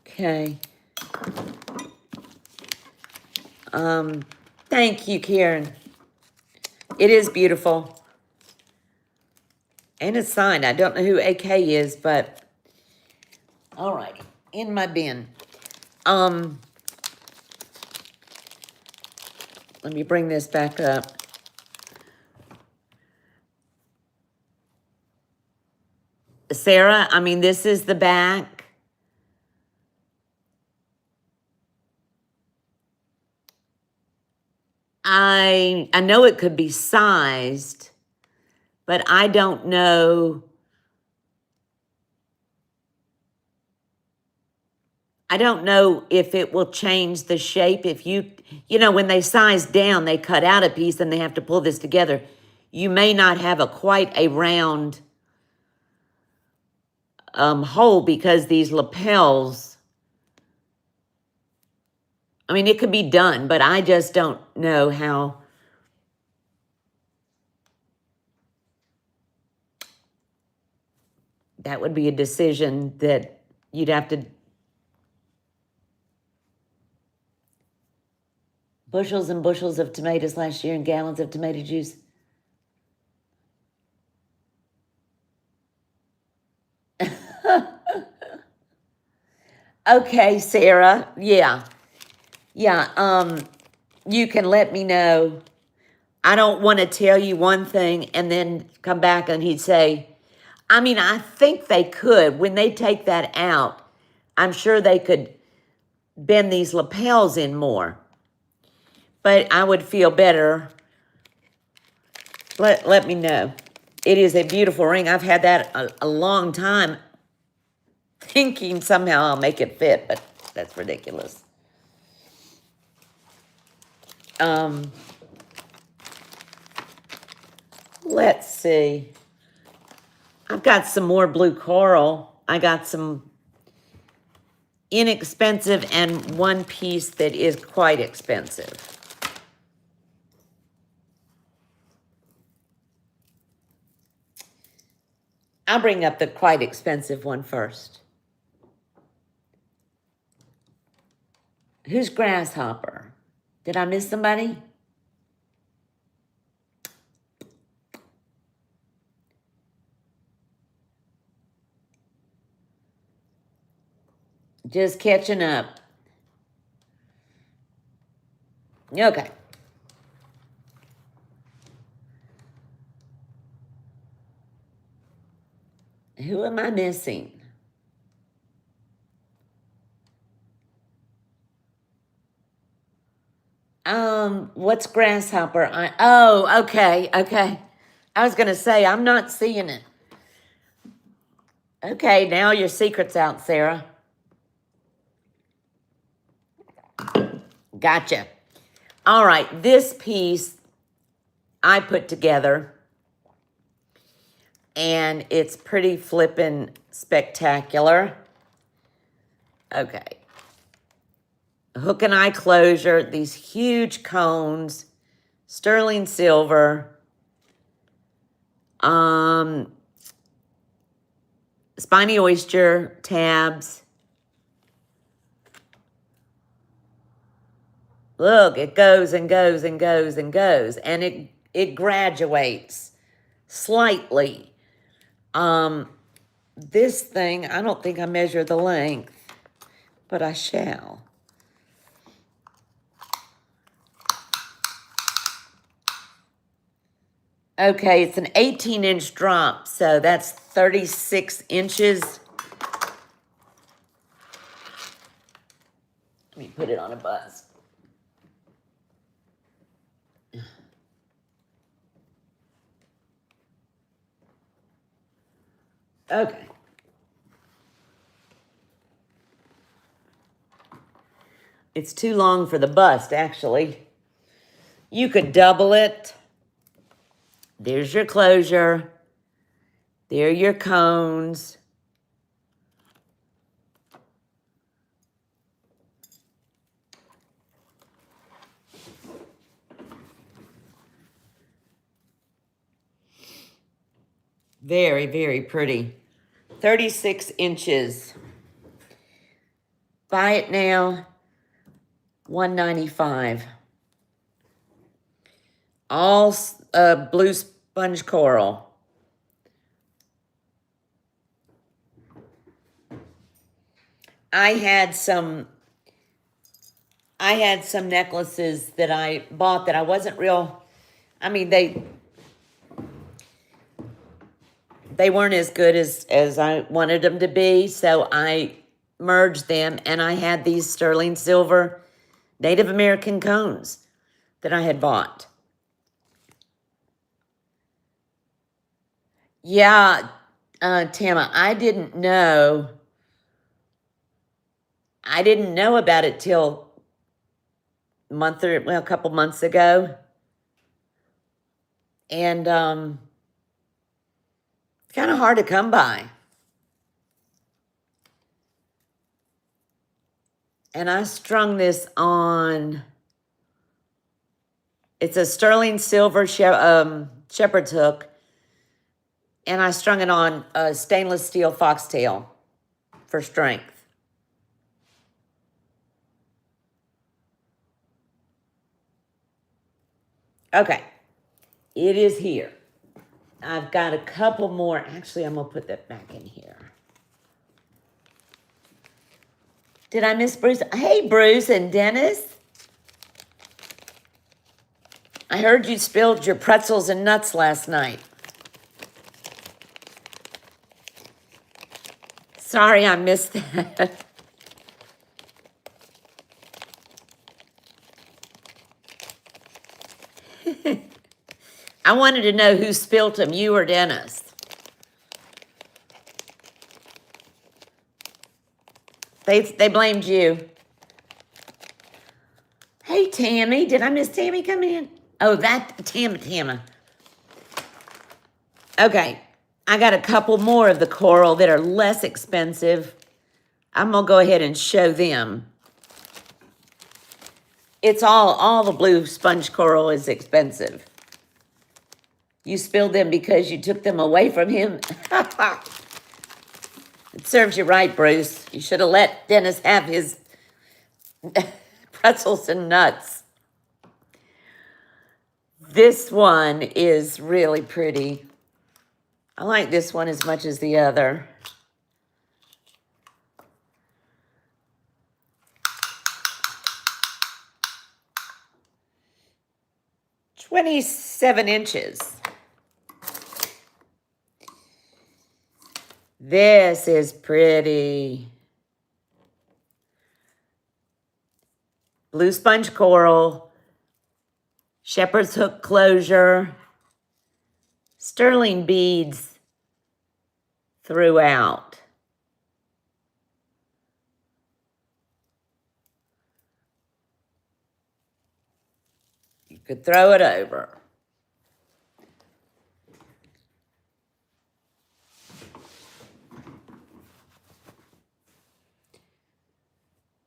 Okay. Thank you, Karen. It is beautiful. And it's signed. I don't know who AK is, but all right. In my bin. Let me bring this back up. Sarah, I mean, this is the back. I know it could be sized, but I don't know. I don't know if it will change the shape. If you know, when they size down, they cut out a piece and they have to pull this together. You may not have quite a round hole because these lapels, I mean, it could be done, but I just don't know how. That would be a decision that you'd have to. Bushels and bushels of tomatoes last year and gallons of tomato juice. Okay, Sarah. Yeah. You can let me know. I don't want to tell you one thing and then come back and he'd say, I mean, I think they could. When they take that out, I'm sure they could bend these lapels in more. But I would feel better. Let me know. It is a beautiful ring. I've had that a long time, thinking somehow I'll make it fit, but that's ridiculous. Let's see. I've got some more blue coral. I got some inexpensive and one piece that is quite expensive. I'll bring up the quite expensive one first. Who's Grasshopper? Did I miss somebody? Just catching up. Okay. Who am I missing? What's grasshopper? Okay. I was gonna say I'm not seeing it. Okay, now your secret's out, Sarah. Gotcha. All right, this piece I put together, and it's pretty flippin' spectacular. Okay. Hook and eye closure, these huge cones, sterling silver, spiny oyster tabs. Look, it goes and goes and goes and goes, and it graduates slightly. This thing, I don't think I measured the length, but I shall. Okay, it's an 18-inch drop, so that's 36 inches. Let me put it on a buzz. Okay. It's too long for the bust, actually. You could double it. There's your closure. There are your cones. Very, very pretty. 36 inches. Buy it now. $195. All blue sponge coral. I had some necklaces that I bought that I wasn't real, I mean, they weren't as good as I wanted them to be, so I merged them, and I had these sterling silver Native American cones that I had bought. Yeah, Tama, I didn't know about it till a couple months ago. And it's kind of hard to come by. And I strung this on, it's a sterling silver shepherd's hook. And I strung it on a stainless steel foxtail for strength. Okay, it is here. I've got a couple more. Actually, I'm going to put that back in here. Did I miss Bruce? Hey, Bruce and Dennis. I heard you spilled your pretzels and nuts last night. Sorry, I missed that. I wanted to know who spilled them, you or Dennis. They blamed you. Hey, Tammy. Did I miss Tammy come in? Oh, that Tama. Okay. I got a couple more of the coral that are less expensive. I'm going to go ahead and show them. It's all the blue sponge coral is expensive. You spilled them because you took them away from him. It serves you right, Bruce. You should have let Dennis have his pretzels and nuts. This one is really pretty. I like this one as much as the other. 27 inches. This is pretty. Blue sponge coral, shepherd's hook closure, sterling beads throughout. You could throw it over.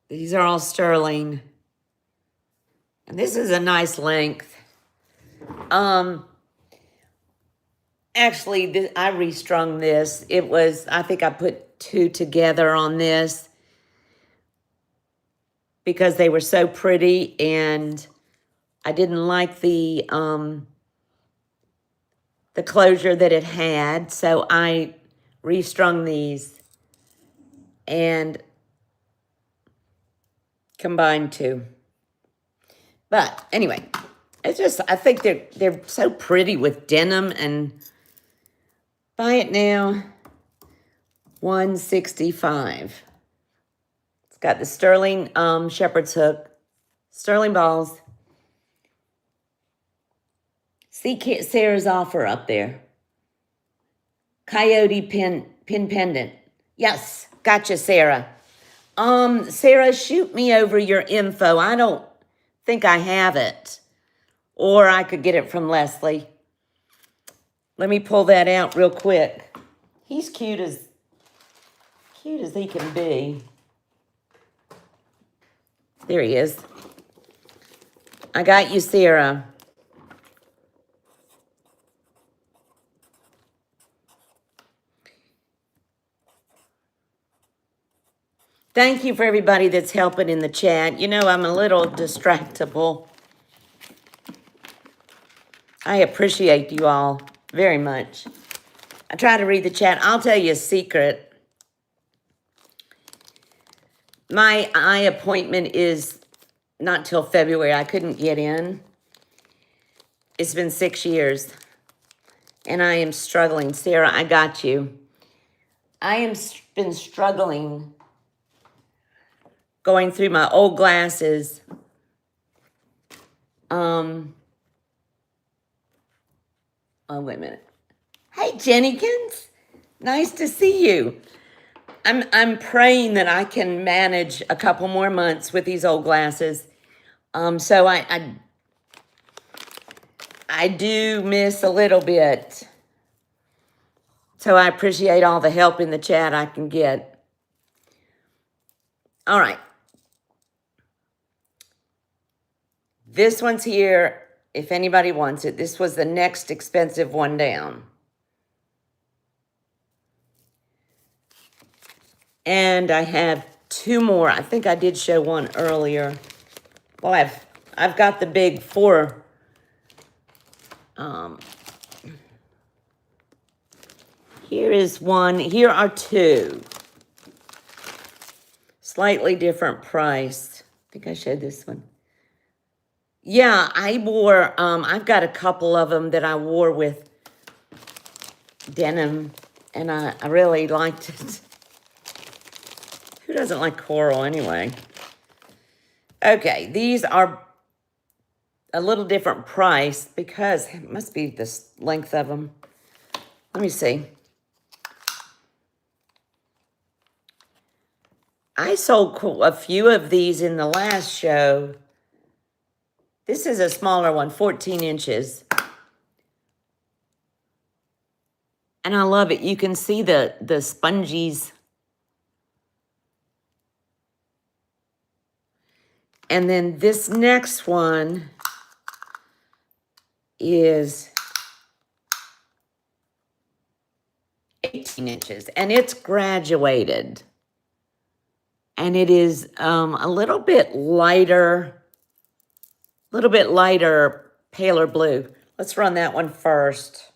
These are all sterling. And this is a nice length. Actually, I restrung this. It was, I think I put 2 together on this because they were so pretty, and I didn't like the closure that it had, so I restrung these and combined 2. But anyway, it's just, I think they're so pretty with denim. And buy it now, $165. It's got the sterling shepherd's hook, sterling balls. See Sarah's offer up there. Coyote pin pendant. Yes, gotcha, Sarah. Sarah, shoot me over your info. I don't think I have it. Or I could get it from Leslie. Let me pull that out real quick. He's cute as he can be. There he is. I got you, Sarah. Thank you for everybody that's helping in the chat. You know, I'm a little distractible. I appreciate you all very much. I try to read the chat. I'll tell you a secret. My eye appointment is not till February. I couldn't get in. It's been 6 years. And I am struggling. Sarah, I got you. I am been struggling going through my old glasses. Oh, wait a minute. Hey, Jennykins. Nice to see you. I'm praying that I can manage a couple more months with these old glasses. So I do miss a little bit. So I appreciate all the help in the chat I can get. All right. This one's here. If anybody wants it, this was the next expensive one down. And I have 2 more. I think I did show one earlier. Well, I've got the big 4. Here is one. Here are 2. Slightly different price. I think I showed this one. Yeah, I wore, I've got a couple of them that I wore with denim, and I really liked it. Who doesn't like coral anyway? Okay, these are a little different price because it must be the length of them. Let me see. I sold a few of these in the last show. This is a smaller one, 14 inches. And I love it. You can see the spongies. And then this next one is 18 inches. And it's graduated. And it is a little bit lighter, paler blue. Let's run that one first.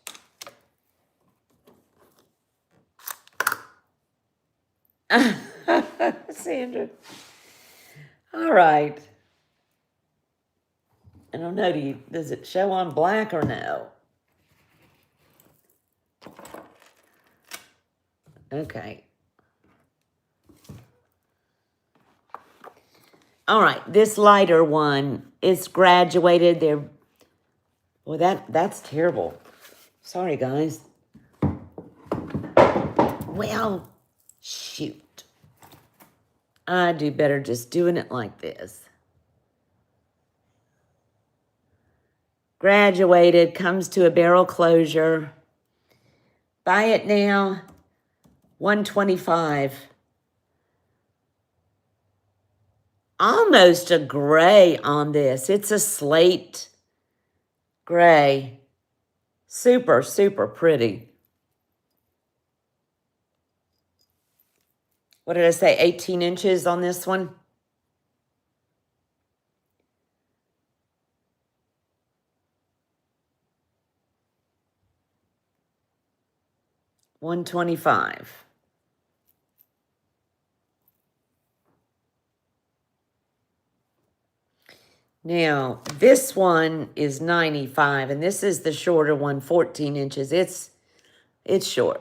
Sandra. All right. I don't know, does it show on black or no? Okay. All right, this lighter one is graduated. Well, that's terrible. Sorry, guys. Well, shoot. I do better just doing it like this. Graduated, comes to a barrel closure. Buy it now, $125. Almost a gray on this. It's a slate gray. Super, super pretty. What did I say, 18 inches on this one? $125. Now, this one is 95, and this is the shorter one, 14 inches. It's short.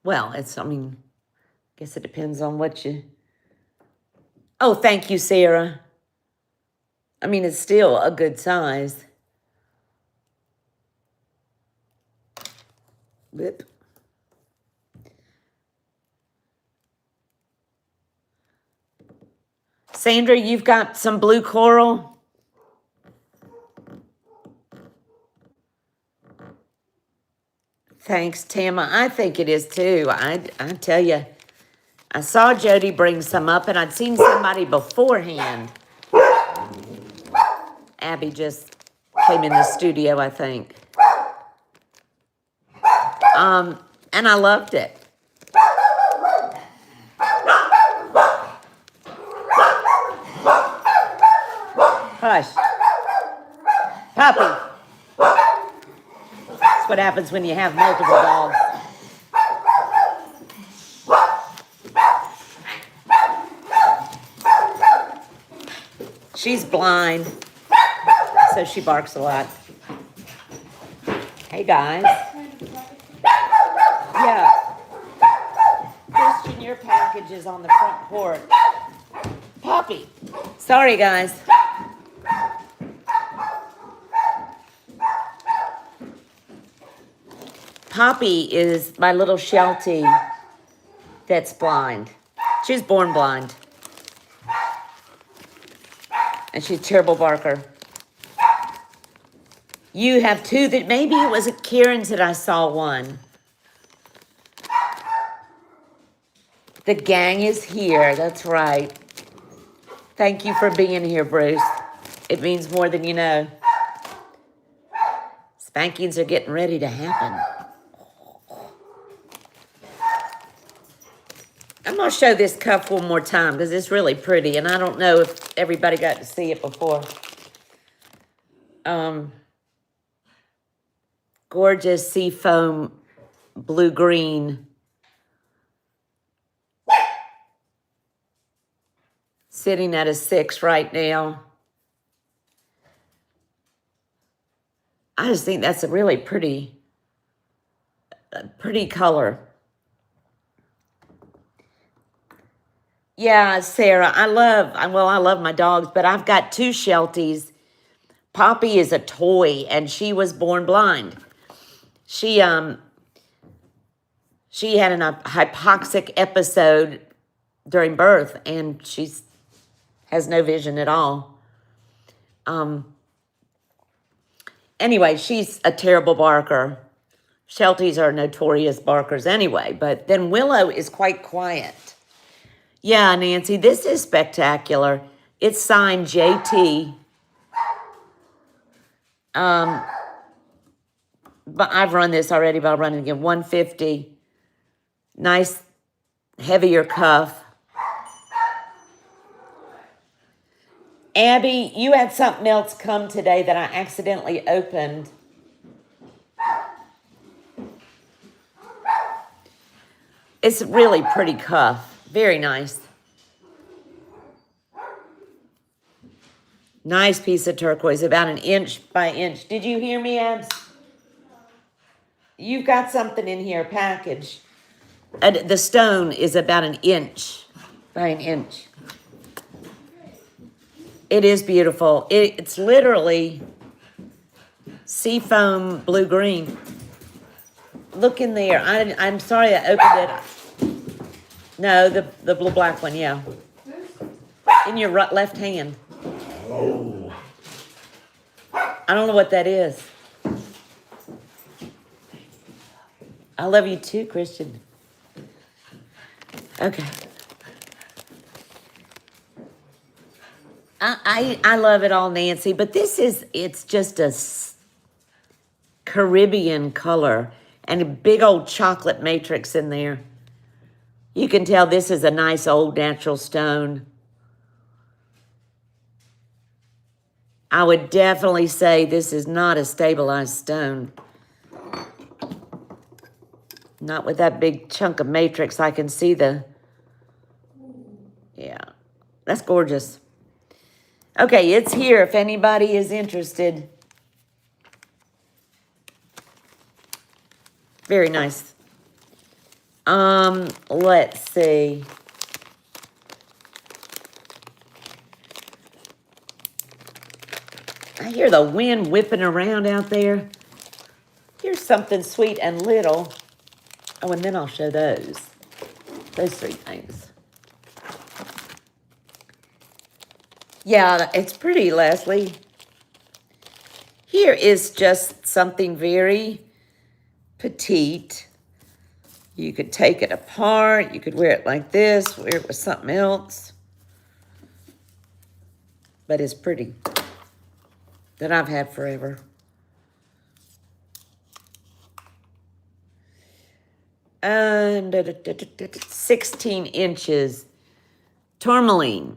Well, I guess it depends on what you... Oh, thank you, Sarah. I mean, it's still a good size. Whip. Sandra, you've got some blue coral? Thanks, Tama. I think it is too. I tell you, I saw Jody bring some up, and I'd seen somebody beforehand. Abby just came in the studio, I think. And I loved it. Hush. Puppy. That's what happens when you have multiple dogs. She's blind, so she barks a lot. Hey, guys. Yeah. Christian, your package is on the front porch. Poppy. Sorry, guys. Poppy is my little Sheltie that's blind. She was born blind. And she's a terrible barker. You have two that maybe it was at Kieran's that I saw one. The gang is here. That's right. Thank you for being here, Bruce. It means more than you know. Spankings are getting ready to happen. I'm going to show this cuff one more time because it's really pretty, and I don't know if everybody got to see it before. Gorgeous seafoam blue-green. Sitting at a 6 right now. I just think that's a really pretty color. Yeah, Sarah, I love my dogs, but I've got two Shelties. Poppy is a toy, and she was born blind. She had a hypoxic episode during birth, and she has no vision at all. Anyway, she's a terrible barker. Shelties are notorious barkers anyway, but then Willow is quite quiet. Yeah, Nancy, this is spectacular. It's signed JT. But I've run this already, but I'll run it again. 150. Nice, heavier cuff. Abby, you had something else come today that I accidentally opened. It's a really pretty cuff. Very nice. Nice piece of turquoise, about 1" by 1". Did you hear me, Abs? You've got something in here, package. The stone is about 1" by 1". It is beautiful. It's literally seafoam blue-green. Look in there. I'm sorry I opened it. No, the blue-black one, yeah. In your left hand. Oh. I don't know what that is. I love you too, Christian. Okay. I love it all, Nancy, but it's just a Caribbean color and a big old chocolate matrix in there. You can tell this is a nice old natural stone. I would definitely say this is not a stabilized stone. Not with that big chunk of matrix. I can see yeah, that's gorgeous. Okay, it's here if anybody is interested. Very nice. Let's see. I hear the wind whipping around out there. Here's something sweet and little. Oh, and then I'll show those 3 things. Yeah, it's pretty, Leslie. Here is just something very petite. You could take it apart. You could wear it like this, wear it with something else. But it's pretty. That I've had forever. And 16 inches. Tourmaline.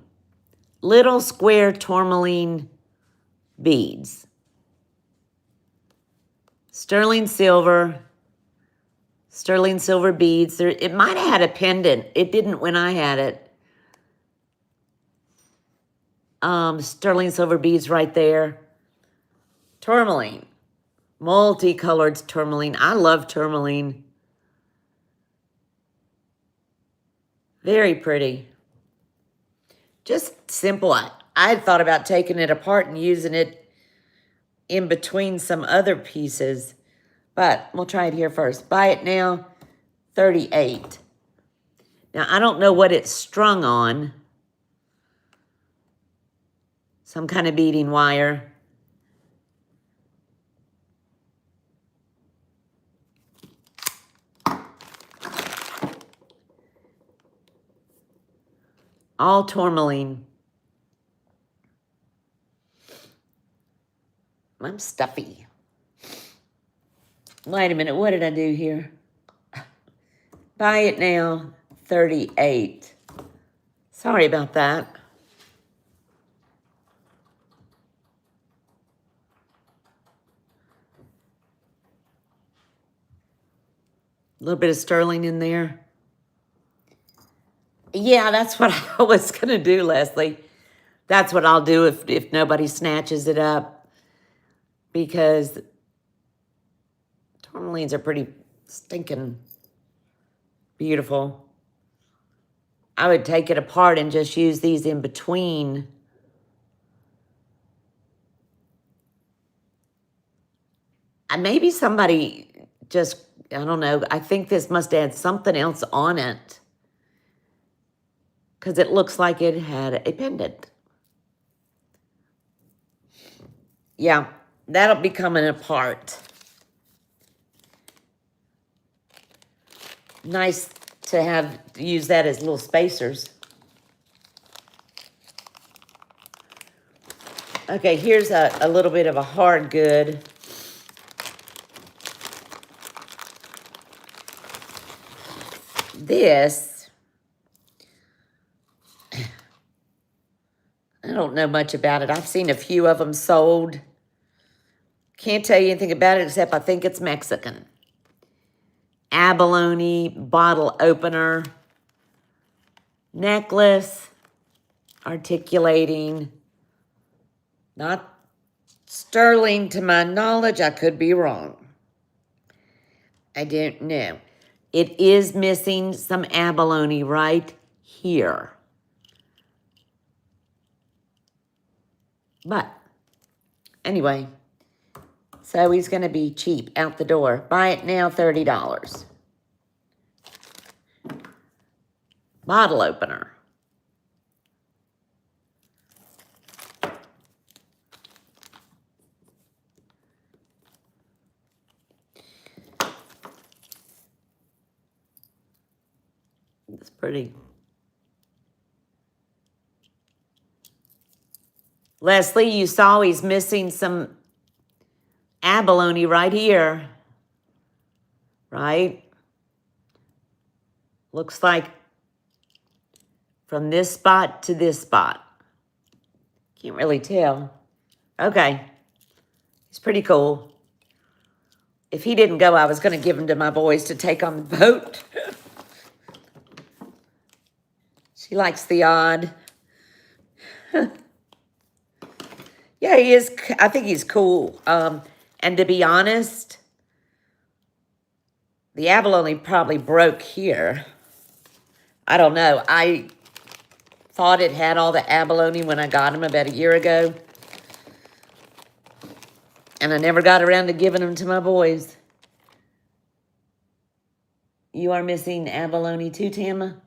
Little square tourmaline beads. Sterling silver beads. It might have had a pendant. It didn't when I had it. Sterling silver beads right there. Tourmaline. Multicolored tourmaline. I love tourmaline. Very pretty. Just simple. I had thought about taking it apart and using it in between some other pieces. But we'll try it here first. Buy it now, $38. Now, I don't know what it's strung on. Some kind of beading wire. All tourmaline. I'm stuffy. Wait a minute, what did I do here? Buy it now, $38. Sorry about that. A little bit of sterling in there. Yeah, that's what I was going to do, Leslie. That's what I'll do if nobody snatches it up. Because tourmalines are pretty stinking beautiful. I would take it apart and just use these in between. And maybe somebody just, I don't know, I think this must add something else on it. Because it looks like it had a pendant. Yeah, that'll be coming apart. Nice to use that as little spacers. Okay, here's a little bit of a hard good. This, I don't know much about it. I've seen a few of them sold. Can't tell you anything about it except I think it's Mexican. Abalone bottle opener. Necklace. Articulating. Not sterling to my knowledge. I could be wrong. I don't know. It is missing some abalone right here. But anyway, so he's going to be cheap out the door. Buy it now, $30. Bottle opener. It's pretty. Leslie, you saw he's missing some abalone right here. Right? Looks like from this spot to this spot. Can't really tell. Okay. He's pretty cool. If he didn't go, I was going to give him to my boys to take on the boat. She likes the odd. Yeah, he is. I think he's cool. And to be honest, the abalone probably broke here. I don't know. I thought it had all the abalone when I got him about a year ago. And I never got around to giving them to my boys. You are missing abalone too, Tama?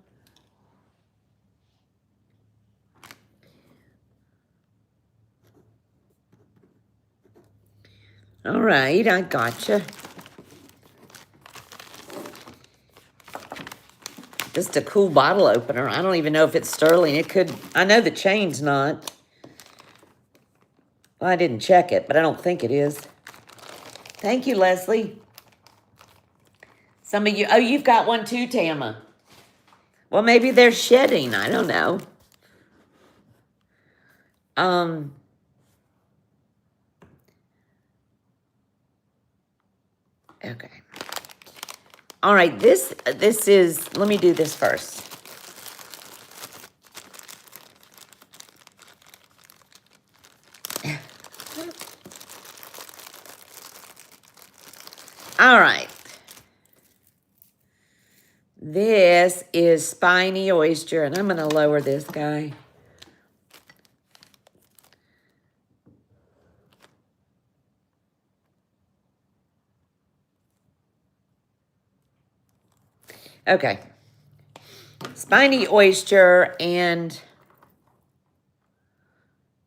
All right, I gotcha. Just a cool bottle opener. I don't even know if it's sterling. It could, I know the chain's not. Well, I didn't check it, but I don't think it is. Thank you, Leslie. Some of you, oh, you've got one too, Tama. Well, maybe they're shedding. I don't know. Okay. All right, this is, let me do this first. All right. This is spiny oyster, and I'm going to lower this guy. Okay. Spiny oyster and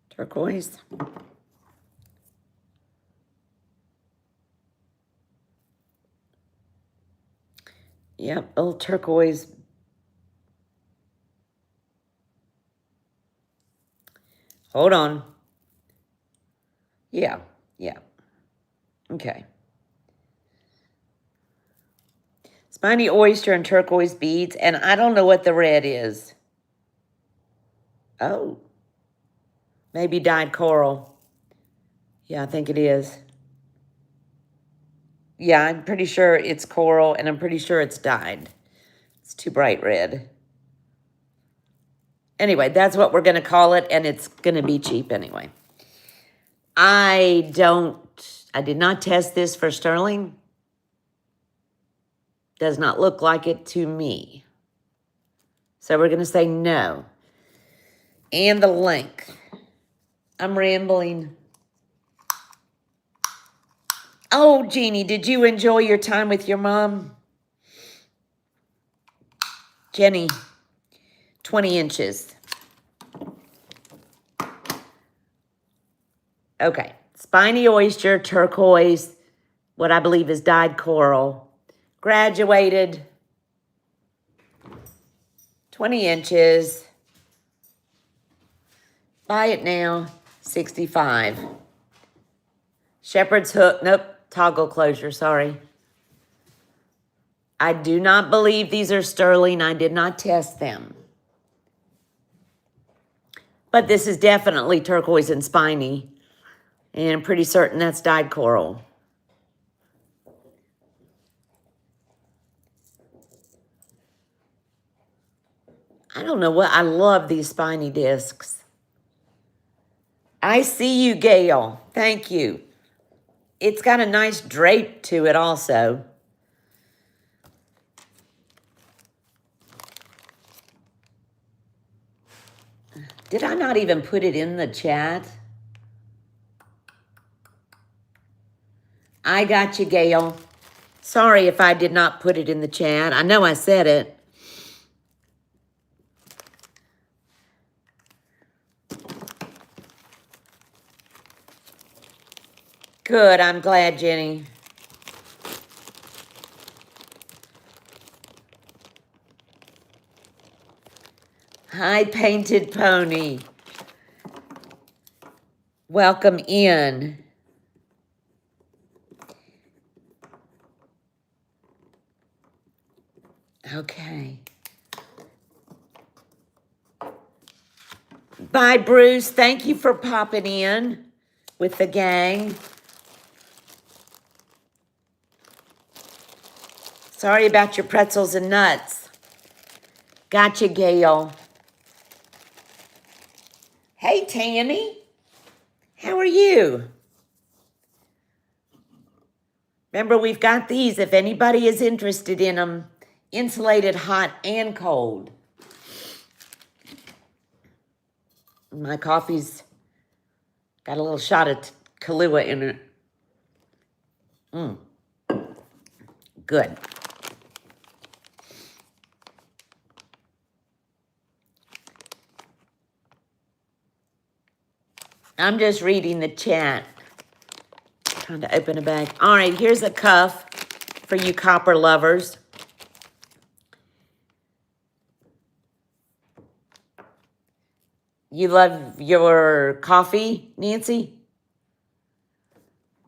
turquoise. Yep, little turquoise. Hold on. Yeah. Okay. Spiny oyster and turquoise beads, and I don't know what the red is. Oh. Maybe dyed coral. Yeah, I think it is. Yeah, I'm pretty sure it's coral, and I'm pretty sure it's dyed. It's too bright red. Anyway, that's what we're going to call it, and it's going to be cheap anyway. I did not test this for sterling. Does not look like it to me. So we're going to say no. And the length. I'm rambling. Oh, Jeannie, did you enjoy your time with your mom? Jenny, 20 inches. Okay, spiny oyster, turquoise, what I believe is dyed coral. Graduated, 20 inches. Buy it now, 65. Shepherd's hook, nope, toggle closure, sorry. I do not believe these are sterling. I did not test them. But this is definitely turquoise and spiny. And I'm pretty certain that's dyed coral. I don't know what, I love these spiny discs. I see you, Gail. Thank you. It's got a nice drape to it also. Did I not even put it in the chat? I got you, Gail. Sorry if I did not put it in the chat. I know I said it. Good, I'm glad, Jenny. Hi, Painted Pony. Welcome in. Okay. Bye, Bruce. Thank you for popping in with the gang. Sorry about your pretzels and nuts. Gotcha, Gail. Hey, Tanny. How are you? Remember, we've got these if anybody is interested in them. Insulated hot and cold. My coffee's got a little shot of Kahlua in it. Good. I'm just reading the chat. Trying to open a bag. All right, here's a cuff for you copper lovers. You love your coffee, Nancy?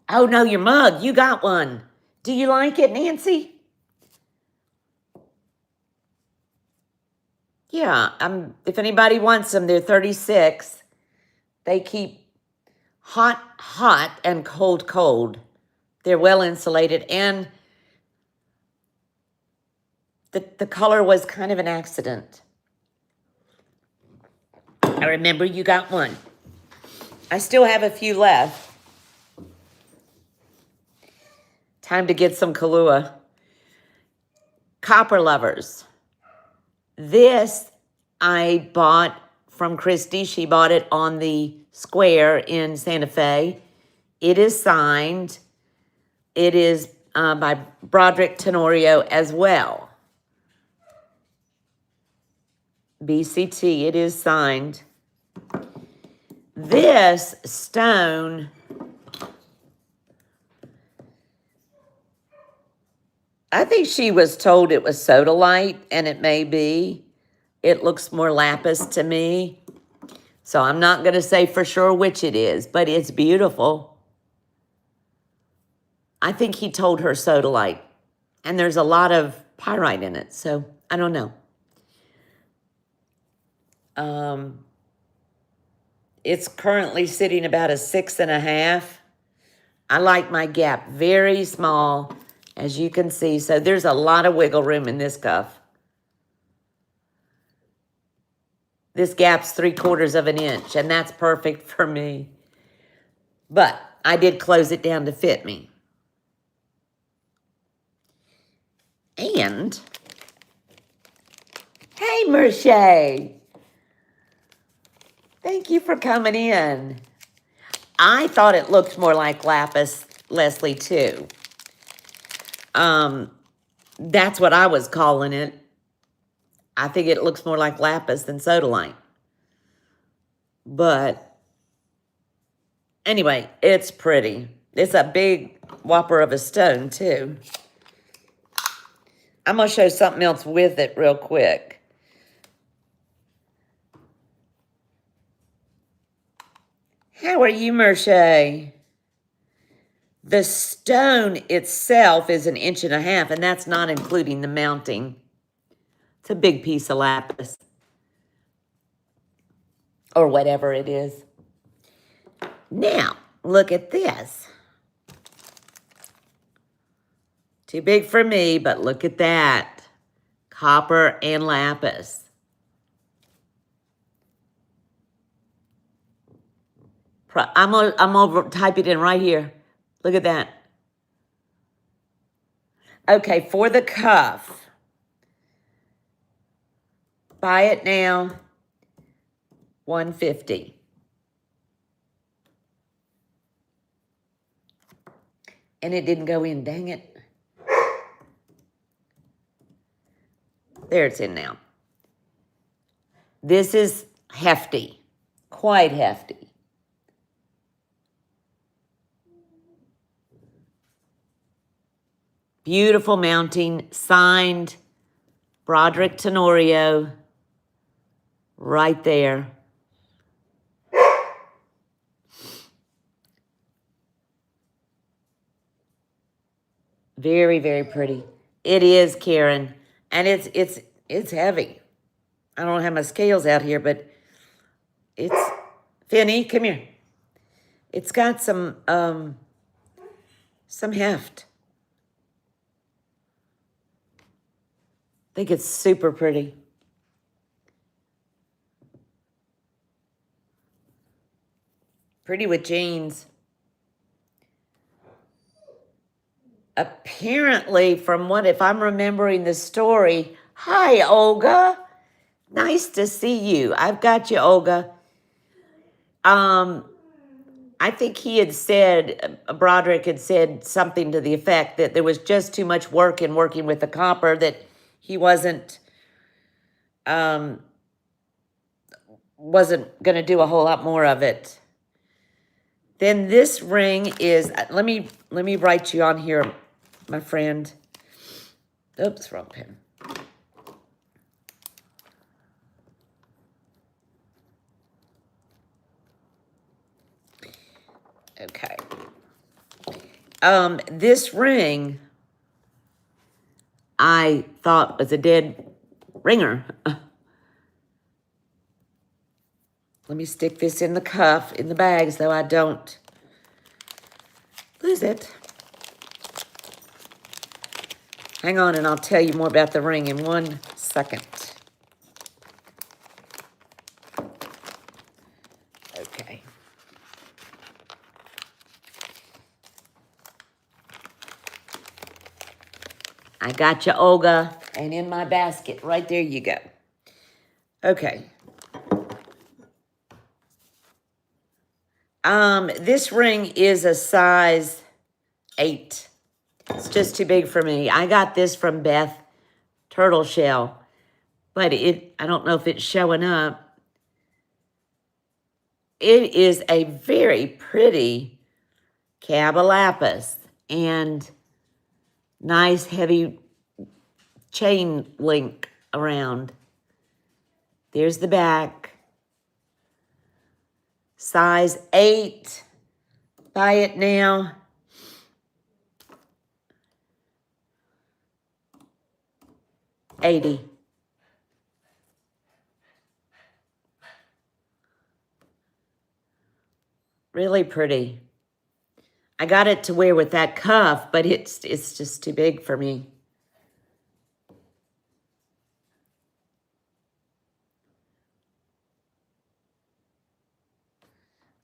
Oh, no, your mug. You got one. Do you like it, Nancy? Yeah, if anybody wants them, they're 36. They keep hot, hot, and cold, cold. They're well insulated, and the color was kind of an accident. I remember you got one. I still have a few left. Time to get some Kahlua. Copper lovers. This I bought from Christy. She bought it on the square in Santa Fe. It is signed. It is by Broderick Tenorio as well. BCT, it is signed. This stone, I think she was told it was sodalite, and it may be. It looks more lapis to me. So I'm not going to say for sure which it is, but it's beautiful. I think he told her sodalite, and there's a lot of pyrite in it, so I don't know. It's currently sitting about a 6.5. I like my gap very small, as you can see. So there's a lot of wiggle room in this cuff. This gap's 3/4 of an inch, and that's perfect for me. But I did close it down to fit me. And, hey, Merche. Thank you for coming in. I thought it looked more like lapis Leslie, too. That's what I was calling it. I think it looks more like lapis than sodalite. But anyway, it's pretty. It's a big whopper of a stone, too. I'm going to show something else with it real quick. How are you, Merche? The stone itself is 1.5 inches, and that's not including the mounting. It's a big piece of lapis. Or whatever it is. Now, look at this. Too big for me, but look at that. Copper and lapis. I'm over type it in right here. Look at that. Okay, for the cuff. Buy it now. $150. And it didn't go in, dang it. There it's in now. This is hefty, quite hefty. Beautiful mounting, signed Broderick Tenorio, right there. Very, very pretty. It is, Karen, and it's heavy. I don't have my scales out here, but it's, Finny, come here. It's got some heft. I think it's super pretty. Pretty with jeans. Apparently, from what, if I'm remembering the story, hi, Olga. Nice to see you. I've got you, Olga. I think he had said, Broderick had said something to the effect that there was just too much work in working with the copper, that he wasn't going to do a whole lot more of it. Then this ring is, let me write you on here, my friend. Oops, wrong pen. Okay. This ring, I thought was a dead ringer. Let me stick this in the cuff, in the bags, though I don't lose it. Hang on, and I'll tell you more about the ring in 1 second. Okay. I got you, Olga, and in my basket, right there you go. Okay. This ring is a size 8. It's just too big for me. I got this from Beth Turtle Shell, but I don't know if it's showing up. It is a very pretty cabalapis and nice heavy chain link around. There's the back. Size 8. Buy it now. $80. Really pretty. I got it to wear with that cuff, but it's just too big for me.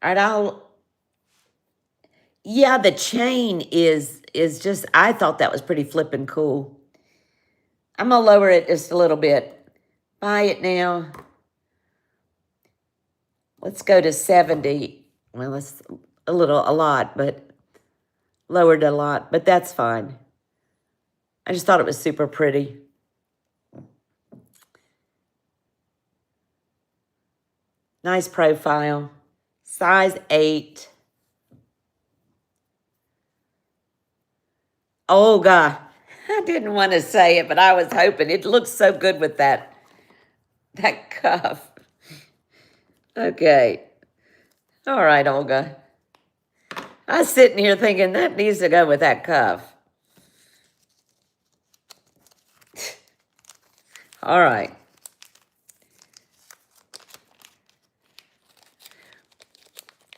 All right, yeah, the chain is just, I thought that was pretty flippin' cool. I'm going to lower it just a little bit. Buy it now. Let's go to 70. Well, that's a lot, but lowered a lot, but that's fine. I just thought it was super pretty. Nice profile. Size 8. Oh, God. I didn't want to say it, but I was hoping. It looks so good with that cuff. Okay. All right, Olga. I was sitting here thinking that needs to go with that cuff. All right.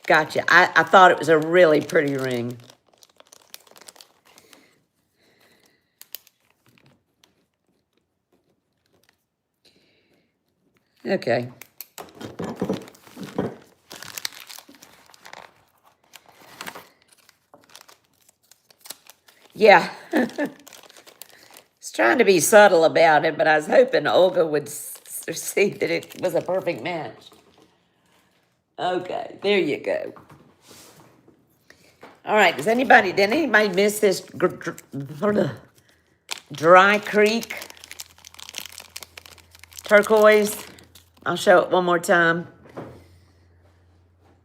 Gotcha. I thought it was a really pretty ring. Okay. Yeah. I was trying to be subtle about it, but I was hoping Olga would see that it was a perfect match. Okay, there you go. All right, did anybody miss this Dry Creek turquoise? I'll show it one more time.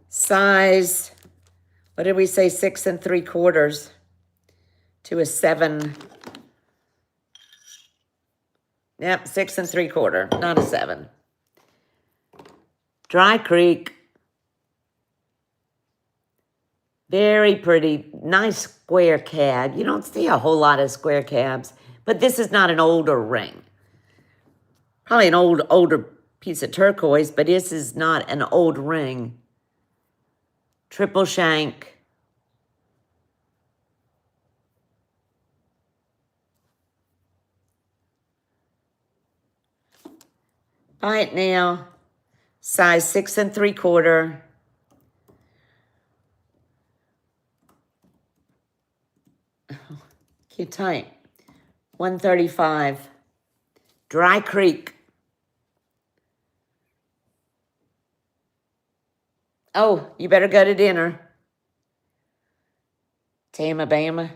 Size, what did we say, 6 3/4 to a 7. Yep, 6 3/4, not a 7. Dry Creek. Very pretty, nice square cab. You don't see a whole lot of square cabs, but this is not an older ring. Probably an older piece of turquoise, but this is not an old ring. Triple shank. Buy it now. Size 6 3/4. Cute tight. 135. Dry Creek. Oh, you better go to dinner. Tama Bama.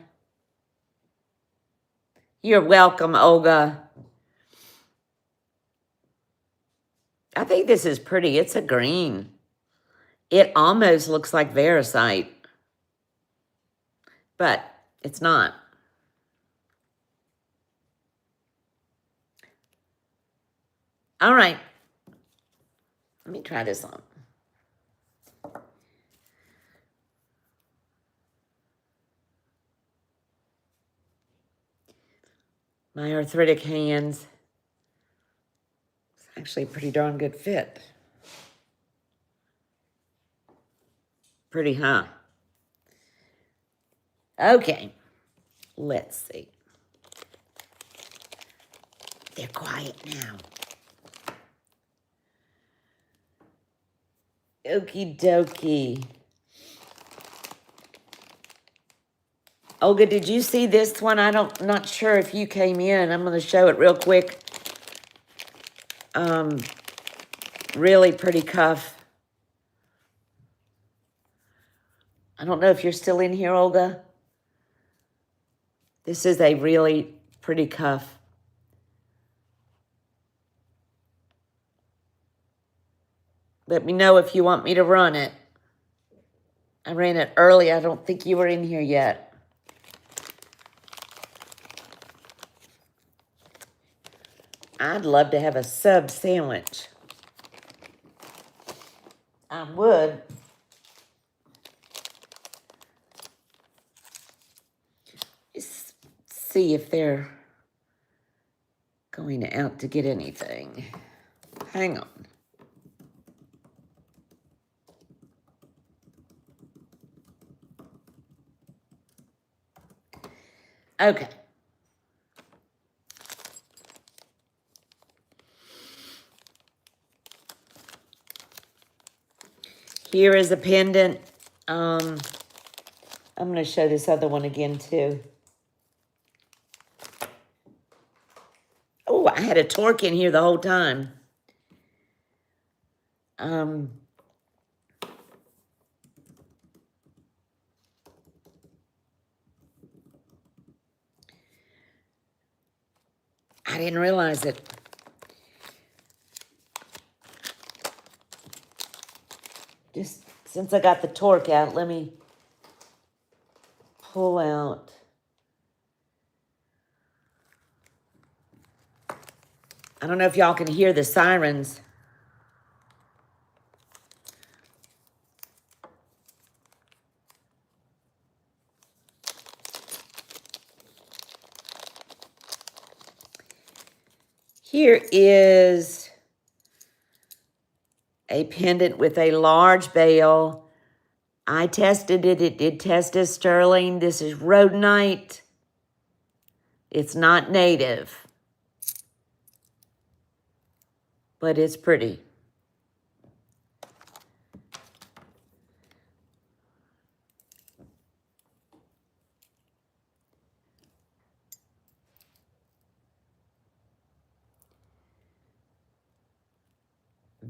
You're welcome, Olga. I think this is pretty. It's a green. It almost looks like Veracite, but it's not. All right. Let me try this on. My arthritic hands. It's actually a pretty darn good fit. Pretty, huh? Okay. Let's see. They're quiet now. Okie dokie. Olga, did you see this one? Not sure if you came in. I'm going to show it real quick. Really pretty cuff. I don't know if you're still in here, Olga. This is a really pretty cuff. Let me know if you want me to run it. I ran it early. I don't think you were in here yet. I'd love to have a sub sandwich. I would. Let's see if they're going out to get anything. Hang on. Okay. Here is a pendant. I'm going to show this other one again, too. Oh, I had a torque in here the whole time. I didn't realize it. Just since I got the torque out, let me pull out. I don't know if y'all can hear the sirens. Here is a pendant with a large bail. I tested it. It did test as sterling. This is rhodonite. It's not native, but it's pretty.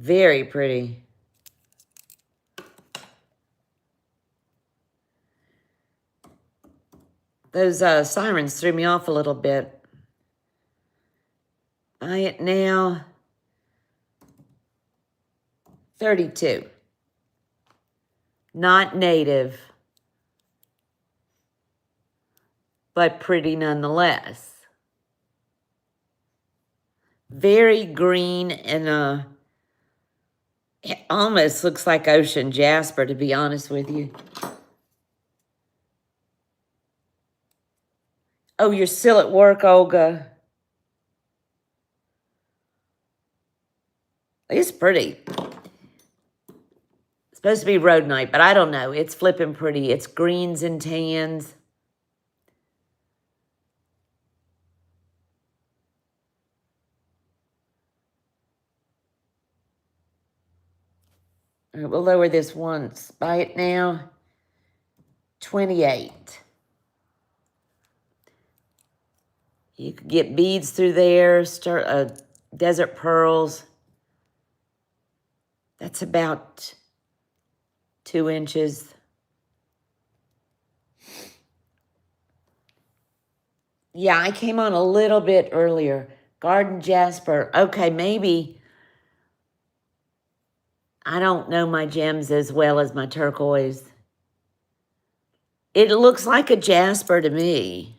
Very pretty. Those sirens threw me off a little bit. Buy it now. 32. Not native, but pretty nonetheless. Very green and it almost looks like ocean jasper, to be honest with you. Oh, you're still at work, Olga? It's pretty. It's supposed to be road night, but I don't know. It's flipping pretty. It's greens and tans. All right, we'll lower this once. Buy it now. 28. You could get beads through there. Start desert pearls. That's about 2 inches. Yeah, I came on a little bit earlier. Garden jasper. Okay, maybe. I don't know my gems as well as my turquoise. It looks like a jasper to me.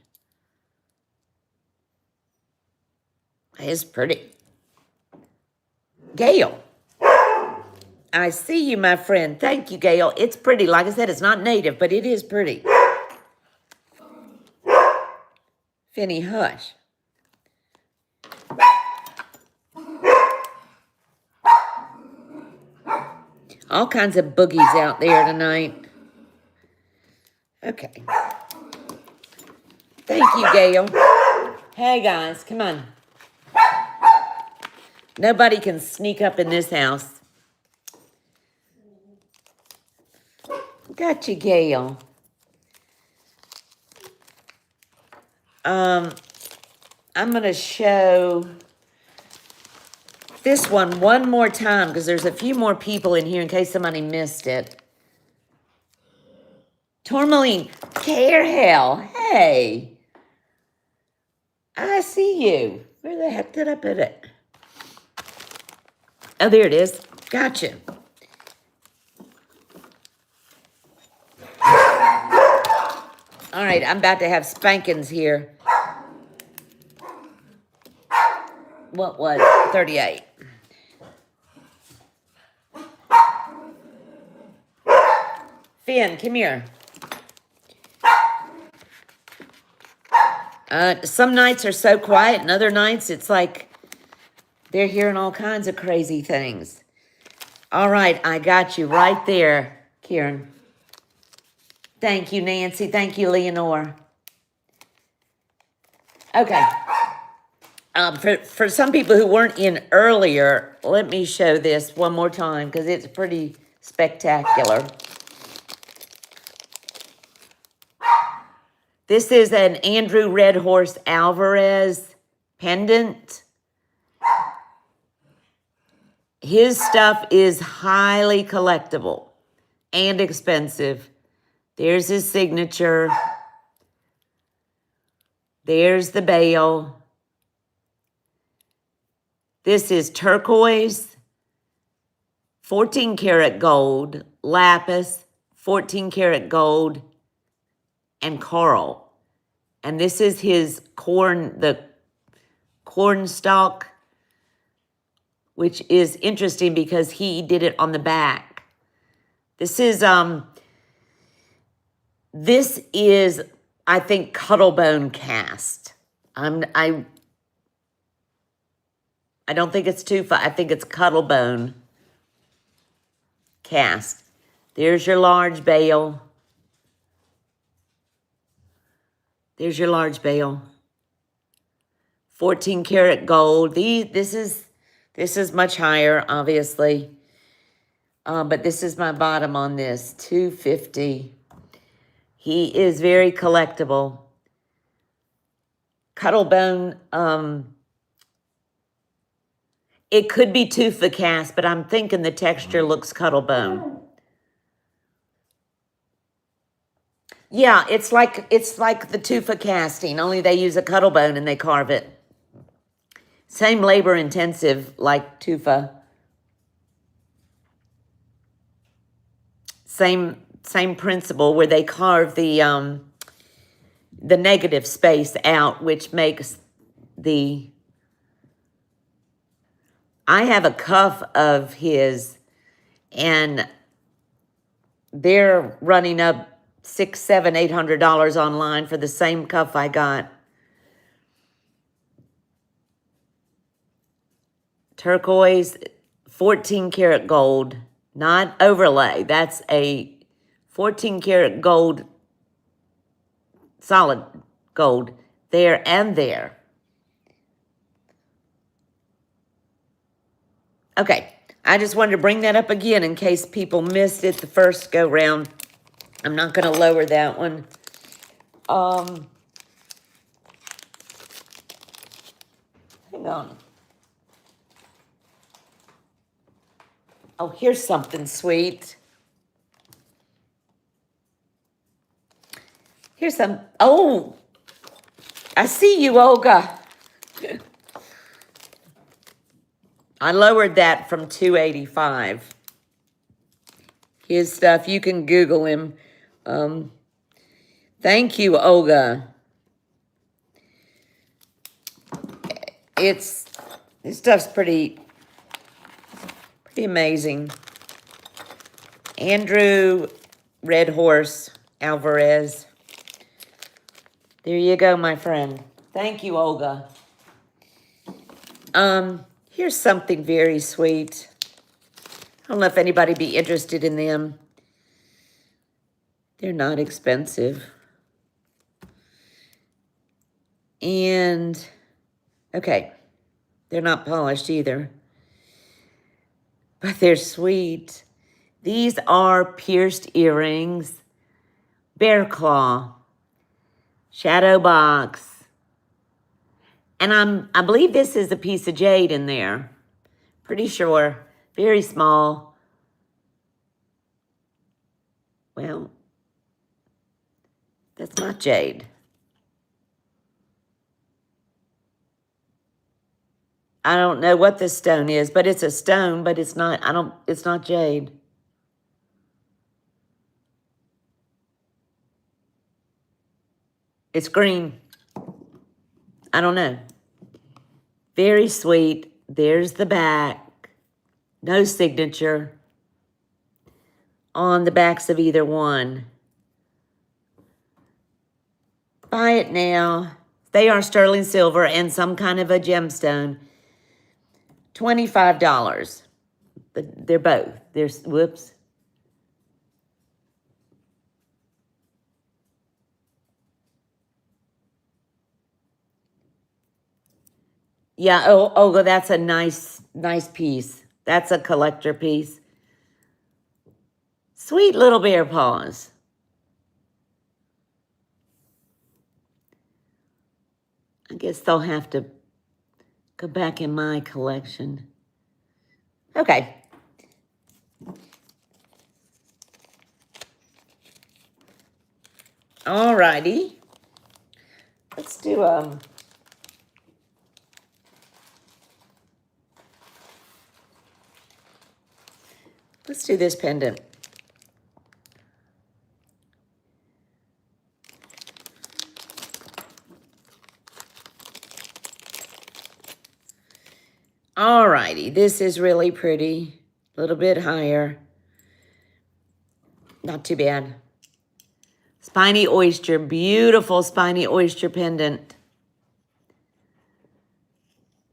It's pretty. Gail. I see you, my friend. Thank you, Gail. It's pretty. Like I said, it's not native, but it is pretty. Finny, hush. All kinds of boogies out there tonight. Okay. Thank you, Gail. Hey, guys, come on. Nobody can sneak up in this house. Got you, Gail. I'm going to show this one more time because there's a few more people in here in case somebody missed it. Tourmaline, Carehell, hey. I see you. Where the heck did I put it? Oh, there it is. Gotcha. All right, I'm about to have spankings here. What was 38? Finn, come here. Some nights are so quiet, and other nights it's like they're hearing all kinds of crazy things. All right, I got you right there, Kieran. Thank you, Nancy. Thank you, Leonore. Okay. For some people who weren't in earlier, let me show this one more time because it's pretty spectacular. This is an Andrew Red Horse Alvarez pendant. His stuff is highly collectible and expensive. There's his signature. There's the bail. This is turquoise, 14 karat gold, lapis, 14 karat gold, and coral. And this is his the corn stalk, which is interesting because he did it on the back. This is I think cuttlebone cast. I don't think it's I think it's cuttlebone cast. There's your large bail. There's your large bail. 14 karat gold. This is much higher, obviously. But this is my bottom on this, $250. He is very collectible. Cuttlebone, It could be tufa cast, but I'm thinking the texture looks cuttlebone. Yeah, it's like the tufa casting, only they use a cuttlebone and they carve it. Same labor intensive like tufa. Same principle where they carve the negative space out, which makes the... I have a cuff of his, and they're running up $600, $700, $800 online for the same cuff I got. Turquoise, 14 karat gold, not overlay. That's a 14 karat gold, solid gold, there and there. Okay, I just wanted to bring that up again in case people missed it the first go round. I'm not going to lower that one. Hang on. Oh, here's something sweet. Here's some... Oh, I see you, Olga. I lowered that from $285. His stuff, you can Google him. Thank you, Olga. This stuff's pretty amazing. Andrew Red Horse Alvarez. There you go, my friend. Thank you, Olga. Here's something very sweet. I don't know if anybody be interested in them. They're not expensive. And, okay, they're not polished either. But they're sweet. These are pierced earrings. Bear claw. Shadow box. And I believe this is a piece of jade in there. Pretty sure. Very small. Well, that's not jade. I don't know what this stone is, but it's a stone, but it's not, it's not jade. It's green. I don't know. Very sweet. There's the back. No signature on the backs of either one. Buy it now. They are sterling silver and some kind of a gemstone. $25. They're both. Whoops. Yeah, oh, that's a nice piece. That's a collector piece. Sweet little bear paws. I guess they'll have to go back in my collection. Okay. All righty. Let's do let's do this pendant. All righty, this is really pretty. A little bit higher. Not too bad. Spiny oyster, beautiful spiny oyster pendant.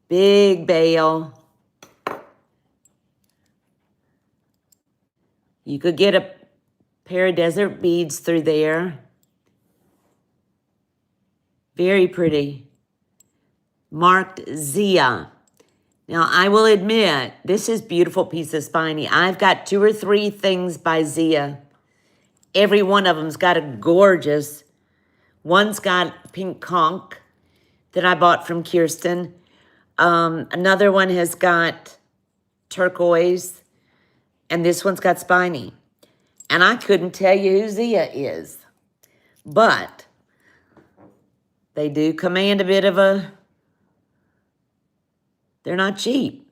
Big bail. You could get a pair of desert beads through there. Very pretty. Marked Zia. Now, I will admit, this is a beautiful piece of spiny. I've got 2 or 3 things by Zia. Every one of them's got a gorgeous. One's got pink conch that I bought from Kirsten. Another one has got turquoise, and this one's got spiny. And I couldn't tell you who Zia is, but they do command a bit of a, they're not cheap.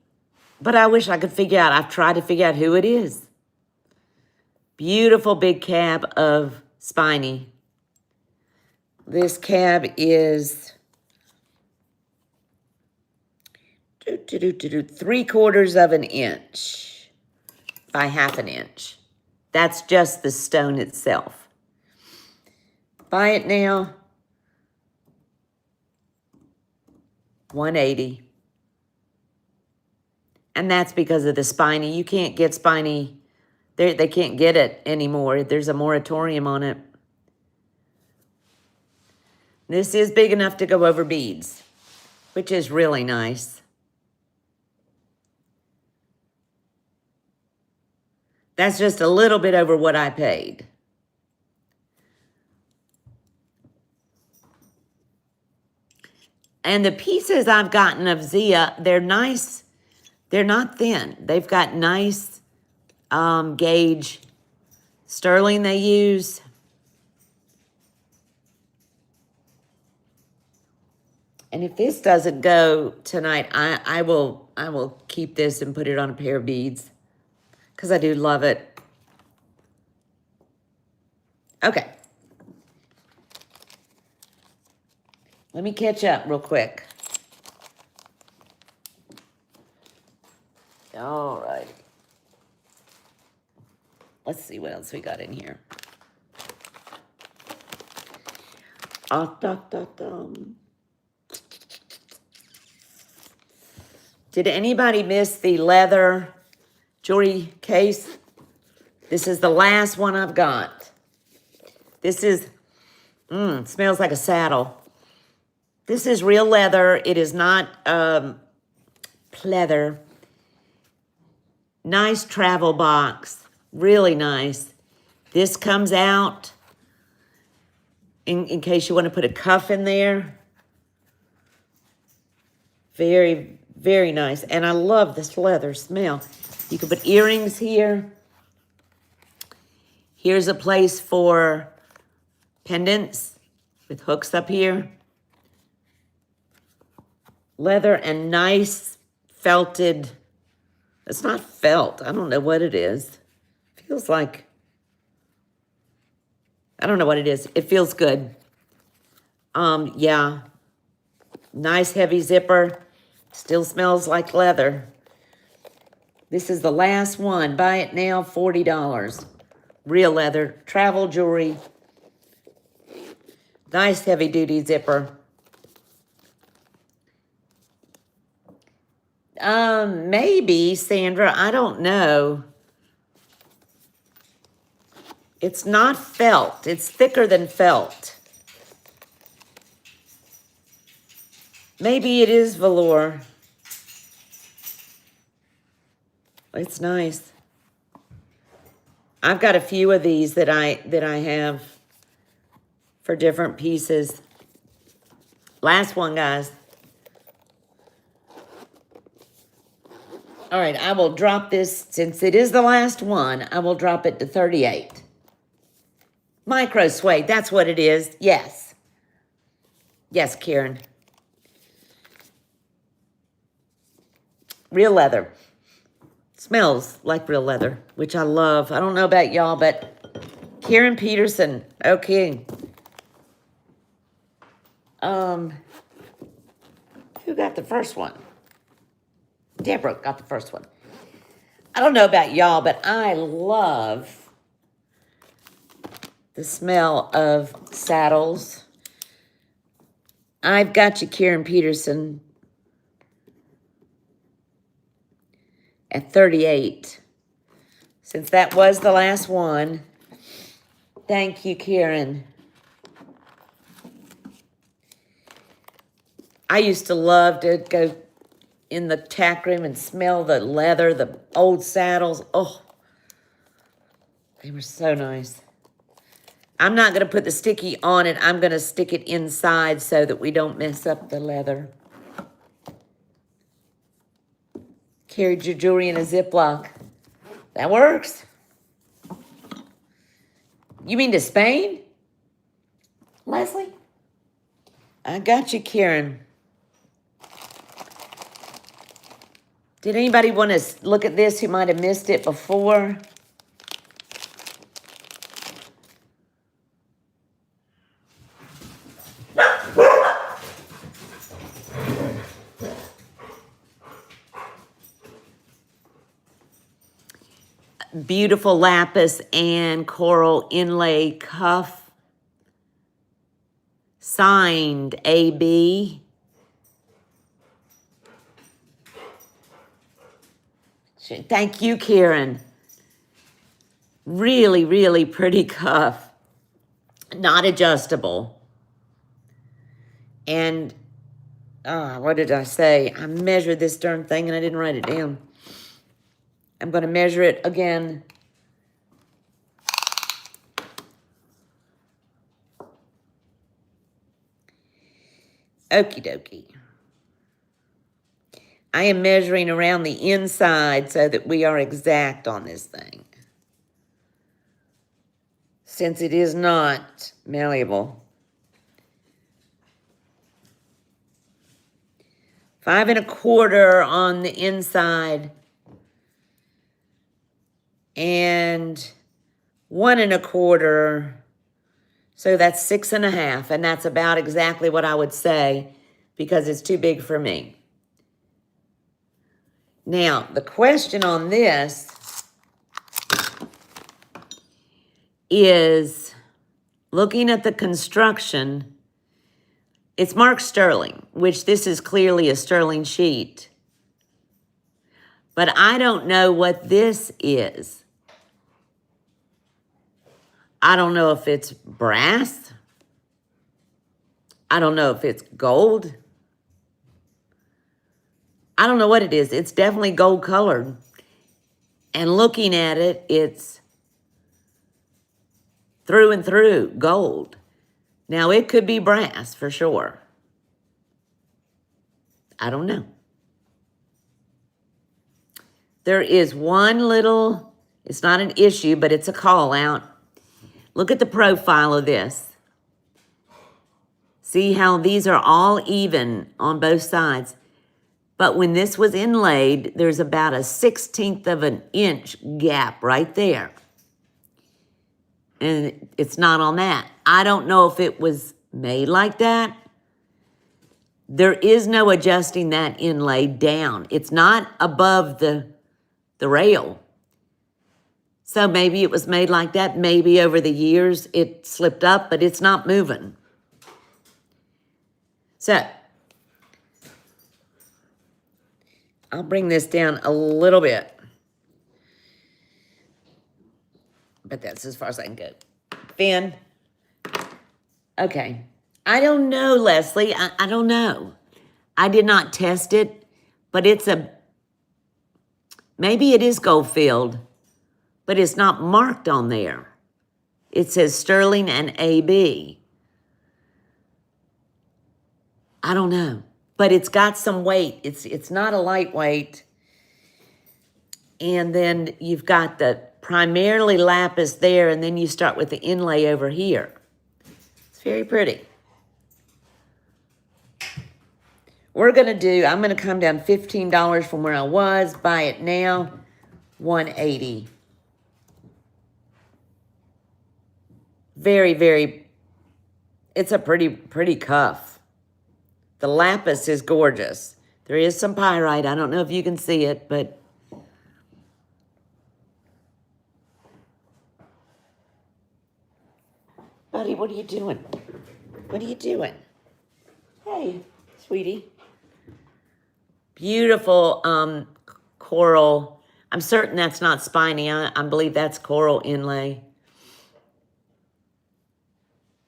But I wish I could figure out, I've tried to figure out who it is. Beautiful big cab of spiny. This cab is 3/4 of an inch by 1/2 inch. That's just the stone itself. Buy it now, $180. And that's because of the spiny. You can't get spiny. They can't get it anymore. There's a moratorium on it. This is big enough to go over beads, which is really nice. That's just a little bit over what I paid. And the pieces I've gotten of Zia, they're nice. They're not thin. They've got nice gauge sterling they use. And if this doesn't go tonight, I will keep this and put it on a pair of beads because I do love it. Okay. Let me catch up real quick. All right. Let's see what else we got in here. Did anybody miss the leather jewelry case? This is the last one I've got. This is, smells like a saddle. This is real leather. It is not pleather. Nice travel box. Really nice. This comes out in case you want to put a cuff in there. Very, very nice. And I love this leather smell. You can put earrings here. Here's a place for pendants with hooks up here. Leather and nice felted. It's not felt. I don't know what it is. Feels like, I don't know what it is. It feels good. Yeah. Nice heavy zipper. Still smells like leather. This is the last one. Buy it now, $40. Real leather. Travel jewelry. Nice heavy duty zipper. Maybe, Sandra, I don't know. It's not felt. It's thicker than felt. Maybe it is velour. It's nice. I've got a few of these that I have for different pieces. Last one, guys. All right, I will drop this, since it is the last one, I will drop it to 38. Micro suede, that's what it is. Yes. Yes, Karen. Real leather. Smells like real leather, which I love. I don't know about y'all, but Karen Peterson, okay. Who got the first one? Deborah got the first one. I don't know about y'all, but I love the smell of saddles. I've got you, Karen Peterson, at 38. Since that was the last one, thank you, Karen. I used to love to go in the tack room and smell the leather, the old saddles. Oh, they were so nice. I'm not going to put the sticky on it. I'm going to stick it inside so that we don't mess up the leather. Carried your jewelry in a Ziploc. That works. You mean to Spain? Leslie? I got you, Karen. Did anybody want to look at this who might have missed it before? Beautiful lapis and coral inlay cuff. Signed AB. Thank you, Karen. Really, really pretty cuff. Not adjustable. And, what did I say? I measured this darn thing and I didn't write it down. I'm going to measure it again. Okie dokie. I am measuring around the inside so that we are exact on this thing. Since it is not malleable. 5 1/4 on the inside. And 1 1/4, so that's 6 1/2, and that's about exactly what I would say because it's too big for me. Now, the question on this is, looking at the construction, it's marked sterling, which this is clearly a sterling sheet. But I don't know what this is. I don't know if it's brass. I don't know if it's gold. I don't know what it is. It's definitely gold colored. And looking at it, it's through and through gold. Now, it could be brass for sure. I don't know. There is one little, it's not an issue, but it's a call out. Look at the profile of this. See how these are all even on both sides. But when this was inlaid, there's about a 1/16 of an inch gap right there. And it's not on that. I don't know if it was made like that. There is no adjusting that inlay down. It's not above the rail. So maybe it was made like that. Maybe over the years it slipped up, but it's not moving. So I'll bring this down a little bit. But that's as far as I can go. Finn. Okay. I don't know, Leslie. I don't know. I did not test it, but maybe it is gold-filled, but it's not marked on there. It says sterling and AB. I don't know, but it's got some weight. It's not a lightweight. And then you've got the primarily lapis there, and then you start with the inlay over here. It's very pretty. I'm going to come down $15 from where I was, buy it now, $180. Very, very, it's a pretty cuff. The lapis is gorgeous. There is some pyrite. I don't know if you can see it, but buddy, what are you doing? What are you doing? Hey, sweetie. Beautiful coral. I'm certain that's not spiny. I believe that's coral inlay.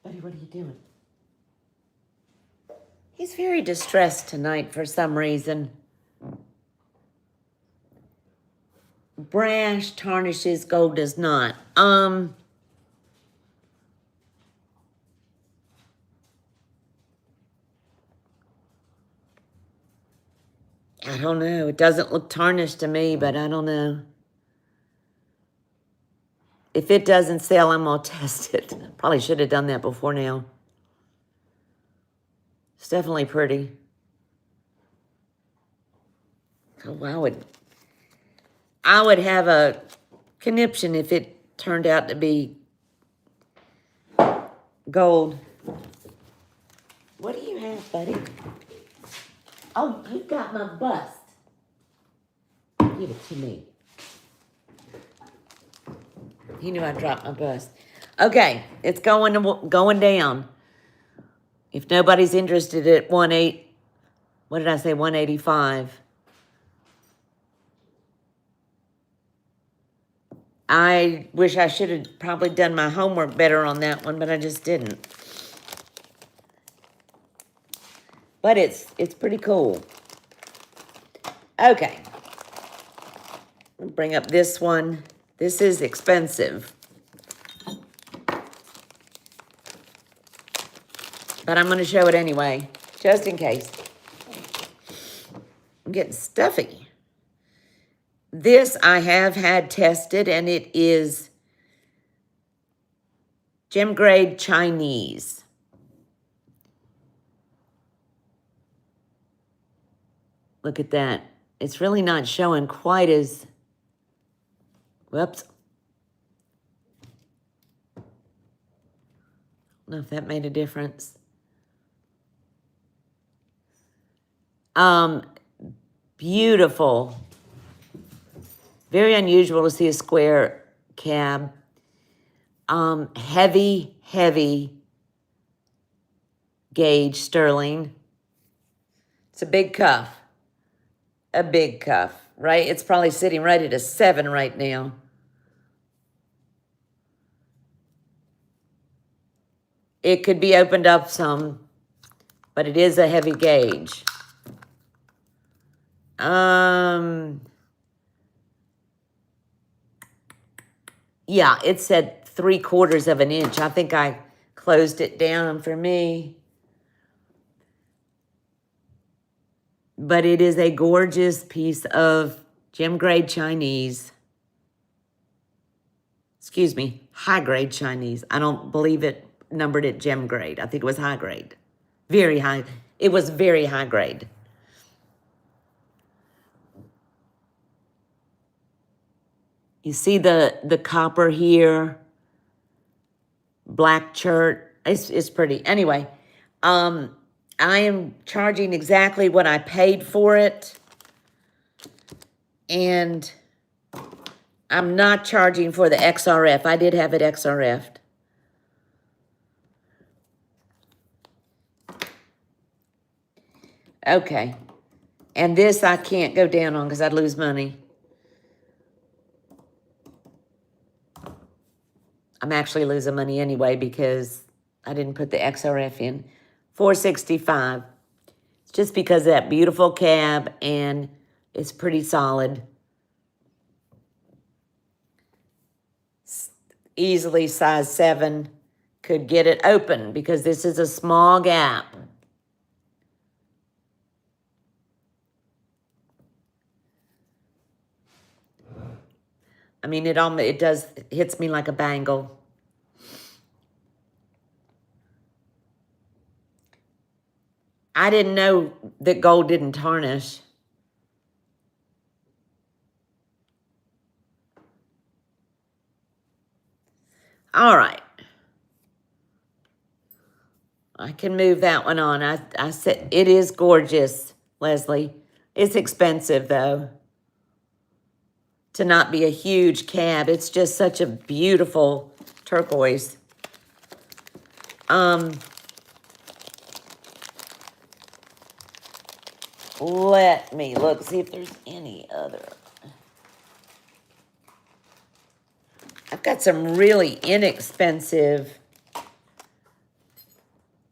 Buddy, what are you doing? He's very distressed tonight for some reason. Brass tarnishes, gold does not. I don't know. It doesn't look tarnished to me, but I don't know. If it doesn't sell, I'm going to test it. Probably should have done that before now. It's definitely pretty. Oh, I would have a conniption if it turned out to be gold. What do you have, buddy? Oh, you got my bust. Give it to me. He knew I dropped my bust. Okay, it's going down. If nobody's interested at 185. I wish I should have probably done my homework better on that one, but I just didn't. But it's pretty cool. Okay. I'll bring up this one. This is expensive. But I'm going to show it anyway, just in case. I'm getting stuffy. This I have had tested, and it is gem grade Chinese. Look at that. It's really not showing quite as... Whoops. I don't know if that made a difference. Beautiful. Very unusual to see a square cab. Heavy gauge sterling. It's a big cuff. A big cuff, right? It's probably sitting right at a 7 right now. It could be opened up some, but it is a heavy gauge. Yeah, it said 3/4 of an inch. I think I closed it down for me. But it is a gorgeous piece of gem grade Chinese. Excuse me, high grade Chinese. I don't believe it numbered at gem grade. I think it was high grade. Very high. It was very high grade. You see the copper here, black chert. It's pretty. Anyway, I am charging exactly what I paid for it, and I'm not charging for the XRF. I did have it XRF'd. Okay, and this I can't go down on because I'd lose money. I'm actually losing money anyway because I didn't put the XRF in. $465. It's just because of that beautiful cab, and it's pretty solid. Easily size 7 could get it open because this is a small gap. I mean, it hits me like a bangle. I didn't know that gold didn't tarnish. All right. I can move that one on. I said it is gorgeous, Leslie. It's expensive, though, to not be a huge cab. It's just such a beautiful turquoise. Let me look, see if there's any other. I've got some really inexpensive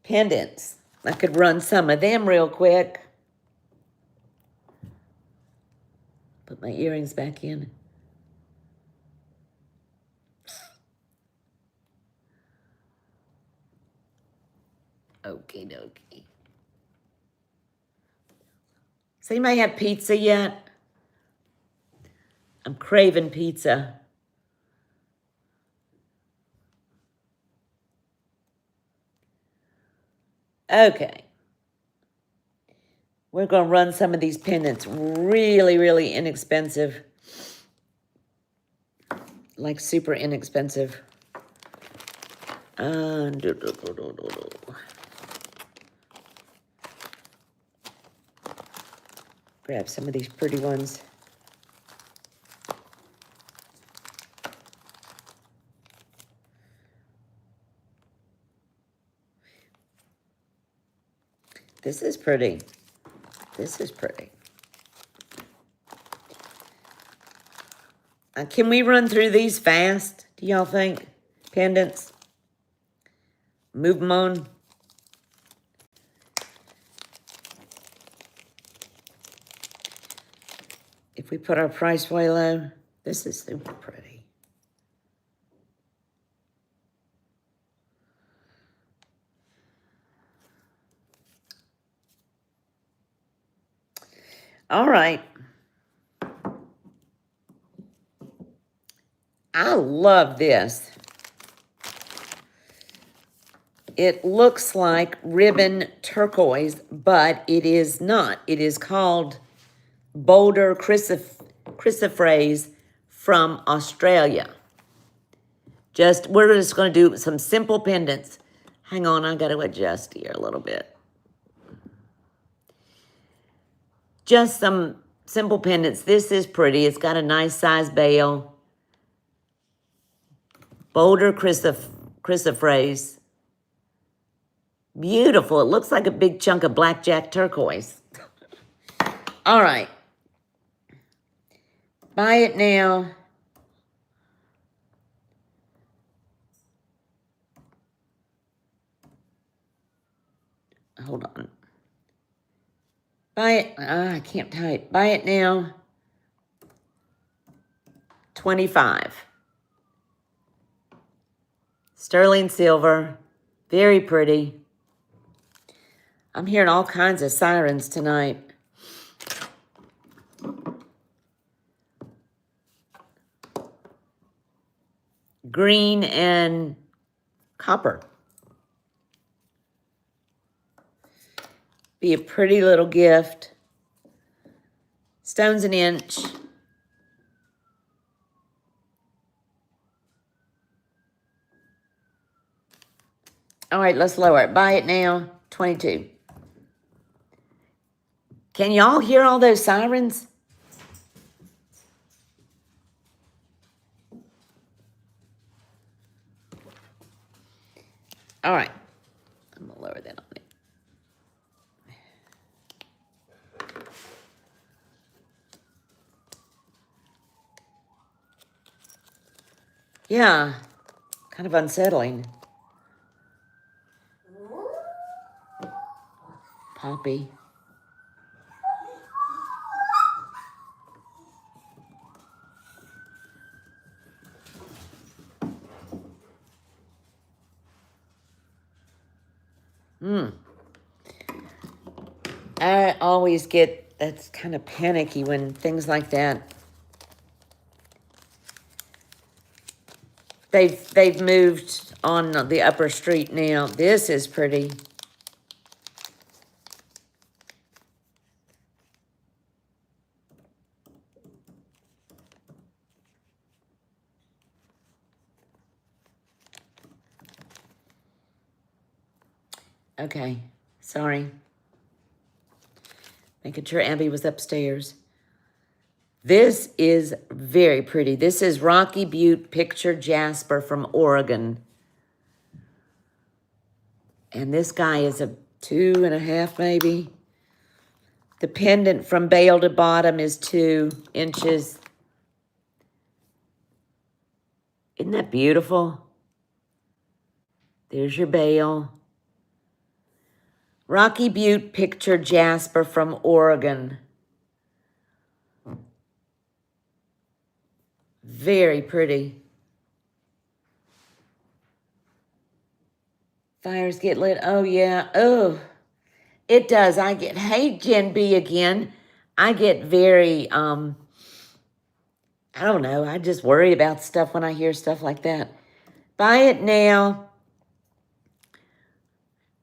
pendants. I could run some of them real quick. Put my earrings back in. Okie dokie. Does anybody have pizza yet? I'm craving pizza. Okay. We're going to run some of these pendants really, really inexpensive. Like super inexpensive. Grab some of these pretty ones. This is pretty. This is pretty. Can we run through these fast, do y'all think? Pendants? Move them on. If we put our price way low, this is super pretty. All right. I love this. It looks like ribbon turquoise, but it is not. It is called Boulder Chrysoprase from Australia. We're just going to do some simple pendants. Hang on, I got to adjust here a little bit. Just some simple pendants. This is pretty. It's got a nice size bail. Boulder Chrysoprase. Beautiful. It looks like a big chunk of blackjack turquoise. All right. Buy it now. Hold on. Buy it. I can't type. Buy it now. 25. Sterling silver. Very pretty. I'm hearing all kinds of sirens tonight. Green and copper. Be a pretty little gift. Stone's an inch. All right, let's lower it. Buy it now. 22. Can y'all hear all those sirens? All right. I'm going to lower that on it. Yeah, kind of unsettling. Poppy. I always get, that's kind of panicky when things like that. They've moved on the upper street now. This is pretty. Okay, sorry. Making sure Abby was upstairs. This is very pretty. This is Rocky Butte Picture Jasper from Oregon. And this guy is a 2.5 maybe. The pendant from bail to bottom is 2 inches. Isn't that beautiful? There's your bail. Rocky Butte Picture Jasper from Oregon. Very pretty. Fires get lit. Oh, yeah. Oh, it does. Hey, Jen B again. I get very, I don't know, I just worry about stuff when I hear stuff like that. Buy it now.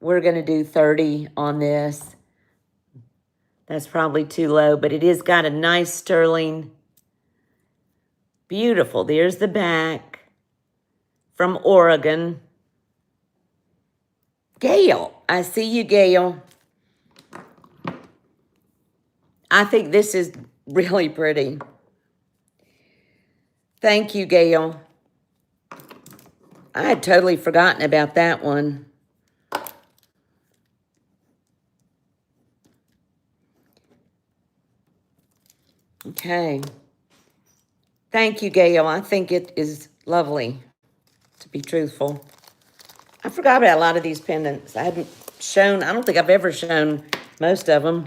We're going to do 30 on this. That's probably too low, but it is got a nice sterling. Beautiful. There's the back from Oregon. Gail, I see you, Gail. I think this is really pretty. Thank you, Gail. I had totally forgotten about that one. Okay. Thank you, Gail. I think it is lovely, to be truthful. I forgot about a lot of these pendants. I hadn't shown, I don't think I've ever shown most of them.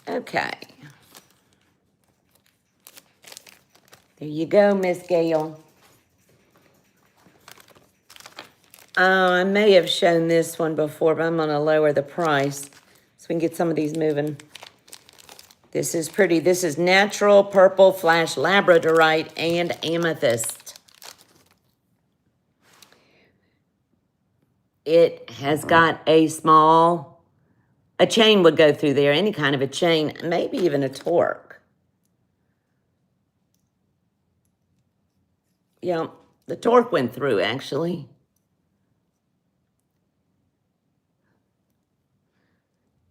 Okay. There you go, Miss Gail. I may have shown this one before, but I'm going to lower the price so we can get some of these moving. This is pretty. This is natural purple flash labradorite and amethyst. It has got a chain would go through there, any kind of a chain, maybe even a torque. Yeah, the torque went through, actually.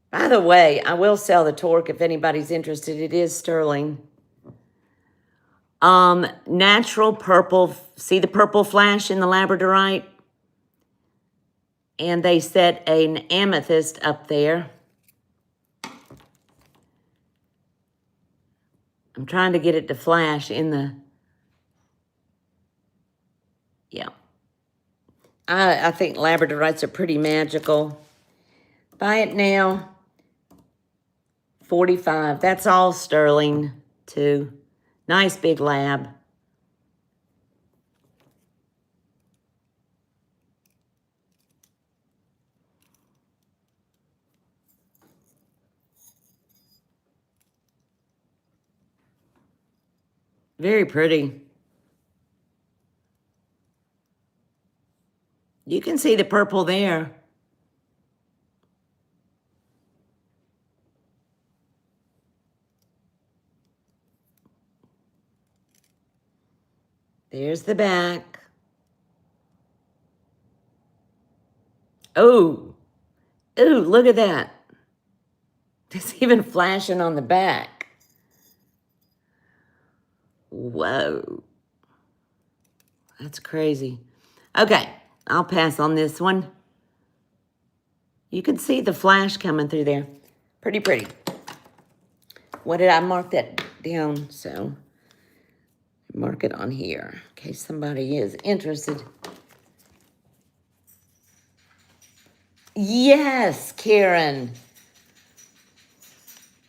By the way, I will sell the torque if anybody's interested. It is sterling. Natural purple. See the purple flash in the labradorite? And they set an amethyst up there. I'm trying to get it to flash in the... Yeah. I think labradorites are pretty magical. Buy it now. 45. That's all sterling, too. Nice big lab. Very pretty. You can see the purple there. There's the back. Oh, ooh, look at that. It's even flashing on the back. Whoa. That's crazy. Okay, I'll pass on this one. You can see the flash coming through there. Pretty pretty. What did I mark that down? So, mark it on here in case somebody is interested. Yes, Karen.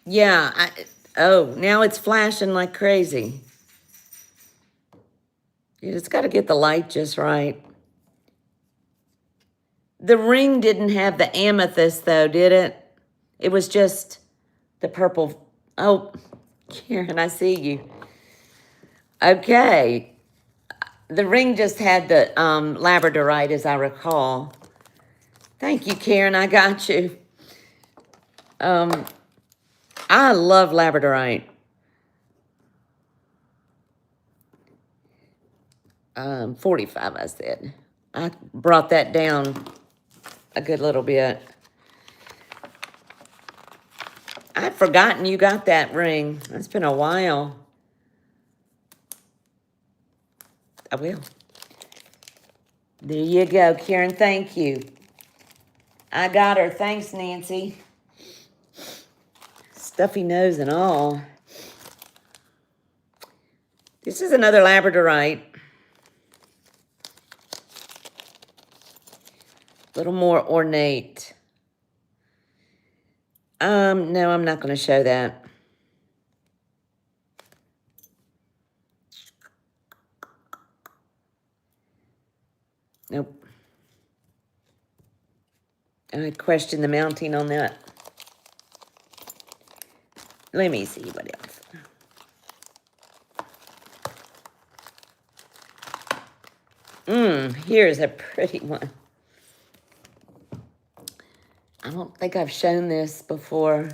Yeah. Oh, now it's flashing like crazy. You just got to get the light just right. The ring didn't have the amethyst, though, did it? It was just the purple. Oh, Karen, I see you. Okay. The ring just had the labradorite, as I recall. Thank you, Karen. I got you. I love labradorite. 45, I said. I brought that down a good little bit. I'd forgotten you got that ring. It's been a while. I will. There you go, Karen. Thank you. I got her. Thanks, Nancy. Stuffy nose and all. This is another labradorite. A little more ornate. No, I'm not going to show that. Nope. I question the mounting on that. Let me see what else. Here's a pretty one. I don't think I've shown this before.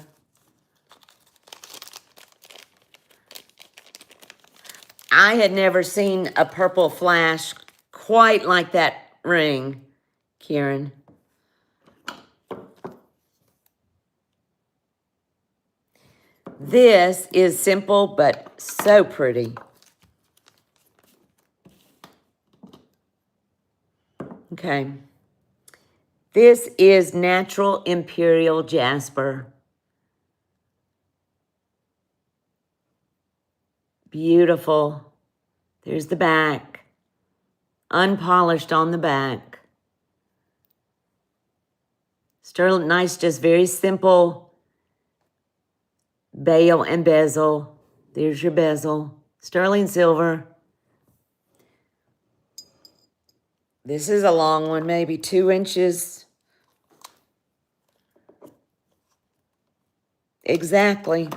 I had never seen a purple flash quite like that ring, Karen. This is simple, but so pretty. Okay. This is natural imperial jasper. Beautiful. There's the back. Unpolished on the back. Sterling, nice, just very simple bail and bezel. There's your bezel. Sterling silver. This is a long one, maybe 2 inches. Exactly.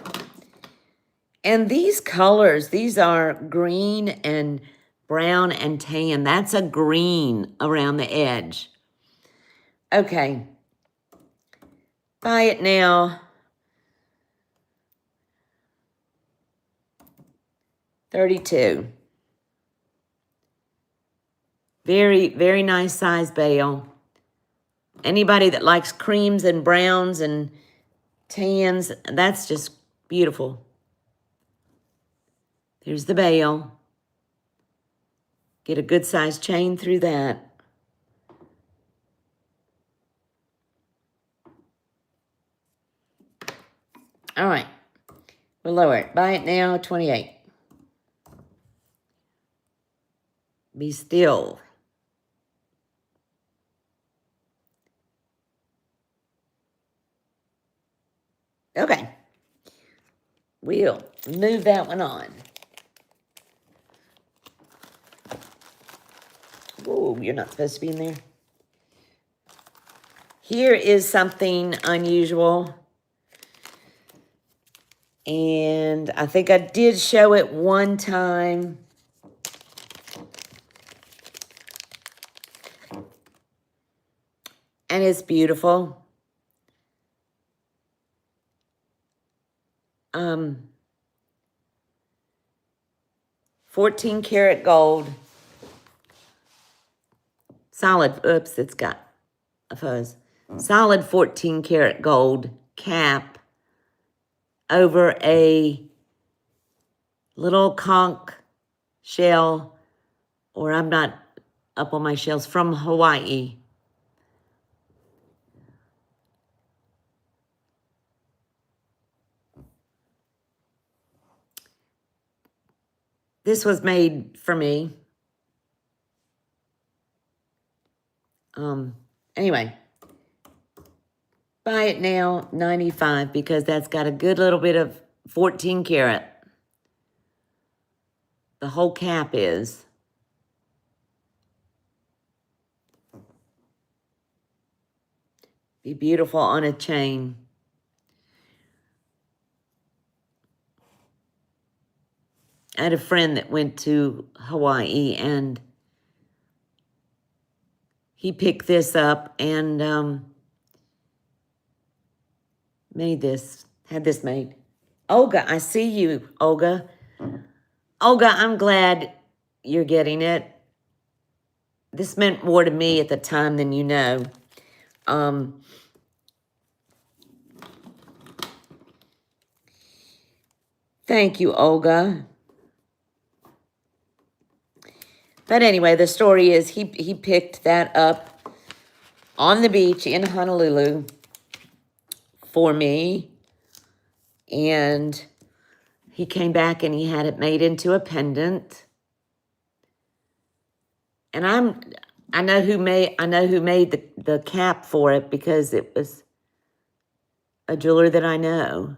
And these colors, these are green and brown and tan. That's a green around the edge. Okay. Buy it now. $32. Very, very nice size bail. Anybody that likes creams and browns and tans, that's just beautiful. There's the bail. Get a good size chain through that. All right. We'll lower it. Buy it now, $28. Be still. Okay. We'll move that one on. Whoa, you're not supposed to be in there. Here is something unusual. And I think I did show it one time. And it's beautiful. 14 karat gold. Solid, oops, it's got a fuzz. Solid 14 karat gold cap over a little conch shell, or I'm not up on my shells, from Hawaii. This was made for me. Anyway, buy it now, $95, because that's got a good little bit of 14 karat. The whole cap is. Be beautiful on a chain. I had a friend that went to Hawaii, and he picked this up and made this, had this made. Olga, I see you, Olga. Olga, I'm glad you're getting it. This meant more to me at the time than you know. Thank you, Olga. But anyway, the story is he picked that up on the beach in Honolulu for me. And he came back and he had it made into a pendant. And I know who made the cap for it, because it was a jeweler that I know.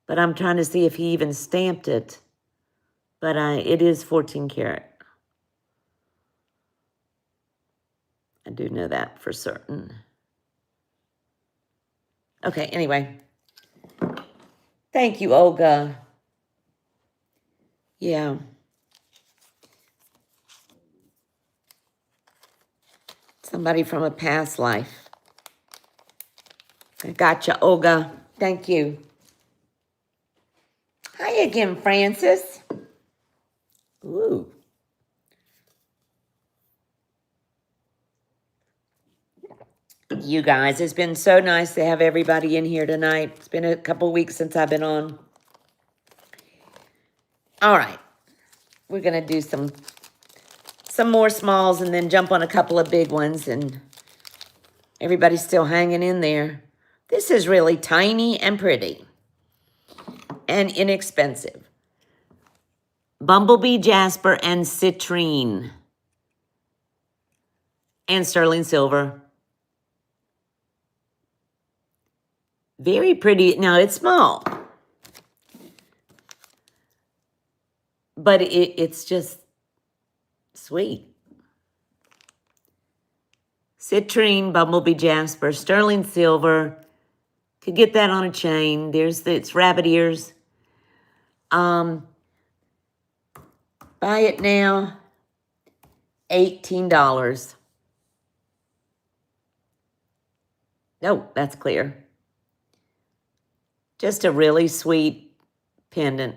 But I'm trying to see if he even stamped it. But it is 14 karat. I do know that for certain. Okay, anyway. Thank you, Olga. Yeah. Somebody from a past life. I gotcha, Olga. Thank you. Hi again, Francis. Ooh. You guys, it's been so nice to have everybody in here tonight. It's been a couple weeks since I've been on. All right. We're going to do some more smalls and then jump on a couple of big ones, and everybody's still hanging in there. This is really tiny and pretty and inexpensive. Bumblebee Jasper and Citrine and Sterling Silver. Very pretty. Now, it's small, but it's just sweet. Citrine, Bumblebee Jasper, Sterling Silver. Could get that on a chain. It's rabbit ears. Buy it now. $18. No, that's clear. Just a really sweet pendant.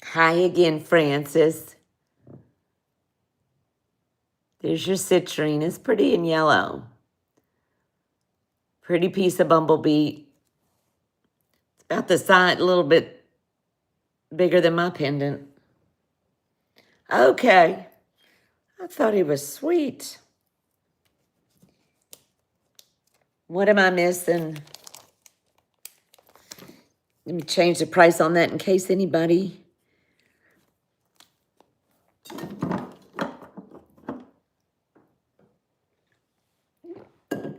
Hi again, Francis. There's your citrine. It's pretty in yellow. Pretty piece of bumblebee. It's about the size, a little bit bigger than my pendant. Okay. I thought he was sweet. What am I missing? Let me change the price on that in case anybody...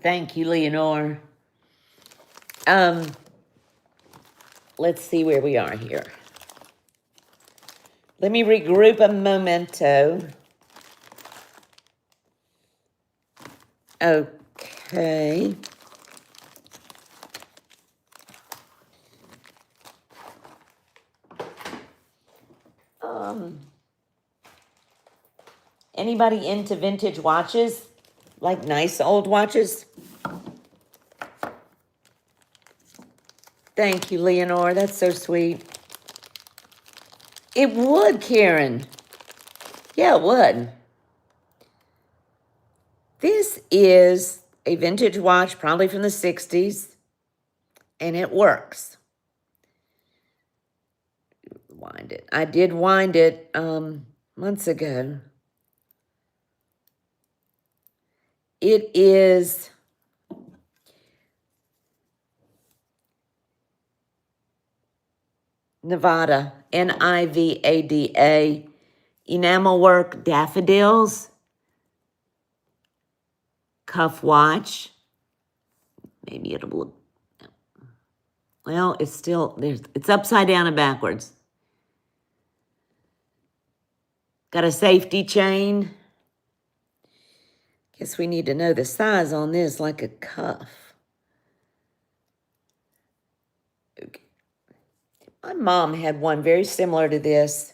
Thank you, Leonore. Let's see where we are here. Let me regroup a memento. Okay. Anybody into vintage watches? Like nice old watches? Thank you, Leonore. That's so sweet. It would, Karen. Yeah, it would. This is a vintage watch, probably from the 60s, and it works. Wind it. I did wind it months ago. It is Nevada, Nivada, enamel work, daffodils, cuff watch. Maybe it'll look, well, it's still, it's upside down and backwards. Got a safety chain. Guess we need to know the size on this, like a cuff. Okay. My mom had one very similar to this.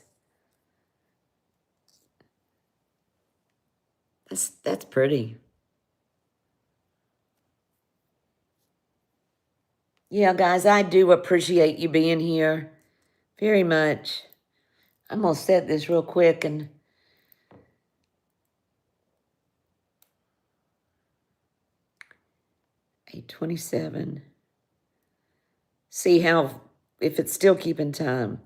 That's pretty. Yeah, guys, I do appreciate you being here very much. I'm going to set this real quick and... $8.27. See how, if it's still keeping time.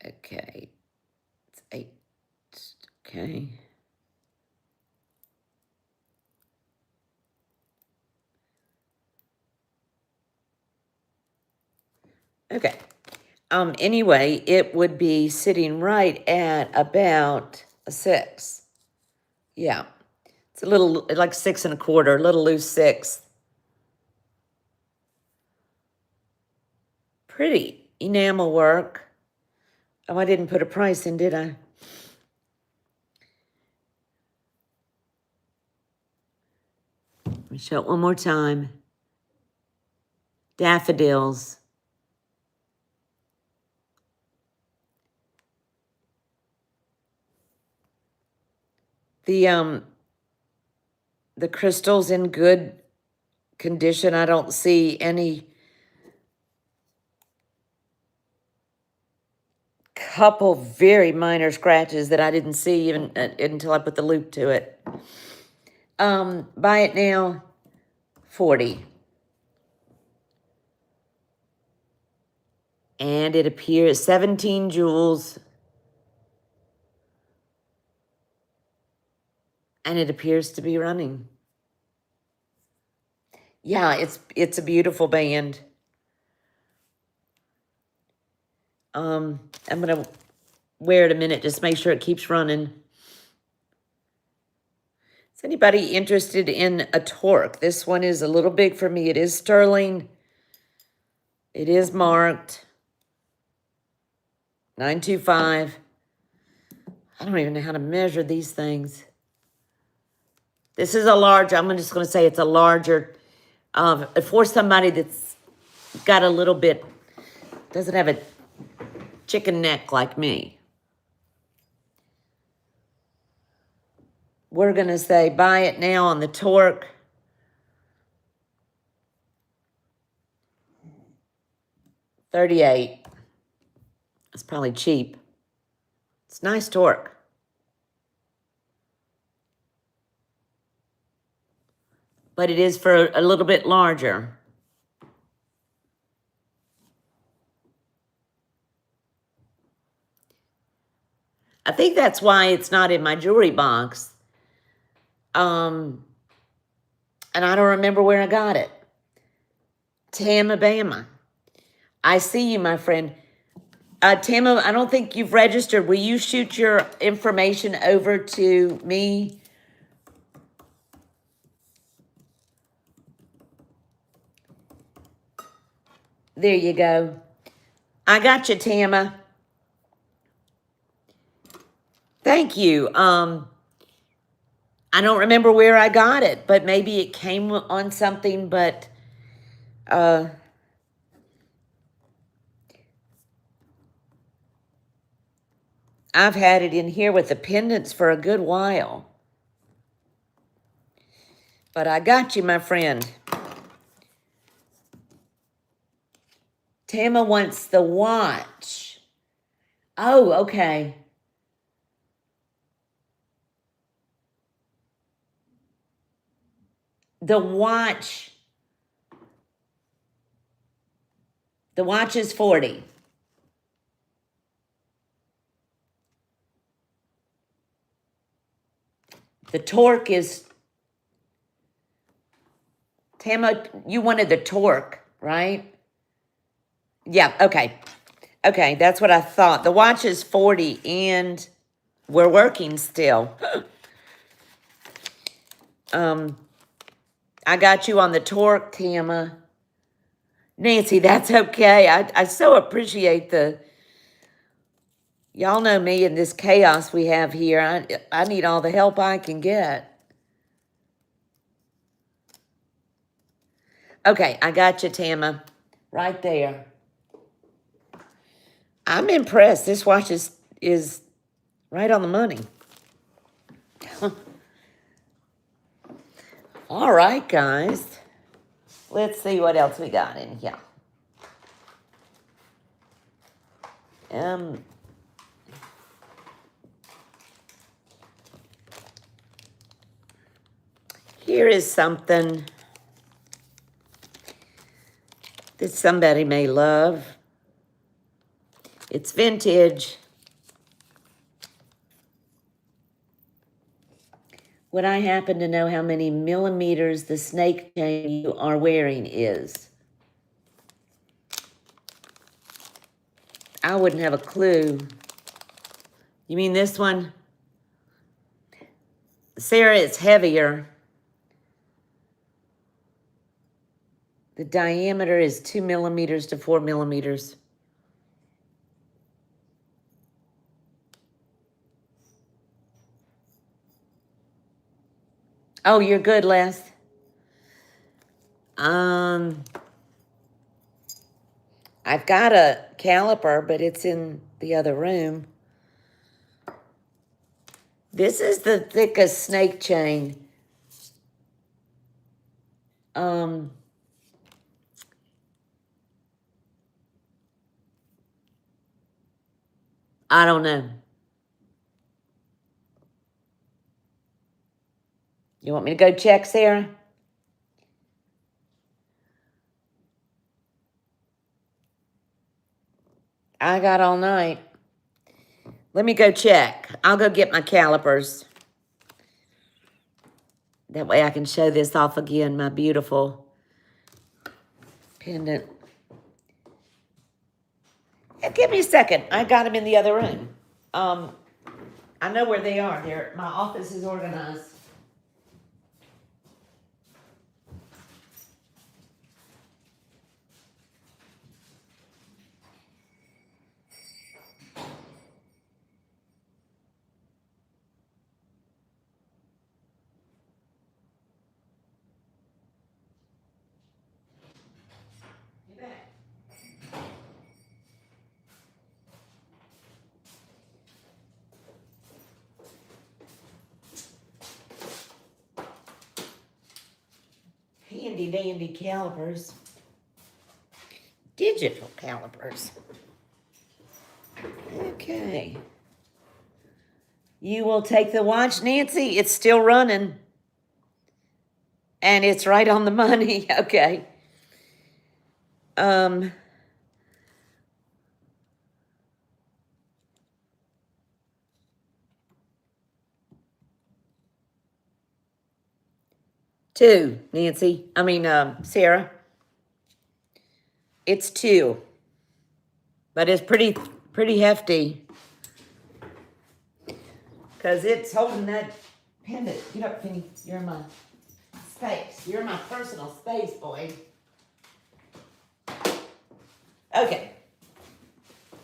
Okay. It's 8. Okay. Okay. Anyway, it would be sitting right at about a 6. Yeah. It's a little, like 6 1/4, a little loose 6. Pretty. enamel work. Oh, I didn't put a price in, did I? Let me show it one more time. Daffodils. The crystal's in good condition. I don't see any couple very minor scratches that I didn't see even until I put the loop to it. Buy it now, 40. And it appears 17 jewels. And it appears to be running. Yeah, it's a beautiful band. I'm gonna wear it a minute, just make sure it keeps running. Is anybody interested in a torque? This one is a little big for me. It is sterling. It is marked 925. I don't even know how to measure these things. This is a large, I'm just going to say it's a larger, for somebody that's got a little bit, doesn't have a chicken neck like me. We're going to say buy it now on the torque. $38. It's probably cheap. It's nice torque. But it is for a little bit larger. I think that's why it's not in my jewelry box. And I don't remember where I got it. Tamabama. I see you, my friend. Tama, I don't think you've registered. Will you shoot your information over to me? There you go. I got you, Tama. Thank you. I don't remember where I got it, but maybe it came on something, but I've had it in here with the pendants for a good while. But I got you, my friend. Tama wants the watch. Oh, okay. The watch is 40. The torque is, Tama, you wanted the torque, right? Yeah, okay. Okay, that's what I thought. The watch is 40 and we're working still. I got you on the torque, Tama. Nancy, that's okay. I so appreciate y'all know me and this chaos we have here. I need all the help I can get. Okay, I got you, Tama. Right there. I'm impressed. This watch is right on the money. All right, guys. Let's see what else we got in here. Here is something that somebody may love. It's vintage. Would I happen to know how many millimeters the snake chain you are wearing is? I wouldn't have a clue. You mean this one? Sarah, it's heavier. The diameter is 2 millimeters to 4 millimeters. Oh, you're good, Les. I've got a caliper, but it's in the other room. This is the thickest snake chain. I don't know. You want me to go check, Sarah? I got all night. Let me go check. I'll go get my calipers. That way I can show this off again, my beautiful pendant. Yeah, give me a second. I got them in the other room. I know where they are. My office is organized. Handy dandy calipers. Digital calipers. Okay. You will take the watch, Nancy. It's still running. And it's right on the money. Okay. Two, Nancy. Sarah. It's two. But it's pretty hefty. Because it's holding that pendant. Get up, Penny. You're in my space. You're in my personal space, boy. Okay.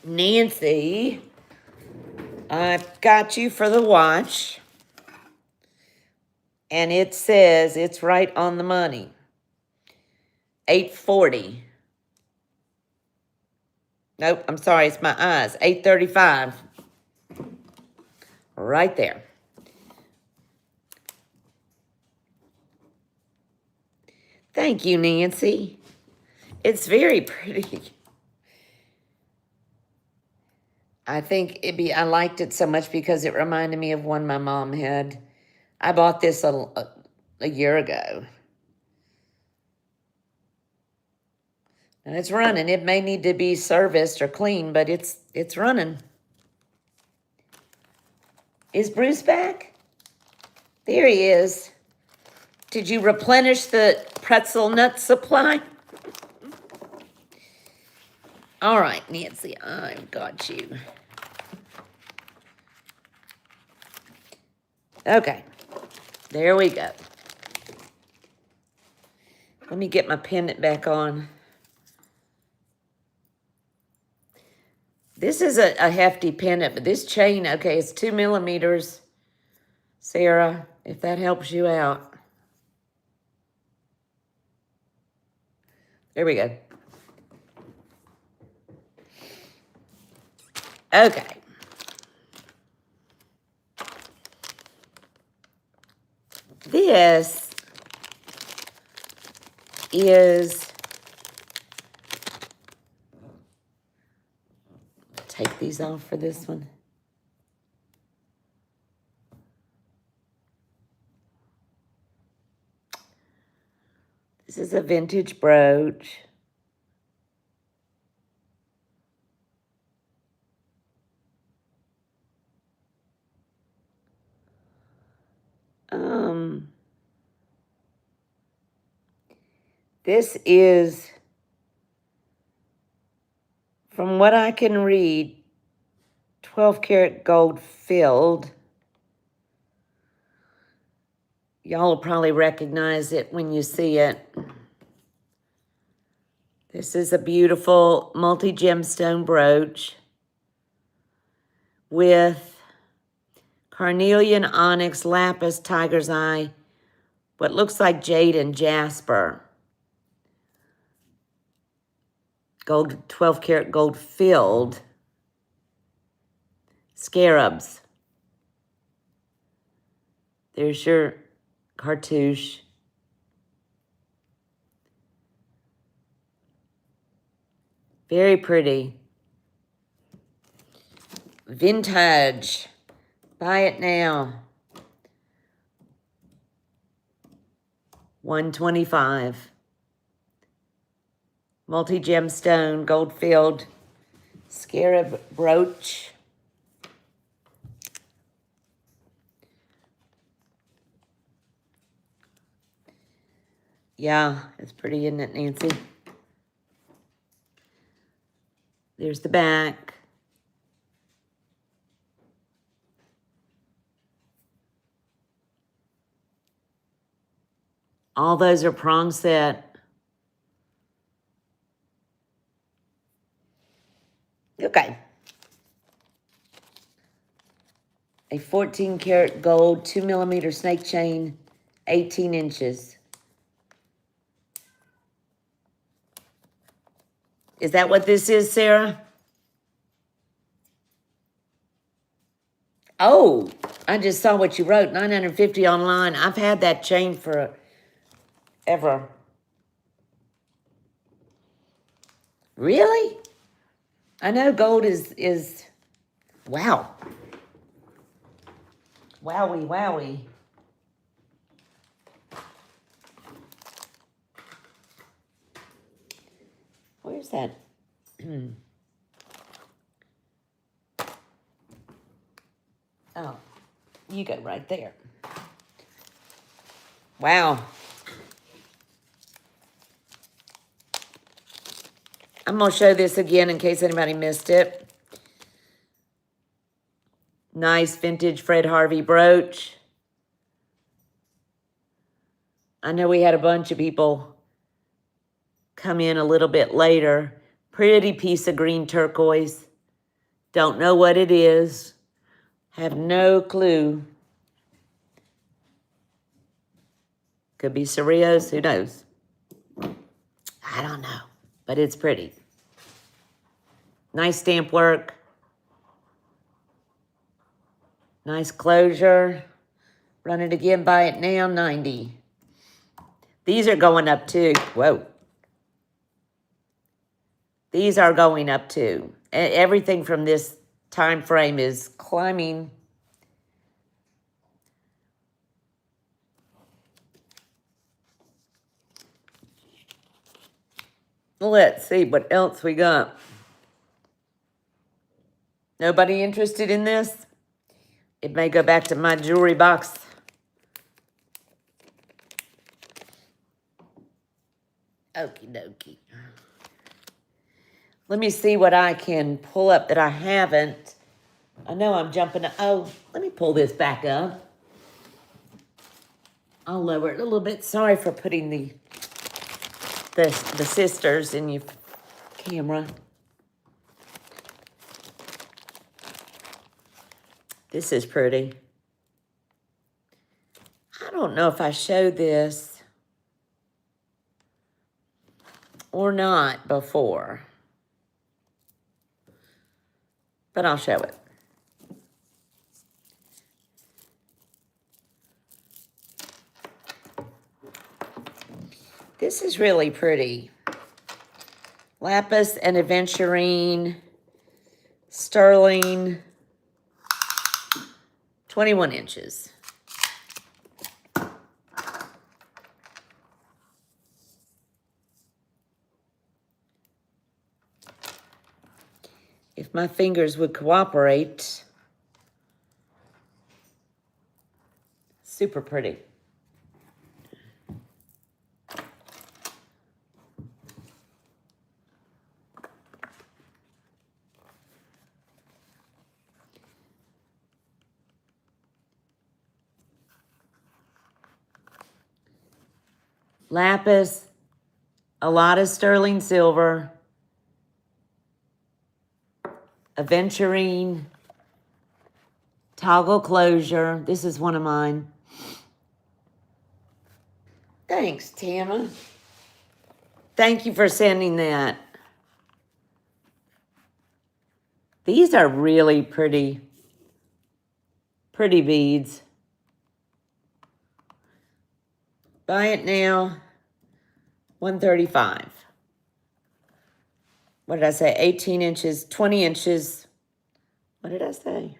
Nancy, I've got you for the watch. And it says it's right on the money. 840. Nope, I'm sorry, it's my eyes. 835. Right there. Thank you, Nancy. It's very pretty. I liked it so much because it reminded me of one my mom had. I bought this a year ago. And it's running. It may need to be serviced or cleaned, but it's running. Is Bruce back? There he is. Did you replenish the pretzel nut supply? All right, Nancy, I've got you. Okay, there we go. Let me get my pendant back on. This is a hefty pendant, but this chain, okay, it's 2 millimeters. Sarah, if that helps you out. There we go. Okay. This is, take these off for this one. This is a vintage brooch. This is, from what I can read, 12 karat gold filled. Y'all will probably recognize it when you see it. This is a beautiful multi-gemstone brooch with carnelian, onyx, lapis, tiger's eye, what looks like jade and jasper. Gold, 12 karat gold filled scarabs. There's your cartouche. Very pretty. Vintage. Buy it now. $125. Multi-gemstone, gold-filled scarab brooch. Yeah, it's pretty, isn't it, Nancy? There's the back. All those are prong set. Okay. A 14 karat gold, 2 millimeter snake chain, 18 inches. Is that what this is, Sarah? Oh, I just saw what you wrote, $950 online. I've had that chain for ever. Really? I know gold is wow. Wowie, wowie. Where's that? Oh, you go right there. Wow. I'm going to show this again in case anybody missed it. Nice vintage Fred Harvey brooch. I know we had a bunch of people come in a little bit later. Pretty piece of green turquoise. Don't know what it is. Have no clue. Could be Cerrillos, who knows? I don't know, but it's pretty. Nice stamp work. Nice closure. Run it again, buy it now, 90. These are going up too. Whoa. These are going up too. Everything from this time frame is climbing. Let's see what else we got. Nobody interested in this? It may go back to my jewelry box. Okie dokie. Let me see what I can pull up that I haven't. I know I'm jumping. Oh, let me pull this back up. I'll lower it a little bit. Sorry for putting the sisters in your camera. This is pretty. I don't know if I showed this or not before, but I'll show it. This is really pretty. Lapis and aventurine, sterling, 21 inches. If my fingers would cooperate. Super pretty. Lapis, a lot of sterling silver, aventurine, toggle closure. This is one of mine. Thanks, Tama. Thank you for sending that. These are really pretty beads. Buy it now, $135. What did I say? 18 inches, 20 inches. What did I say?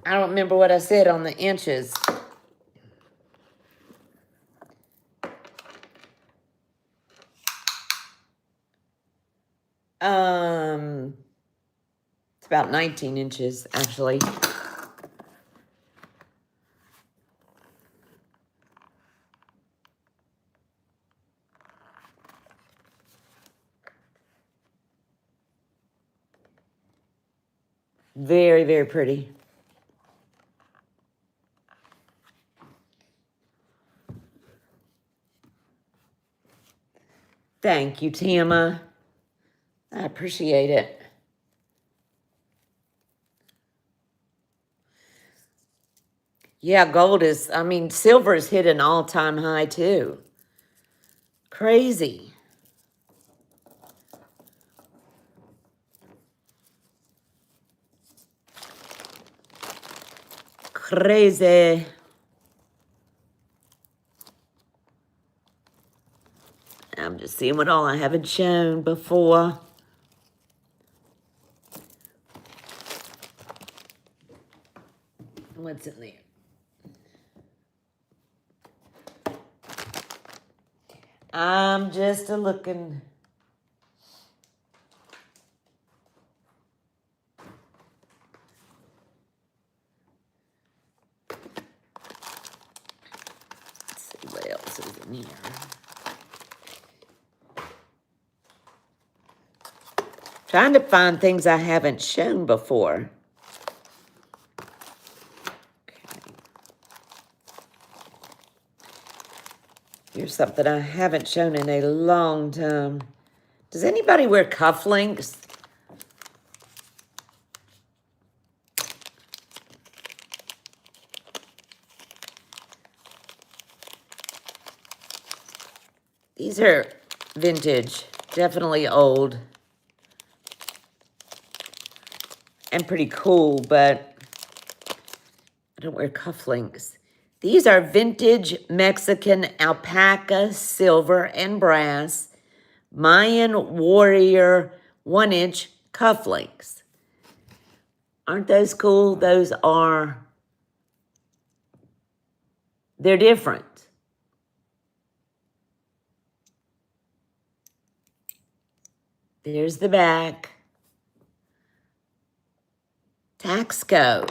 I don't remember what I said on the inches. It's about 19 inches, actually. Very, very pretty. Thank you, Tama. I appreciate it. Yeah, gold is, silver's hit an all-time high, too. Crazy. Crazy. I'm just seeing what all I haven't shown before. What's in there? I'm just looking. Let's see what else is in here. Trying to find things I haven't shown before. Here's something I haven't shown in a long time. Does anybody wear cufflinks? These are vintage, definitely old. And pretty cool, but I don't wear cufflinks. These are vintage Mexican alpaca, silver, and brass Mayan warrior 1-inch cufflinks. Aren't those cool? They're different. There's the back. Taxco.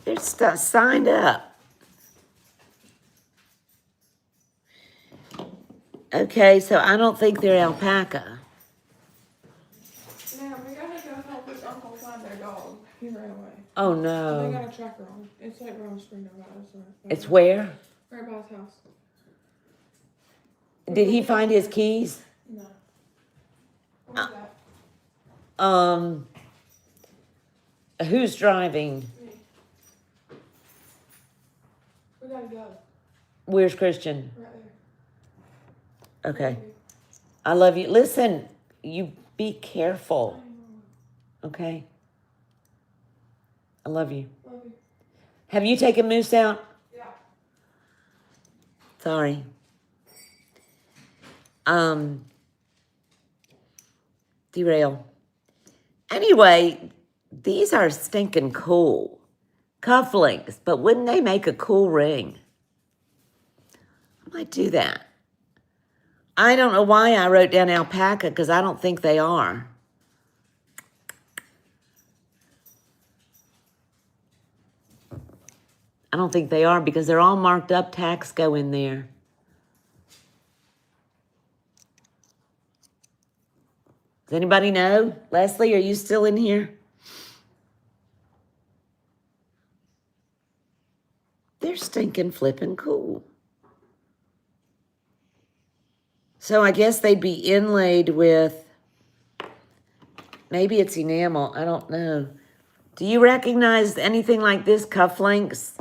They're signed up. Okay, so I don't think they're alpaca. Now, we gotta go help his uncle find their dog. He ran away. Oh, They no. got a tracker on. It's like right on the screen about us. It's where? Right by his house. Did he find his keys? No. What was that? Who's driving? Me. We gotta go. Where's Christian? Right there. Okay. I love you. Listen, you be careful. Okay? I love you. Love you. Have you taken Moose out? Yeah. Sorry. Derail. Anyway, these are stinking cool. Cufflinks, but wouldn't they make a cool ring? I might do that. I don't know why I wrote down alpaca, because I don't think they are. I don't think they are, because they're all marked up Taxco in there. Does anybody know? Leslie, are you still in here? They're stinking flipping cool. So I guess they'd be inlaid with Maybe it's enamel. I don't know. Do you recognize anything like this, cufflinks?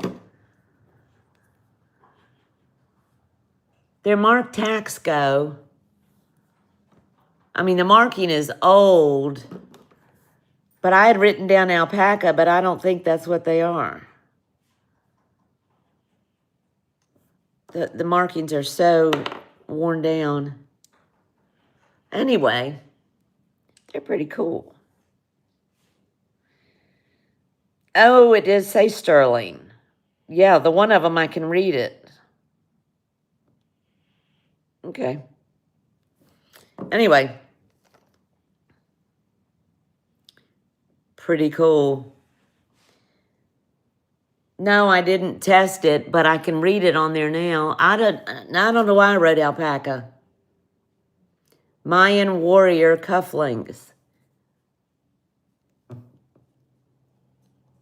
They're marked Taxco. I mean, the marking is old, but I had written down alpaca, but I don't think that's what they are. The markings are so worn down. Anyway, they're pretty cool. Oh, it does say sterling. Yeah, the one of them, I can read it. Okay. Anyway. Pretty cool. No, I didn't test it, but I can read it on there now. I don't know why I wrote alpaca. Mayan warrior cufflinks.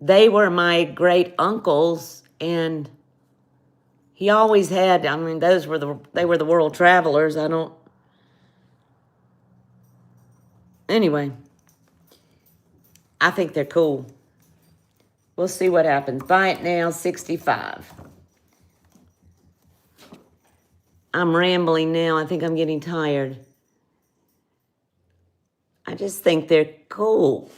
They were my great uncles, and he always had, I mean, they were the world travelers. Anyway, I think they're cool. We'll see what happens. Buy it now, $65. I'm rambling now. I think I'm getting tired. I just think they're cool.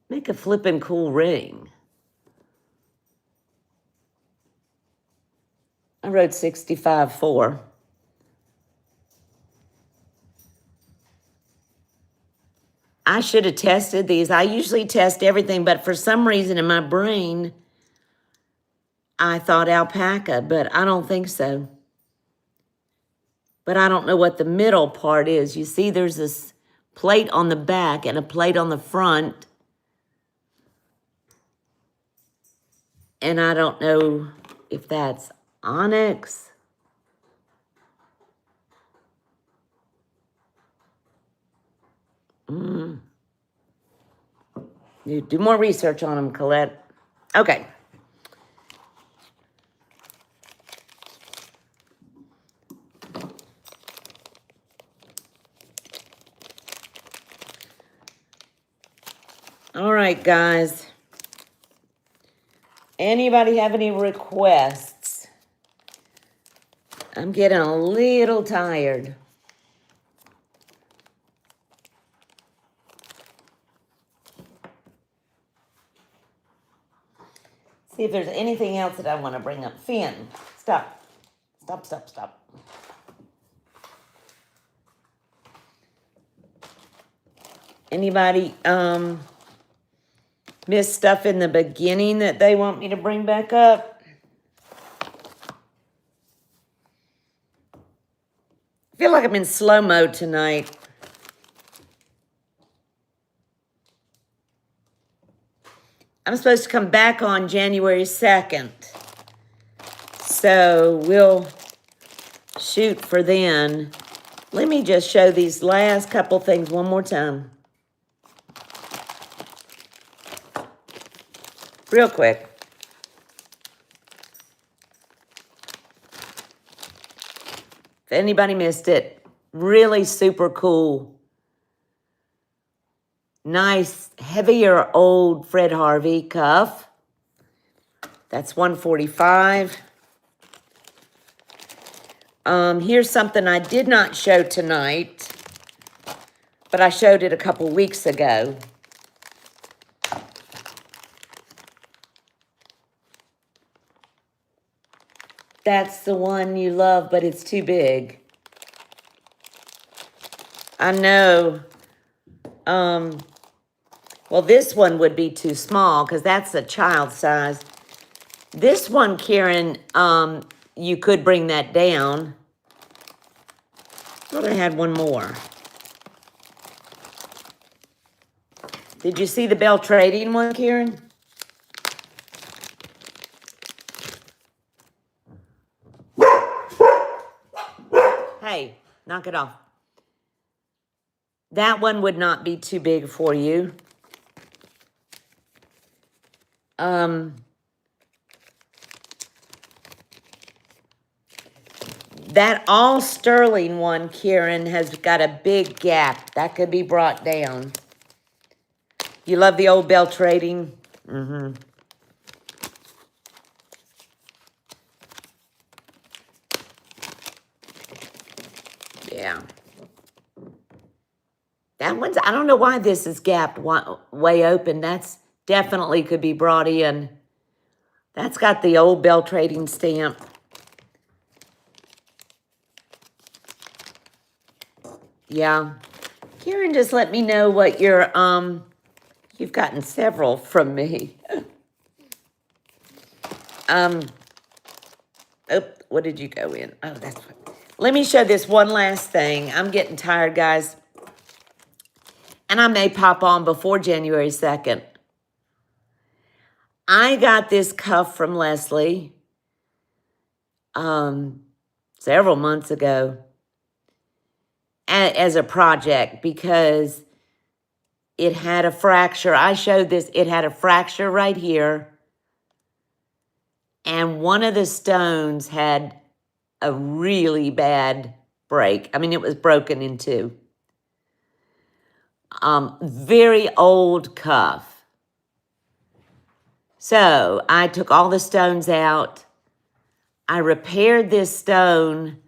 Make a flippin' cool ring. I wrote 65 for. I should have tested these. I usually test everything, but for some reason in my brain, I thought alpaca, but I don't think so. But I don't know what the middle part is. You see, there's this plate on the back and a plate on the front. And I don't know if that's onyx. You do more research on them, Colette. Okay. All right, guys. Anybody have any requests? I'm getting a little tired. See if there's anything else that I want to bring up. Finn, stop. Stop. Anybody miss stuff in the beginning that they want me to bring back up? I feel like I'm in slow mode tonight. I'm supposed to come back on January 2nd. So we'll shoot for then. Let me just show these last couple things one more time. Real quick. If anybody missed it, really super cool. Nice, heavier old Fred Harvey cuff. That's $145. Here's something I did not show tonight, but I showed it a couple weeks ago. That's the one you love, but it's too big. I know. Well, this one would be too small because that's a child size. This one, Karen, you could bring that down. I thought I had one more. Did you see the Bell Trading one, Karen? Hey, knock it off. That one would not be too big for you. That all sterling one, Kieran, has got a big gap. That could be brought down. You love the old bell trading? Mm-hmm. Yeah. That one's, I don't know why this is gapped way open. That's definitely could be brought in. That's got the old bell trading stamp. Yeah. Karen, just let me know what your, you've gotten several from me. What did you go in? Oh, that's what. Let me show this one last thing. I'm getting tired, guys. And I may pop on before January 2nd. I got this cuff from Leslie several months ago as a project because it had a fracture. I showed this. It had a fracture right here. And one of the stones had a really bad break. I mean, it was broken in two. Very old cuff. So I took all the stones out. I repaired this stone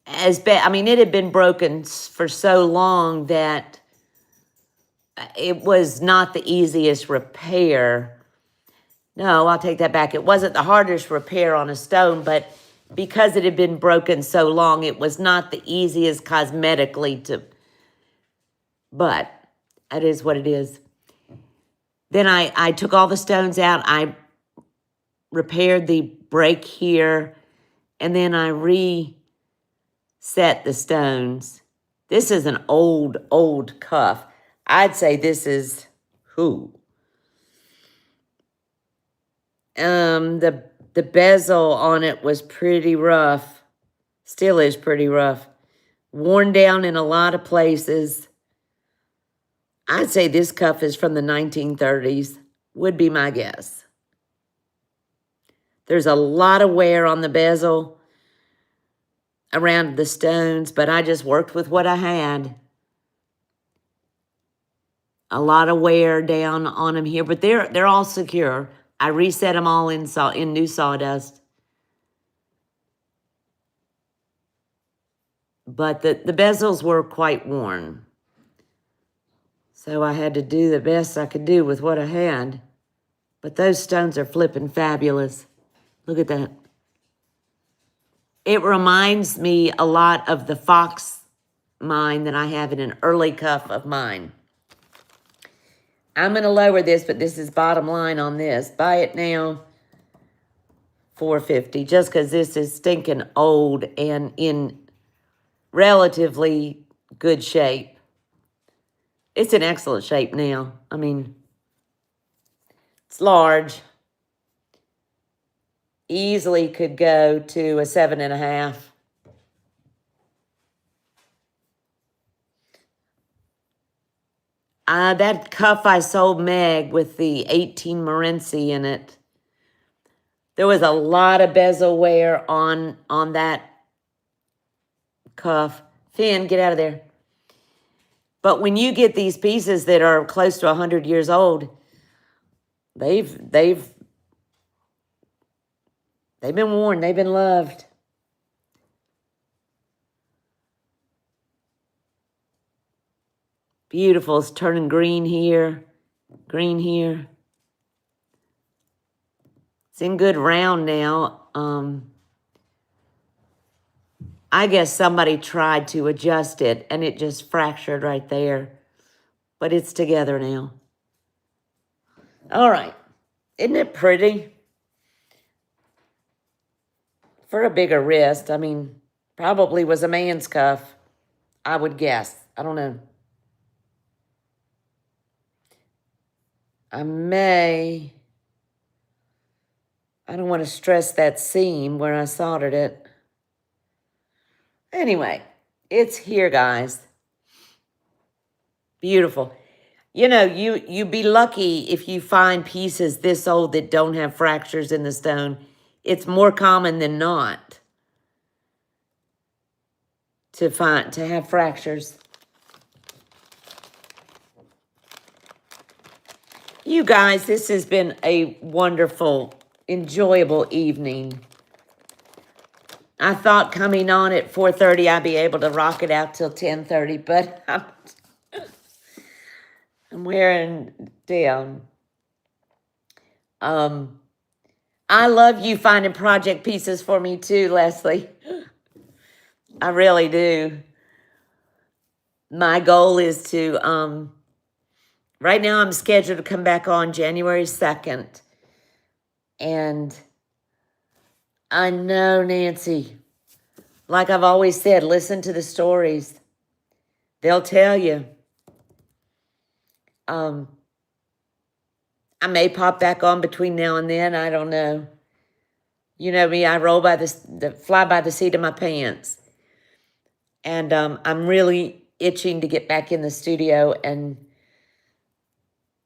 as bad. I mean, it had been broken for so long that it was not the easiest repair. No, I'll take that back. It wasn't the hardest repair on a stone, but because it had been broken so long, it was not the easiest cosmetically to, but it is what it is. Then I took all the stones out. I repaired the break here, and then I reset the stones. This is an old cuff. I'd say this is who? The bezel on it was pretty rough. Still is pretty rough. Worn down in a lot of places. I'd say this cuff is from the 1930s, would be my guess. There's a lot of wear on the bezel around the stones, but I just worked with what I had. A lot of wear down on them here, but they're all secure. I reset them all in new sawdust. But the bezels were quite worn. So I had to do the best I could do with what I had. But those stones are flipping fabulous. Look at that. It reminds me a lot of the fox mine that I have in an early cuff of mine. I'm going to lower this, but this is bottom line on this. Buy it now, $4.50, just because this is stinking old and in relatively good shape. It's in excellent shape now. I mean, it's large. Easily could go to a 7.5. That cuff I sold Meg with the 18 Morenci in it. There was a lot of bezel wear on that cuff. Finn, get out of there. But when you get these pieces that are close to 100 years old, they've been worn, they've been loved. Beautiful. It's turning green here, green here. It's in good round now. I guess somebody tried to adjust it and it just fractured right there. But it's together now. All right. Isn't it pretty? For a bigger wrist, I mean, probably was a man's cuff, I would guess. I don't know. I don't want to stress that seam where I soldered it. Anyway, it's here, guys. Beautiful. You know, you'd be lucky if you find pieces this old that don't have fractures in the stone. It's more common than not. to have fractures. You guys, this has been a wonderful, enjoyable evening. I thought coming on at 4:30 I'd be able to rock it out till 10:30, but I'm wearing down. I love you finding project pieces for me too, Leslie. I really do. My goal is to, right now I'm scheduled to come back on January 2nd. And I know, Nancy, like I've always said, listen to the stories. They'll tell you. I may pop back on between now and then. I don't know. You know me, I roll by fly by the seat of my pants. And I'm really itching to get back in the studio and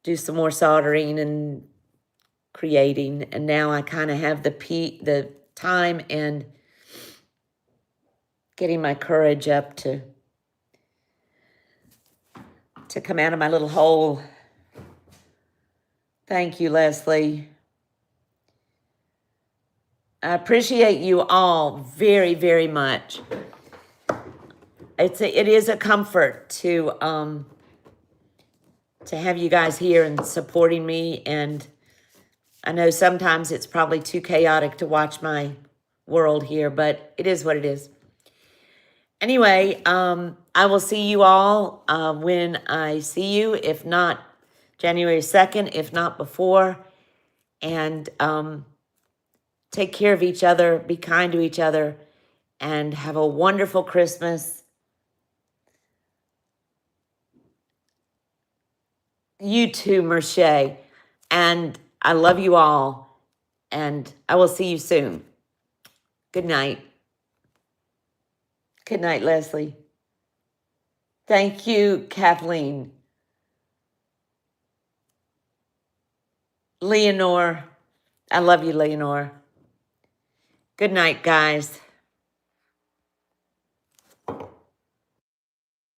do some more soldering and creating. And now I kind of have the time and getting my courage up to come out of my little hole. Thank you, Leslie. I appreciate you all very, very much. It is a comfort to have you guys here and supporting me. And I know sometimes it's probably too chaotic to watch my world here, but it is what it is. Anyway, I will see you all when I see you, if not January 2nd, if not before. And take care of each other, be kind to each other, and have a wonderful Christmas. You too, Merche. And I love you all. And I will see you soon. Good night. Good night, Leslie. Thank you, Kathleen. Leonore. I love you, Leonore. Good night, guys.